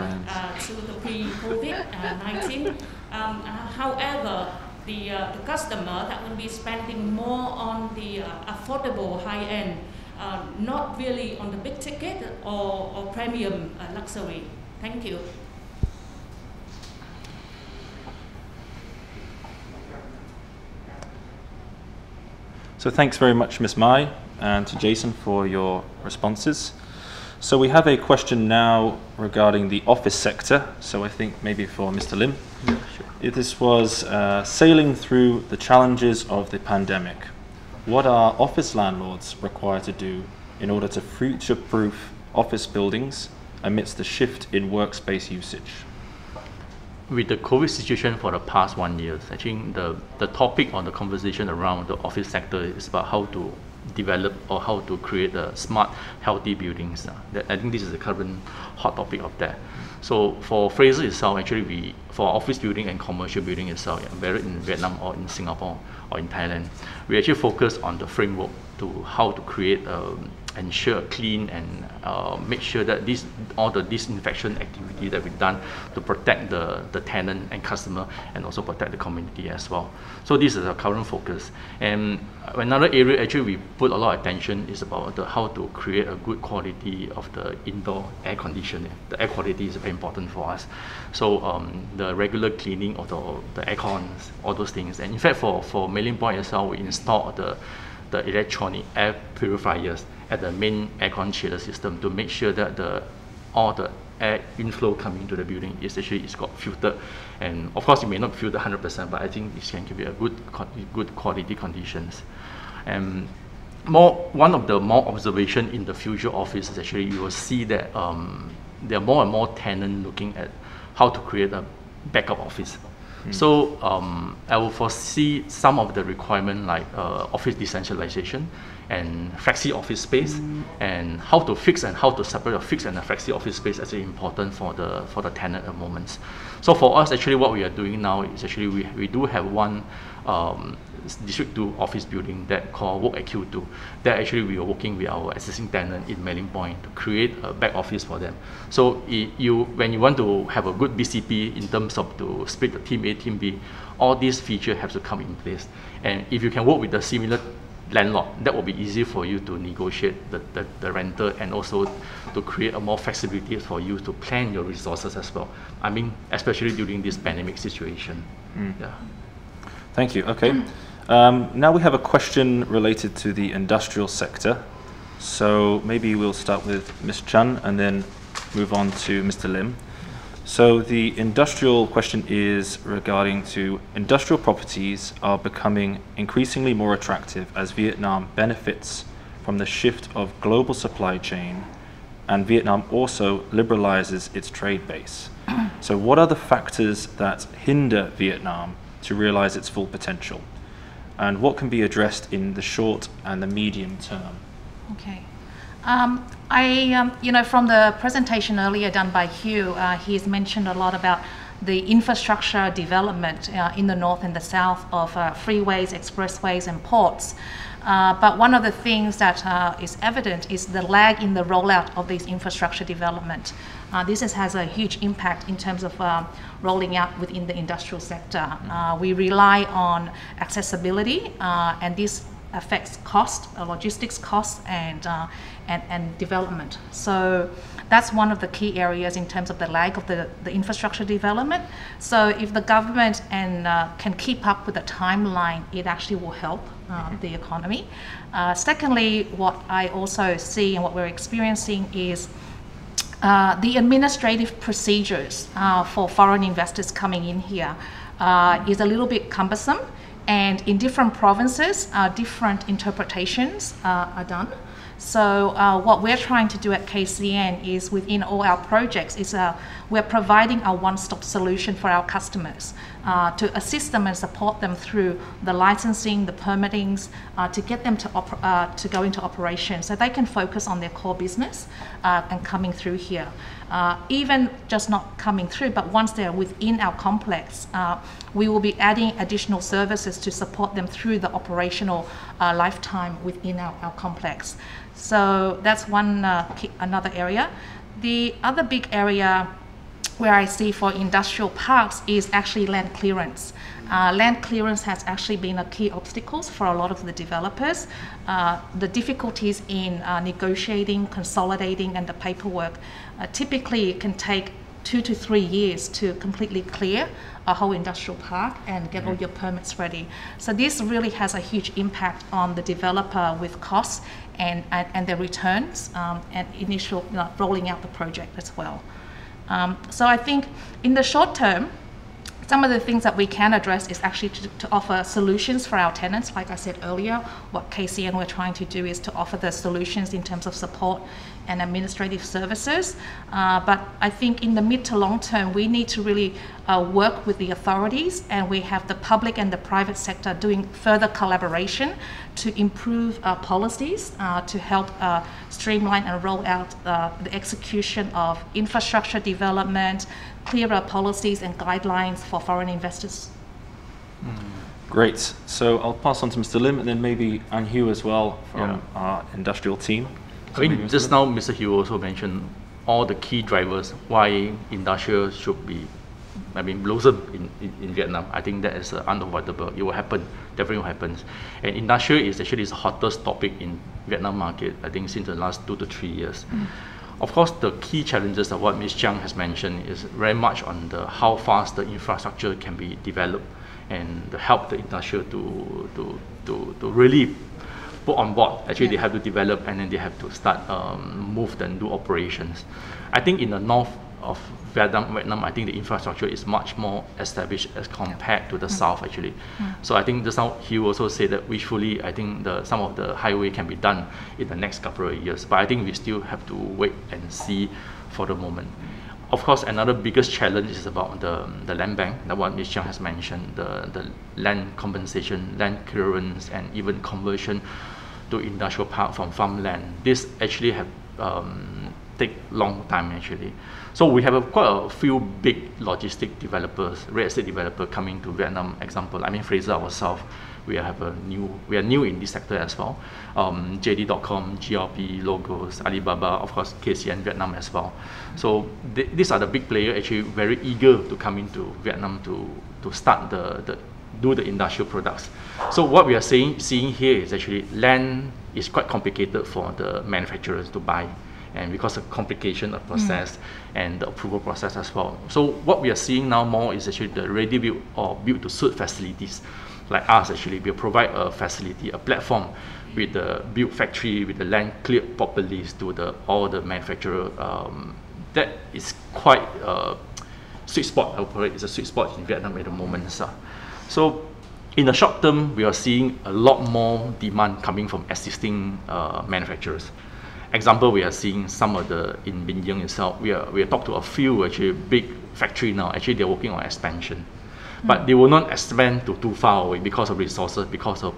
to the pre-COVID-19. However, the customer that will be spending more on the affordable high-end, not really on the big ticket or premium luxury. Thank you. So thanks very much, Ms. Mai, and to Jason for your responses. So we have a question now regarding the office sector. So I think maybe for Mr. Lim. Yeah, sure. This was sailing through the challenges of the pandemic. What are office landlords required to do in order to future-proof office buildings amidst the shift in workspace usage? With the COVID situation for the past 1 year, I think the topic on the conversation around the office sector is about how to develop or how to create a smart, healthy buildings. I think this is the current hot topic of that. So for Fraser itself, actually for office building and commercial building itself, whether in Vietnam or in Singapore or in Thailand, we actually focus on the framework to how to create ensure clean and make sure that all the disinfection activity that we've done to protect the tenant and customer and also protect the community as well. So this is our current focus. And another area actually we put a lot of attention is about how to create a good quality of the indoor air conditioning. The air quality is very important for us. So the regular cleaning of the air cons, all those things. And in fact for Mailing Point itself, we installed the electronic air purifiers at the main aircon chiller system to make sure that all the air inflow coming to the building is got filtered. And of course, it may not filter 100%, but I think this can give you a good quality conditions. And one of the more observation in the future office is actually you will see that there are more and more tenants looking at how to create a backup office. So I will foresee some of the requirement like office decentralization and flexi office space, and how to fix and how to separate a fixed and a flexi office space is important for the tenant at the moment. So for us, actually, what we are doing now is actually we do have one District 2 office building that called Work at Q2. That actually we are working with our existing tenant in Mailing Point to create a back office for them. So when you want to have a good BCP in terms of to split the team A, team B, all these features have to come in place. And if you can work with a similar landlord, that will be easy for you to negotiate the rental and also to create a more flexibility for you to plan your resources as well. I mean, especially during this pandemic situation. Yeah. Thank you. Okay. Now we have a question related to the industrial sector. So maybe we'll start with Ms. Chan and then move on to Mr. Lim. So the industrial question is regarding to industrial properties are becoming increasingly more attractive as Vietnam benefits from the shift of global supply chain, and Vietnam also liberalizes its trade base. So what are the factors that hinder Vietnam to realize its full potential? And what can be addressed in the short and the medium term? Okay. From the presentation earlier done by Hugh, he's mentioned a lot about the infrastructure development in the north and the south of freeways, expressways, and ports. But one of the things that is evident is the lag in the rollout of these infrastructure development. This has a huge impact in terms of rolling out within the industrial sector. We rely on accessibility, and this affects cost, logistics costs, and development. So that's one of the key areas in terms of the lag of the infrastructure development. So if the government can keep up with the timeline, it actually will help the economy. Secondly, what I also see and what we're experiencing is the administrative procedures for foreign investors coming in here is a little bit cumbersome. And in different provinces, different interpretations are done. So what we're trying to do at KCN is within all our projects is we're providing a one-stop solution for our customers to assist them and support them through the licensing, the permittings, to get them to go into operation so they can focus on their core business and coming through here. Even just not coming through, but once they're within our complex, we will be adding additional services to support them through the operational lifetime within our complex. So that's another area. The other big area where I see for industrial parks is actually land clearance. Land clearance has actually been a key obstacle for a lot of the developers. The difficulties in negotiating, consolidating, and the paperwork typically can take 2 to 3 years to completely clear a whole industrial park and get all your permits ready. So this really has a huge impact on the developer with costs and the returns and initial rolling out the project as well. So I think in the short term, some of the things that we can address is actually to offer solutions for our tenants. Like I said earlier, what KCN we're trying to do is to offer the solutions in terms of support and administrative services. But I think in the mid to long term, we need to really work with the authorities, and we have the public and the private sector doing further collaboration to improve policies to help streamline and roll out the execution of infrastructure development, clearer policies and guidelines for foreign investors. Great. So I'll pass on to Mr. Lim and then maybe Anh Hugh as well from our industrial team. I mean, just now Mr. Hugh also mentioned all the key drivers why industrial should be, blossom in Vietnam. I think that is unavoidable. It will happen, definitely will happen. And industrial is actually the hottest topic in Vietnam market, I think, since the last 2 to 3 years. Of course, the key challenges of what Ms. Chiang has mentioned is very much on how fast the infrastructure can be developed and to help the industrial to really put on board. Actually, they have to develop and then they have to start move and do operations. I think in the north of Vietnam, I think the infrastructure is much more established as compared to the south actually. So I think just now he also said that wishfully, I think some of the highway can be done in the next couple of years. But I think we still have to wait and see for the moment. Of course, another biggest challenge is about the land bank, that what Ms. Chiang has mentioned, the land compensation, land clearance, and even conversion to industrial park from farmland. This actually have take long time actually. So we have quite a few big logistic developers, real estate developer coming to Vietnam. Example, Fraser ourselves, we are new in this sector as well. JD.com, GRP, Logos, Alibaba, of course, KCN Vietnam as well. So these are the big players actually very eager to come into Vietnam to start do the industrial products. So what we are seeing here is actually land is quite complicated for the manufacturers to buy, and because of complication of process and the approval process as well. So what we are seeing now more is actually the ready built or built to suit facilities. Like us actually, we provide a facility, a platform with the built factory, with the land cleared properly to all the manufacturer. That is quite a sweet spot, I would call it. It's a sweet spot in Vietnam at the moment. So in the short term, we are seeing a lot more demand coming from existing manufacturers. Example, we are seeing some of in Bình Dương itself, we are talking to a few actually big factory now. Actually, they're working on expansion, but they will not expand to too far away because of resources, because of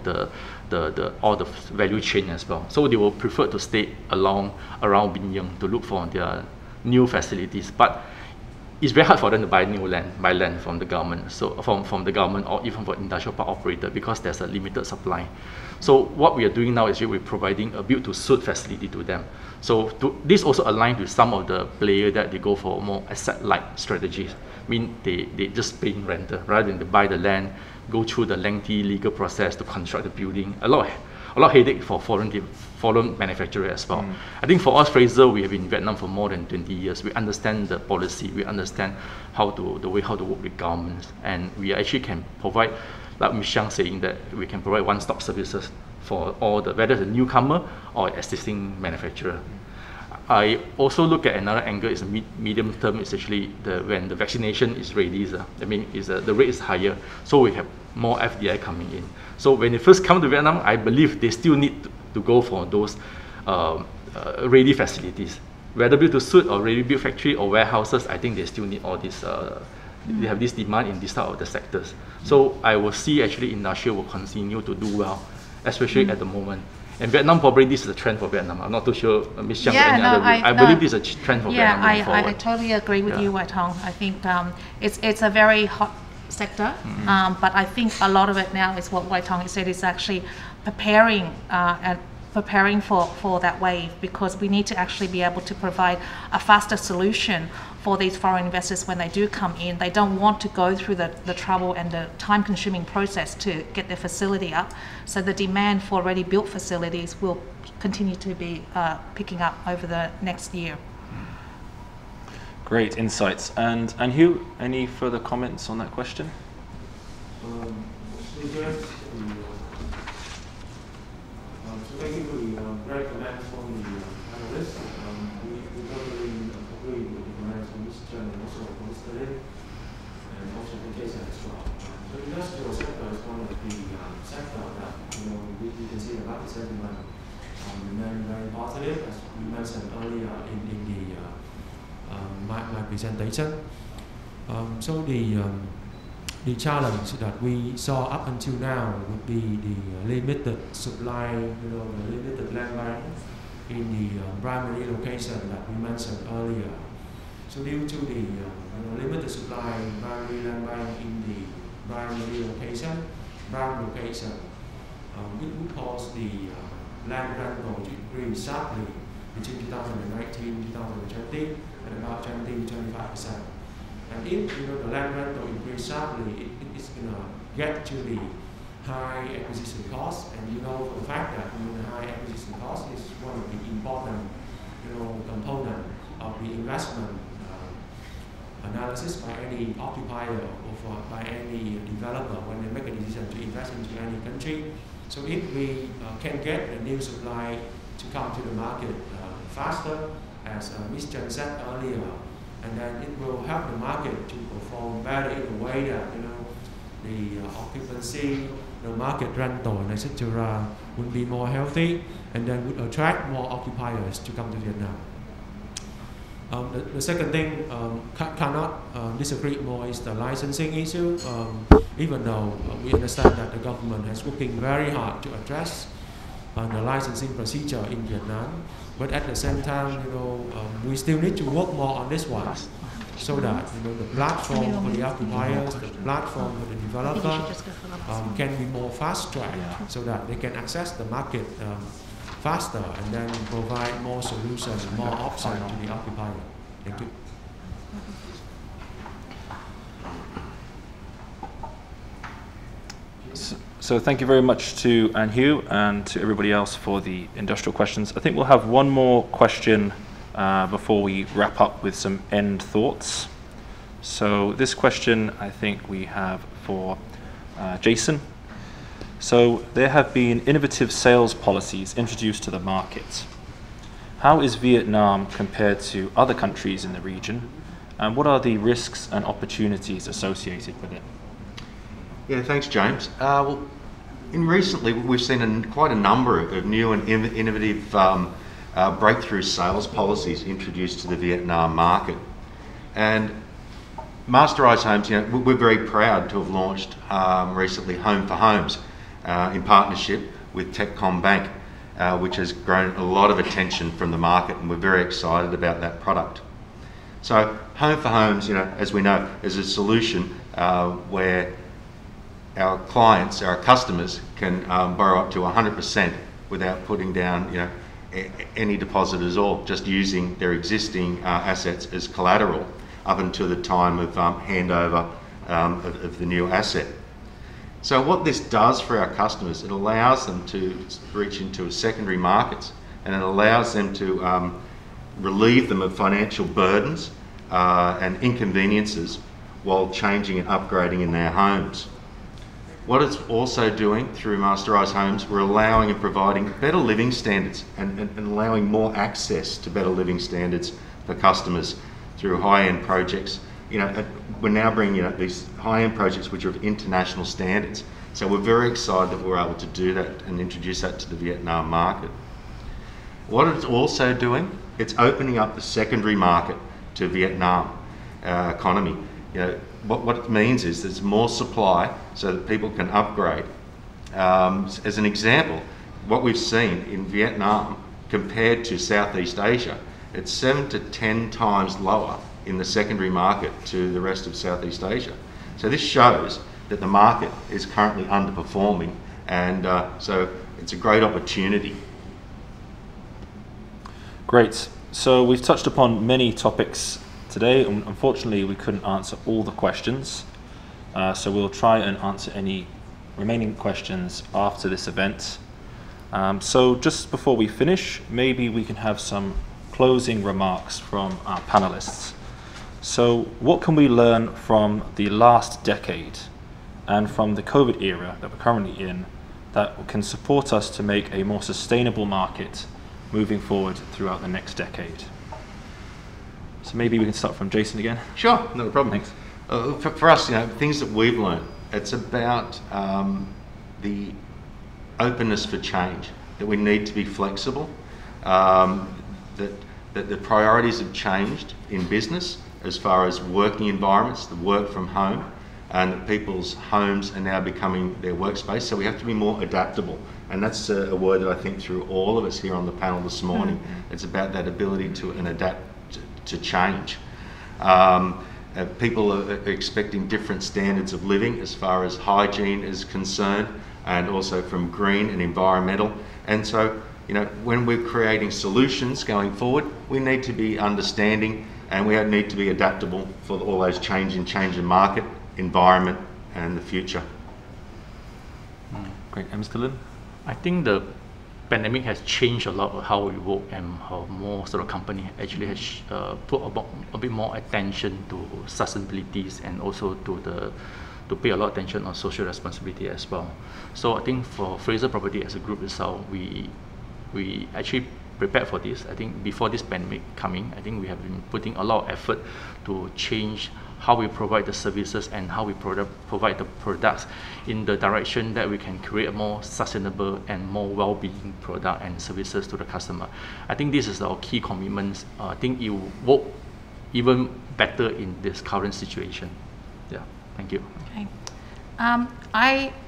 all the value chain as well. So they will prefer to stay around Bình Dương to look for their new facilities. But it's very hard for them to buy land from the government, so from the government or even for industrial park operator, because there's a limited supply. So what we are doing now is we're providing a build-to-suit facility to them. So this also aligns with some of the players that they go for more asset-light strategies. I mean, they just pay rental rather than to buy the land, go through the lengthy legal process to construct the building. A lot of headache for foreign manufacturer as well. I think for us, Fraser, we have been in Vietnam for more than 20 years. We understand the policy, we understand the way how to work with governments, and we actually can provide, like Ms. Chiang saying, that we can provide one-stop services for all whether the newcomer or existing manufacturer. I also look at another angle is medium term. Is actually when the vaccination is ready. The rate is higher, so we have more FDI coming in. So when they first come to Vietnam, I believe they still need to go for those ready facilities, whether built to suit or ready built factory or warehouses. I think they still need all this. They have this demand in this type of the sectors. So I will see actually industrial will continue to do well, especially at the moment. And Vietnam, probably this is a trend for Vietnam. I'm not too sure, Ms. Chiang, I believe this is a trend for Vietnam going forward. I totally agree with you, Wai Tong. I think it's a very hot sector, but I think a lot of it now is what Wai Tong said, is actually preparing for that wave, because we need to actually be able to provide a faster solution for these foreign investors when they do come in. They don't want to go through the trouble and the time-consuming process to get their facility up. So the demand for already built facilities will continue to be picking up over the next year. Great insights. And Hugh, any further comments on that question? Thank you for the great comments from the panelists. We totally agree with the comments from Mr. Chen and also from Mr. Lin, and also the case as well. So the industrial sector is one of the sector that we can see the market sentiment remain very positive, as we mentioned earlier in my presentation. So the challenge that we saw up until now would be the limited supply, the limited land bank in the primary location that we mentioned earlier. So due to the limited supply primary land bank in the primary location, prime location, it would cause the land rental to increase sharply between 2019 and 2020 at about 20-25%. And if the land rental increase sharply, it's going to get to the high acquisition cost. And for the fact that the high acquisition cost is one of the important component of the investment analysis by any occupier or by any developer when they make a decision to invest into any country. So if we can get the new supply to come to the market faster, as Ms. Chen said earlier, and then it will help the market to perform better in a way that the occupancy, the market rental, and etc. would be more healthy, and then would attract more occupiers to come to Vietnam. The second thing, cannot disagree more, is the licensing issue. Even though we understand that the government is working very hard to address the licensing procedure in Vietnam, but at the same time, we still need to work more on this one, so that the platform for the occupiers, the platform for the developer can be more fast-tracked, so that they can access the market faster and then provide more solutions, more options to the occupier. Thank you. So thank you very much to An Hugh and to everybody else for the industrial questions. I think we'll have one more question before we wrap up with some end thoughts. So this question I think we have for Jason. So there have been innovative sales policies introduced to the market. How is Vietnam compared to other countries in the region, and what are the risks and opportunities associated with it? Yeah, thanks, James. Well, recently we've seen quite a number of new and innovative breakthrough sales policies introduced to the Vietnam market. And Masterised Homes, we're very proud to have launched recently Home for Homes in partnership with Techcombank, which has grown a lot of attention from the market, and we're very excited about that product. So Home for Homes, as we know, is a solution where our clients, our customers, can borrow up to 100% without putting down, any deposit at all, just using their existing assets as collateral up until the time of handover of the new asset. So what this does for our customers, it allows them to reach into secondary markets, and it allows them to relieve them of financial burdens and inconveniences while changing and upgrading in their homes. What it's also doing through Masterised Homes, we're allowing and providing better living standards and allowing more access to better living standards for customers through high-end projects. We're now bringing these high-end projects which are of international standards. So we're very excited that we're able to do that and introduce that to the Vietnam market. What it's also doing, it's opening up the secondary market to Vietnam economy. What it means is there's more supply so that people can upgrade. As an example, what we've seen in Vietnam compared to Southeast Asia, it's 7 to 10 times lower in the secondary market to the rest of Southeast Asia. So this shows that the market is currently underperforming, and so it's a great opportunity. Great. So we've touched upon many topics today. Unfortunately, we couldn't answer all the questions, so we'll try and answer any remaining questions after this event. So just before we finish, maybe we can have some closing remarks from our panelists. So what can we learn from the last decade and from the COVID era that we're currently in that can support us to make a more sustainable market moving forward throughout the next decade? So maybe we can start from Jason again. Sure, no problem. Thanks. For us, things that we've learned, it's about the openness for change, that we need to be flexible, that the priorities have changed in business as far as working environments, the work from home, and that people's homes are now becoming their workspace. So we have to be more adaptable. And that's a word that I think through all of us here on the panel this morning. It's about that ability to adapt to change. People are expecting different standards of living as far as hygiene is concerned, and also from green and environmental. And so, when we're creating solutions going forward, we need to be understanding and we need to be adaptable for all those change in market, environment, and the future. Great. Mr. Lin? I think the pandemic has changed a lot of how we work, and how most of the company actually has put a bit more attention to sustainabilities, and also to pay a lot of attention on social responsibility as well. So I think for Fraser Property as a group itself, we actually prepared for this. I think before this pandemic coming, I think we have been putting a lot of effort to change how we provide the services and how we provide the products in the direction that we can create a more sustainable and more well-being product and services to the customer. I think this is our key commitments. I think it will work even better in this current situation. Yeah, thank you. Okay.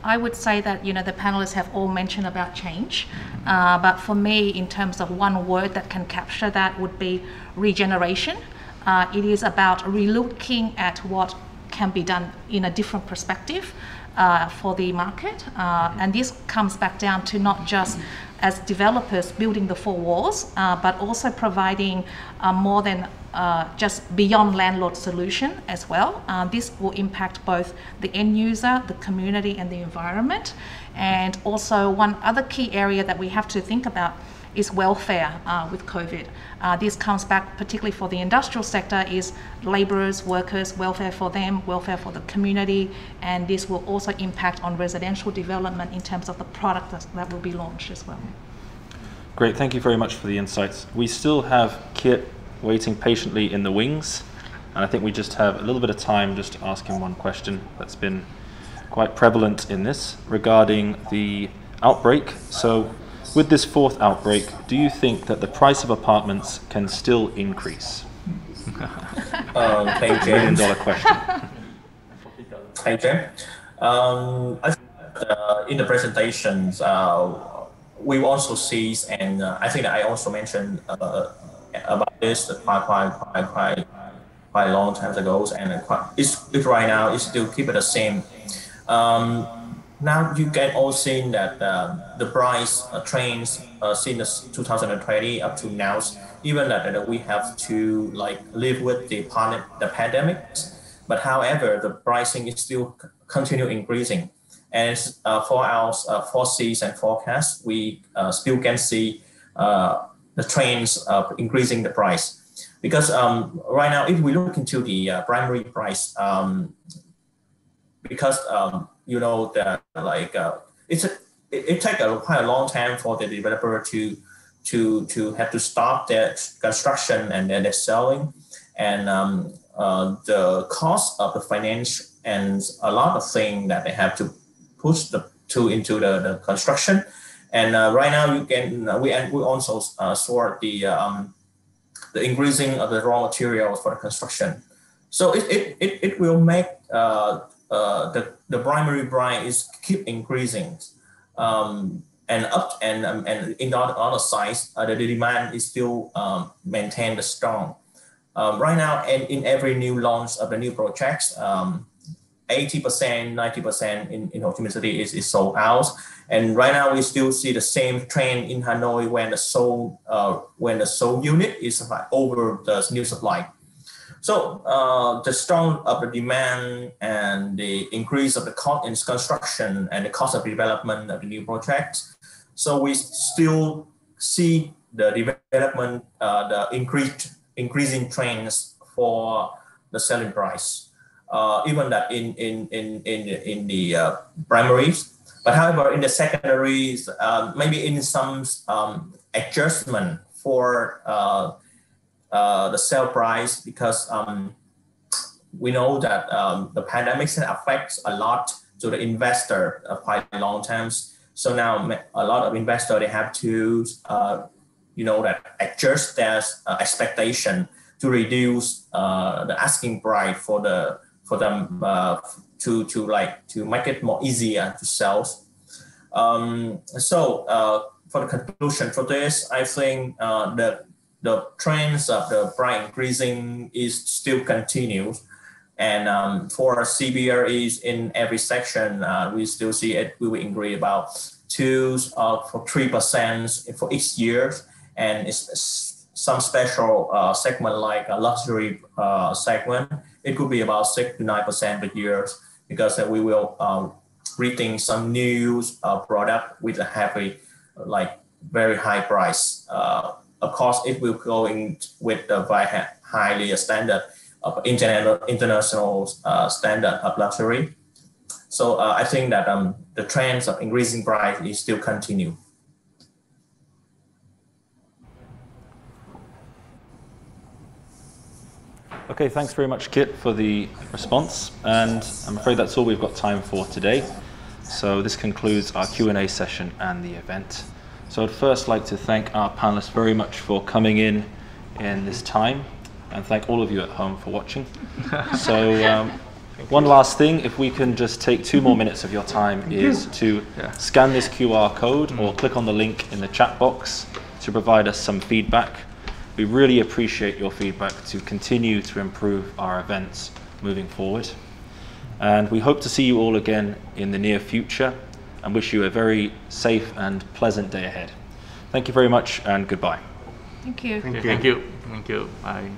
I would say that the panelists have all mentioned about change, but for me, in terms of one word that can capture that, would be regeneration. It is about relooking at what can be done in a different perspective for the market, and this comes back down to not just as developers building the four walls, but also providing more than just beyond landlord solution as well. This will impact both the end user, the community, and the environment. And also one other key area that we have to think about is welfare with COVID. This comes back particularly for the industrial sector, is labourers, workers, welfare for them, welfare for the community, and this will also impact on residential development in terms of the product that will be launched as well. Great, thank you very much for the insights. We still have Kit waiting patiently in the wings, and I think we just have a little bit of time just to ask him one question that's been quite prevalent in this regarding the outbreak. So with this fourth outbreak, do you think that the price of apartments can still increase? Thank you. $1 million question. Thank you. I think in the presentations, we also see, and I think that I also mentioned about this quite long time ago, and it's right now it's still keep it the same. Now you can all see that the price trends since 2020 up to now, even that we have to live with the pandemic, but however the pricing is still continue increasing, and for our foresees and forecast, we still can see the trends of increasing the price, because right now if we look into the primary price, because that it takes quite a long time for the developer to have to start their construction and then their selling, and the cost of the finance and a lot of things that they have to push into the construction. And right now we also saw the increasing of the raw materials for the construction. So it will make the primary price is keep increasing, and in the other side, the demand is still maintained strong. Right now, and in every new launch of the new projects, 80%, 90% in Ho Chi Minh City is sold out. And right now we still see the same trend in Hanoi when the sold unit is over the new supply. So the strong of the demand and the increase of the cost in construction and the cost of development of the new projects. So we still see the development, the increasing trends for the selling price, even that in the primaries. But however, in the secondaries, maybe in some adjustment for the sale price, because we know that the pandemic affects a lot to the investor quite long terms. So now a lot of investors, they have to adjust their expectation to reduce the asking price for them to make it more easier to sell. For the conclusion for this, I think the trends of the price increasing is still continues. And for CBREs in every section, we still see it will increase about 3% for each year. And it's some special segment like a luxury segment, it could be about 6 to 9% per year, because we will reading some new product with a heavy, very high price. Of course, it will go in with the very highly standard of international standard of luxury. So I think that the trends of increasing price is still continue. Okay, thanks very much, Kit, for the response. And I'm afraid that's all we've got time for today. So this concludes our Q&A session and the event. So I'd first like to thank our panelists very much for coming in this time, and thank all of you at home for watching. So one last thing, if we can just take 2 more minutes of your time, is to scan this QR code or click on the link in the chat box to provide us some feedback. We really appreciate your feedback to continue to improve our events moving forward. And we hope to see you all again in the near future, and wish you a very safe and pleasant day ahead. Thank you very much, and goodbye. Thank you. Thank you. Thank you. Bye.